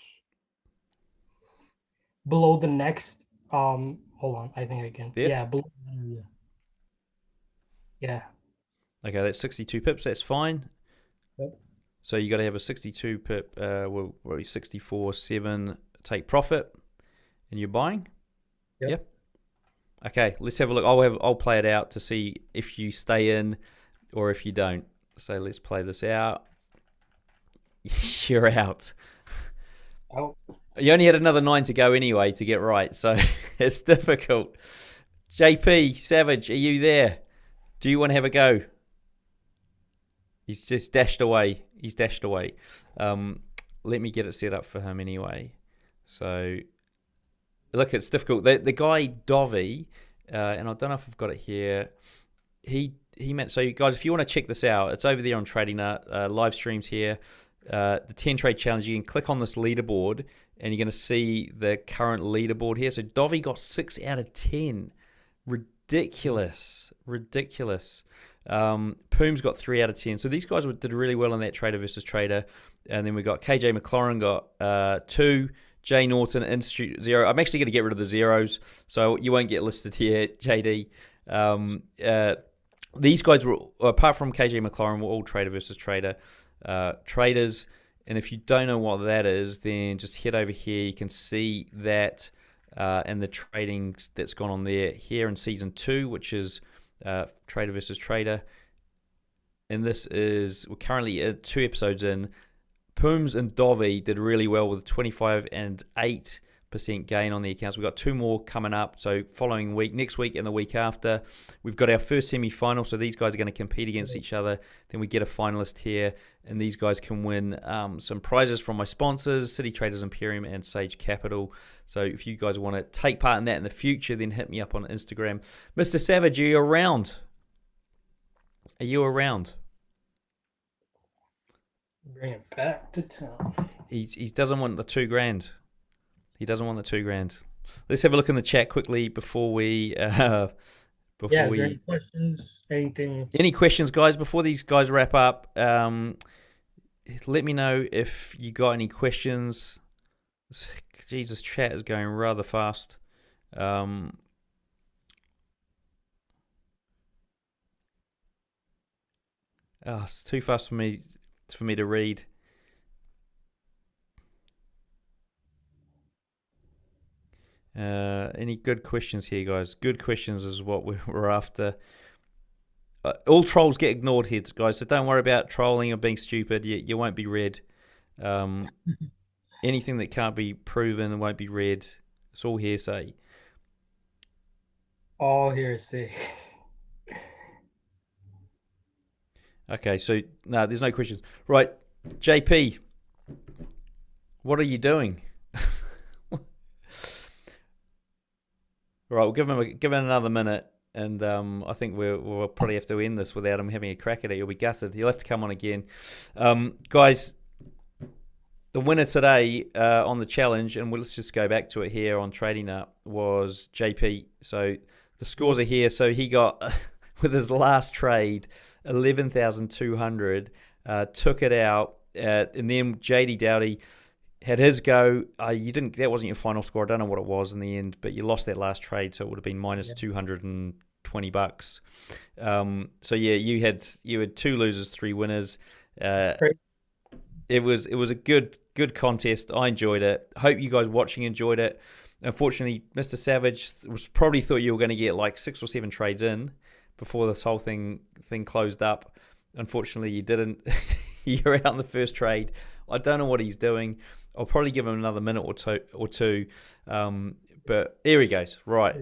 below the next? Hold on. I think I can. There? Yeah, below. Yeah. Okay, that's 62 pips. That's fine. Yep. So you got to have a 62 pip. 64.7 take profit, and you're buying. Yep. Okay, let's have a look. I'll play it out to see if you stay in or if you don't. So let's play this out. You're out. Oh. You only had another 9 to go anyway to get right, so it's difficult. JP Savage, are you there? Do you want to have a go? He's just dashed away. He's dashed away. Let me get it set up for him anyway. So, look, it's difficult. The guy Dowdie, and I don't know if I've got it here. He meant, so you guys, if you want to check this out, it's over there on Trading Nut, live streams here. The 10 trade challenge. You can click on this leaderboard, and you're going to see the current leaderboard here. So Dowdie got 6 out of 10. Ridiculous. Poom's got 3 out of 10. So these guys did really well in that trader versus trader. And then we got KJ McLaurin got 2. Jay Norton Institute 0. I'm actually going to get rid of the zeros, so you won't get listed here, JD. These guys were, apart from KJ McLaurin, were all trader versus trader traders. And if you don't know what that is, then just head over here. You can see that and the trading that's gone on there here in season 2, which is trader versus trader. And this is, we're currently 2 episodes in. Pooms and Dowdie did really well with 25 and 8% gain on the accounts. We've got 2 more coming up. So following week, next week and the week after, we've got our first semi-final. So these guys are going to compete against each other. Then we get a finalist here, and these guys can win some prizes from my sponsors, City Traders Imperium and Sage Capital. So if you guys want to take part in that in the future, then hit me up on Instagram. Mr. Savage, are you around? Are you around? Bring it back to town. He doesn't want the $2,000. He doesn't want the $2,000. Let's have a look in the chat quickly before we. Is there any questions? Anything? Any questions, guys? Before these guys wrap up, let me know if you got any questions. Jesus, chat is going rather fast. It's too fast for me to read. Any good questions here, guys? Good questions is what we're after. All trolls get ignored here, guys, so don't worry about trolling or being stupid. You won't be read. Anything that can't be proven won't be read. It's all hearsay. All hearsay. Okay, so no, there's no questions. Right, JP, what are you doing? Right, we'll give him another minute, and I think we'll probably have to end this without him having a crack at it. He'll be gutted. He'll have to come on again, guys. The winner today on the challenge, and let's just go back to it here on Trading Up, was JP. So the scores are here. So he got with his last trade 11,200, took it out, and then Jahdee Dowdie had his go. That wasn't your final score. I don't know what it was in the end, but you lost that last trade, so it would have been minus $220. So yeah, you had 2 losers, 3 winners. It was a good contest. I enjoyed it. Hope you guys watching enjoyed it. Unfortunately, Mr. Savage probably thought you were going to get like 6 or 7 trades in before this whole thing closed up. Unfortunately, you didn't. You're out in the first trade. I don't know what he's doing. I'll probably give him another minute or two. But here he goes. Right.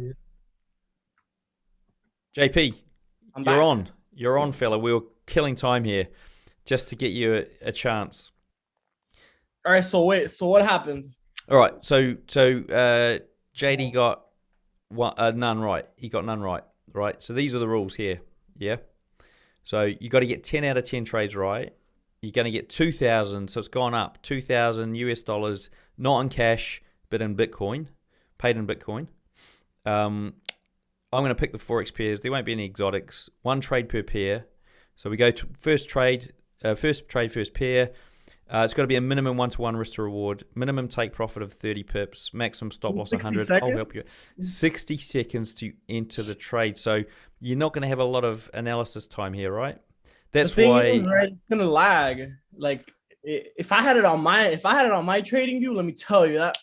JP, You're on, fella. We were killing time here just to get you a chance. All right. So what happened? All right. So JD got none right. He got none right. Right. So these are the rules here. Yeah. So you got to get 10 out of 10 trades right. You're going to get 2,000. So it's gone up 2,000 US dollars, not in cash, but in Bitcoin, paid in Bitcoin. I'm going to pick the Forex pairs. There won't be any exotics. 1 trade per pair. So we go to first trade, first pair. It's got to be a minimum 1-to-1 risk to reward, minimum take profit of 30 pips, maximum stop loss 100. I'll help you. 60 seconds to enter the trade. So you're not going to have a lot of analysis time here, right? That's why it's gonna lag. Like if I had it on my trading view, let me tell you that.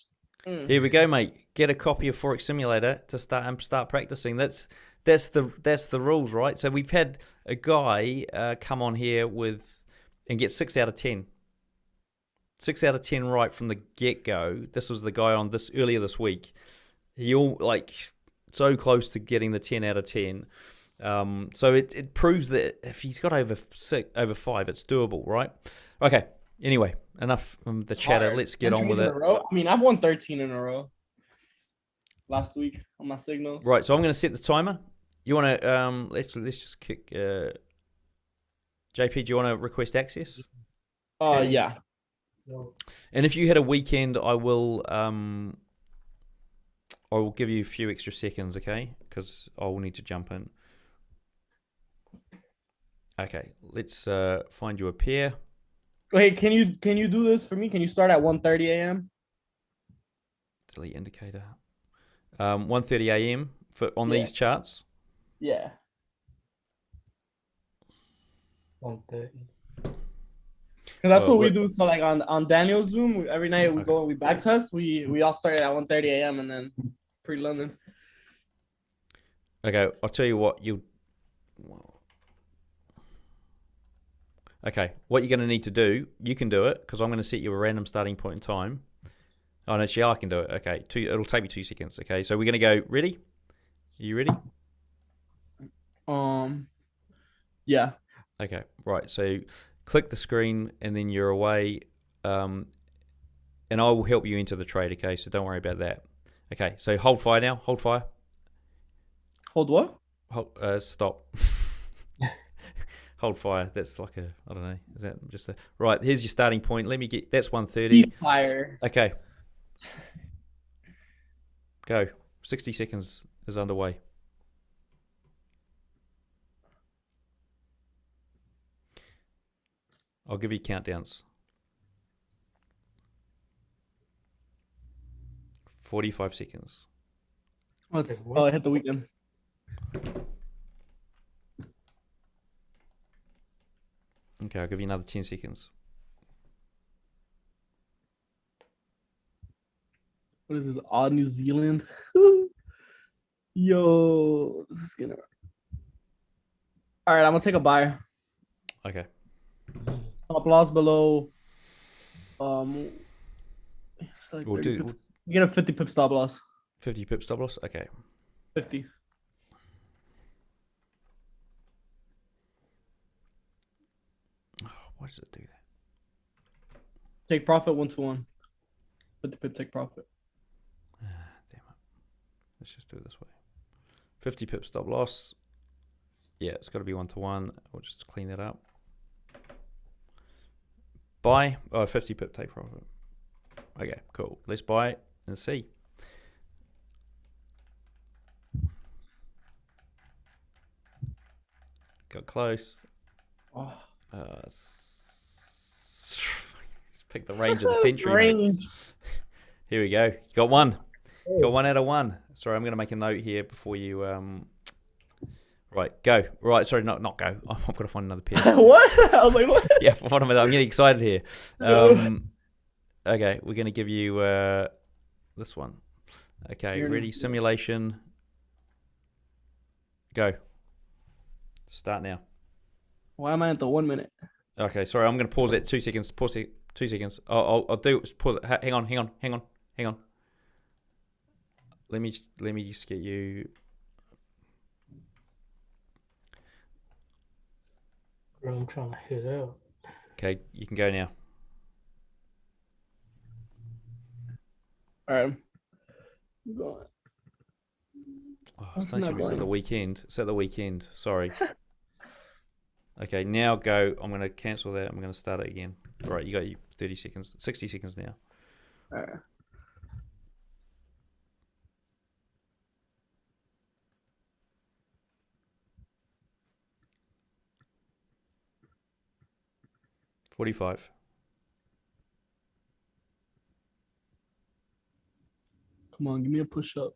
Here we go, mate. Get a copy of Forex Simulator to start practicing. That's the rules, right? So we've had a guy come on here and get 6 out of 10. 6 out of 10 right from the get-go. This was the guy on earlier this week. He so close to getting the 10 out of 10. So it proves that if he's got over 5, it's doable, right? Okay. Anyway, enough of the chatter. Let's get on with it. I mean, I've won 13 in a row last week on my signals. Right. So I'm going to set the timer. You want to let's just kick. JP, do you want to request access? Yeah. And if you had a weekend, I will give you a few extra seconds, okay? Because I will need to jump in. Okay, let's find you a pair. Hey, can you do this for me? Can you start at 1:30 a.m.? Delete indicator. 1:30 a.m. on these charts. Yeah. 1:30. Because that's what we do. So like on Daniel's Zoom, every night we go and we back test. We all start at 1:30 a.m. and then pre-London. Okay, I'll tell you what Okay, what you're going to need to do, you can do it because I'm going to set you a random starting point in time. Oh, no, I can do it. Okay, it'll take me 2 seconds. Okay, so we're going to go, ready? Are you ready? Yeah. Okay, right. So click the screen and then you're away. And I will help you into the trade, okay? So don't worry about that. Okay, so hold fire now. Hold fire. Hold what? Stop. Hold fire. That's like I don't know. Is that just a right? Here's your starting point. That's 1:30. Fire. Okay. Go. 60 seconds is underway. I'll give you countdowns. 45 seconds. I hit the weekend. Okay, I'll give you another 10 seconds. What is this? Odd New Zealand. Yo, this is gonna. All right, I'm gonna take a buy. Okay. Stop loss below. It's like We'll 30 do pips. You get a 50 pip stop loss. 50 pip stop loss. Okay. 50. Oh, why does it do that? Take profit 1-1. 50 pip take profit. Damn it. Let's just do it this way. 50 pip stop loss. Yeah, it's got to be 1-1. We'll just clean that up. Buy. Oh, 50 pip take profit. Okay, cool. Let's buy and see. Got close. Oh. Pick the range of the century. Mate. Here we go. You got one. You got 1 out of 1. Sorry, I'm going to make a note here before you. Right, go. Right, sorry, not go. I've got to find another pair. What? I was like, what? Yeah, what am I? I'm getting excited here. Okay, we're going to give you this one. Okay, ready? Simulation. Go. Start now. Why am I at the 1 minute? Okay, sorry, I'm going to pause it 2 seconds. Pause it 2 seconds. I'll do it. Pause it. Hang on. Let me just get you. I'm trying to hit out. Okay, you can go now. All right. I'm going. Oh, I think it's at the weekend. It's at the weekend. Sorry. Okay, now go. I'm going to cancel that. I'm going to start it again. All right, you got 30 seconds, 60 seconds now. All right. $45. Come on, give me a push up.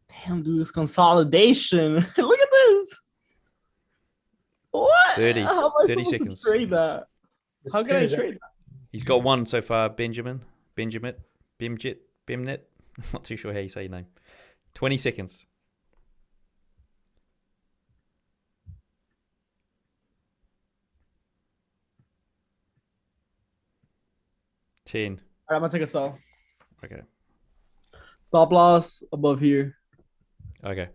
Damn, dude, this consolidation. Look at this. What? 30 How am I 30 supposed seconds. to trade that? How can I trade that? He's got one so far, Bimjit. I'm not too sure how you say your name. 20 seconds. $10. All right, I'm gonna take a sell. Okay. Stop loss above here. Okay.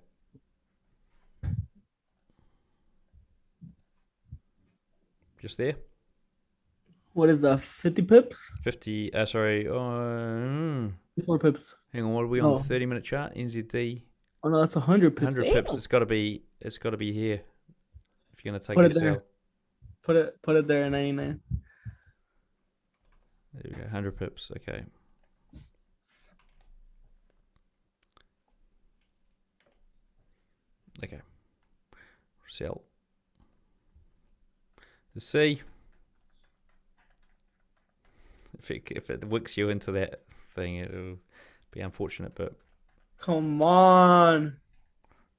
Just there. What is that? 50 pips? 50. Sorry. 4 pips. Hang on. What are we on? 30-minute chart. NZD. Oh no, that's 100 pips. 100 Damn. pips. It's got to be here. If you're gonna take Put a it there. sell. Put it there at 99. There we go. 100 pips. Okay. Okay. Sell. Let's see if it wicks you into that thing, it'll be unfortunate, but Come on.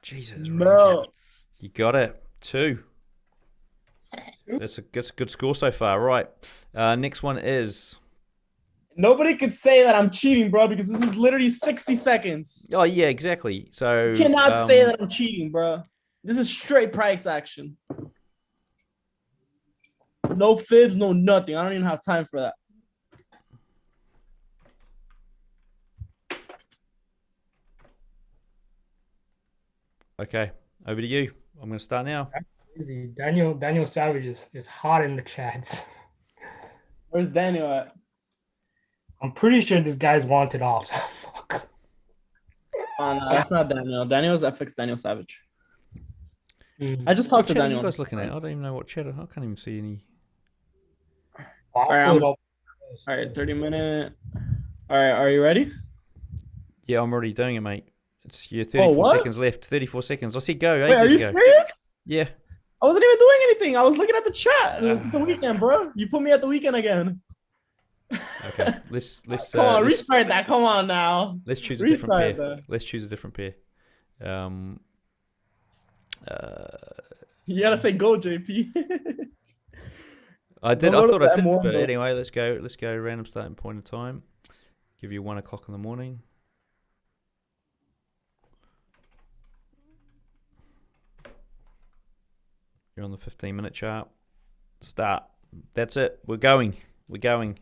Jesus, No. you got it. 2. That's a good score so far. Right. Next one is. Nobody could say that I'm cheating, bro, because this is literally 60 seconds. Oh yeah, exactly. So You cannot say that I'm cheating, bro. This is straight price action. No fibs, no nothing. I don't even have time for that. Okay, over to you. I'm going to start now. Easy. Daniel Savage is hot in the chats. Where's Daniel at? I'm pretty sure this guy's wanted off. Fuck. Oh, no, that's not Daniel. Daniel's FX Daniel Savage. Mm. I just talked to What chat are Daniel. you guys looking at? I don't even know what chat. I can't even see any. All right, All right, 30-minute. All right, are you ready? Yeah, I'm already doing it, mate. It's 34 seconds left. 34 seconds. I said go. Wait, are you serious? Yeah. I wasn't even doing anything. I was looking at the chat. It's the weekend, bro. You put me at the weekend again. Okay. Let's Come on, restart that. Come on now. Let's choose a different pair. That. Let's choose a different pair. You gotta say go, JP. I did. I Downloaded thought I the did. M1 But though. anyway, let's go. Let's go. Random starting point of time. Give you 1 o'clock in the morning. You're on the 15-minute chart. Start. That's it. We're going. We're going.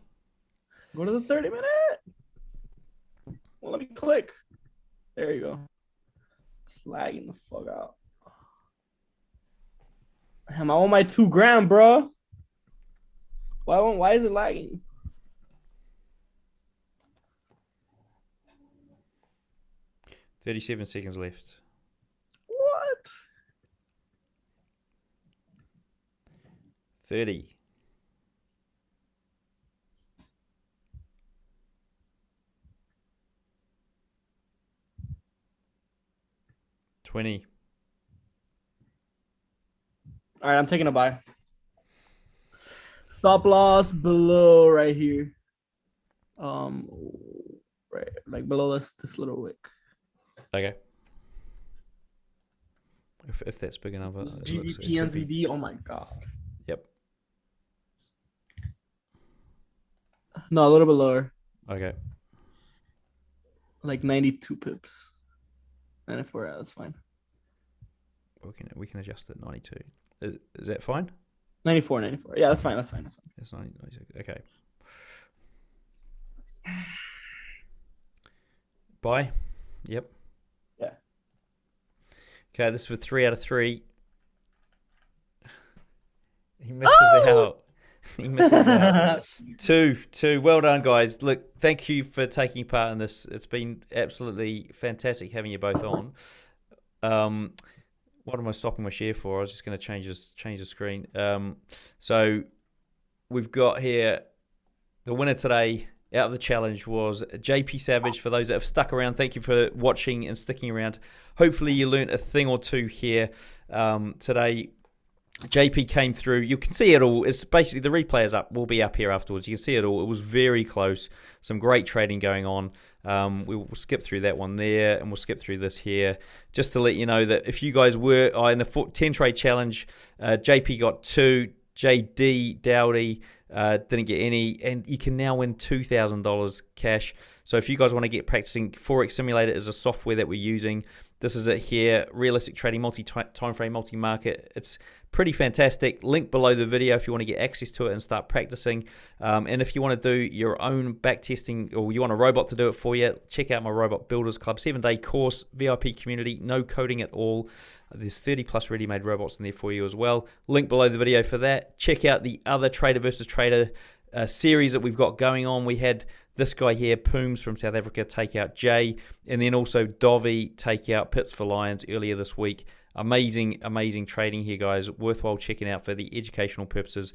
Go to the 30-minute. Well, let me click. There you go. It's lagging the fuck out. Am I on my 2 gram, bro? Why is it lagging? $37 seconds left. What? 30. 20. All right, I'm taking a buy. Stop loss below right here. Right, like below this little wick. Okay. If that's big enough. It looks- it GBP could be. NZD. Oh my god. Yep. No, a little bit lower. Okay. Like 92 pips. 94. Yeah, that's fine. We can adjust it. 92. Is that fine? 94. Yeah, that's fine. That's fine. That's 96. Okay. Buy. Yep. Yeah. Okay, this is for 3 out of 3. He misses out. He misses out. Two. Well done, guys. Look, thank you for taking part in this. It's been absolutely fantastic having you both on. What am I stopping my share for? I was just going to change the screen. So we've got here the winner today out of the challenge was JP Savage. For those that have stuck around, thank you for watching and sticking around. Hopefully you learnt a thing or two here today. JP came through. You can see it all. It's basically the replay is up. Will be up here afterwards. You can see it all. It was very close. Some great trading going on. We'll skip through that one there, and we'll skip through this here. Just to let you know that if you guys were in the 10 trade challenge, JP got 2. Jahdee Dowdie didn't get any, and you can now win $2,000 cash. So if you guys want to get practicing, Forex Simulator is a software that we're using. This is it here, realistic trading, multi-timeframe, multi-market. It's pretty fantastic. Link below the video if you want to get access to it and start practicing. And if you want to do your own back testing, or you want a robot to do it for you, check out my Robot Builders Club 7-day course, VIP community, no coding at all. There's 30 plus ready-made robots in there for you as well. Link below the video for that. Check out the other Trader versus Trader series that we've got going on. We had this guy here, Pooms from South Africa, take out Jay, and then also Dovey take out Pits for Lions earlier this week. Amazing trading here, guys. Worthwhile checking out for the educational purposes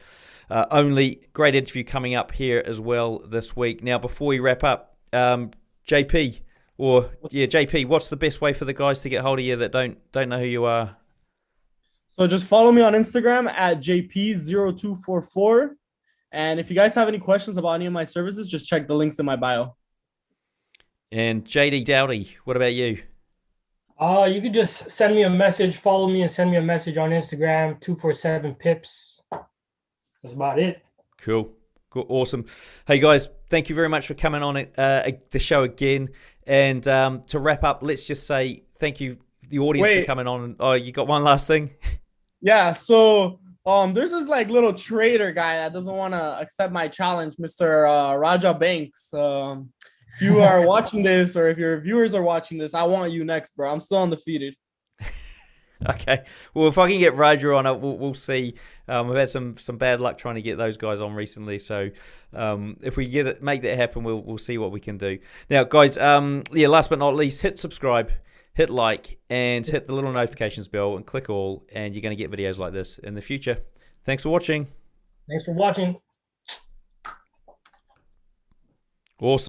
only. Great interview coming up here as well this week. Now, before we wrap up, JP, what's the best way for the guys to get hold of you that don't know who you are? So just follow me on Instagram at JP0244. And if you guys have any questions about any of my services, just check the links in my bio. And Jahdee Dowdie, what about you? You could just send me a message, follow me, and send me a message on Instagram, 247pips. That's about it. Cool. Awesome. Hey, guys, thank you very much for coming on the show again. And to wrap up, let's just say thank you, the audience, for coming on. Oh, you got one last thing? Yeah, so there's this like little trader guy that doesn't want to accept my challenge, Mr. Raja Banks. If you are watching this, or if your viewers are watching this, I want you next, bro. I'm still undefeated. Okay. Well, if I can get Roger on it, we'll see. We've had some bad luck trying to get those guys on recently, so if we make that happen, we'll see what we can do. Now, guys, last but not least, hit subscribe, hit like, and hit the little notifications bell, and click all, and you're going to get videos like this in the future. Thanks for watching. Thanks for watching. Awesome.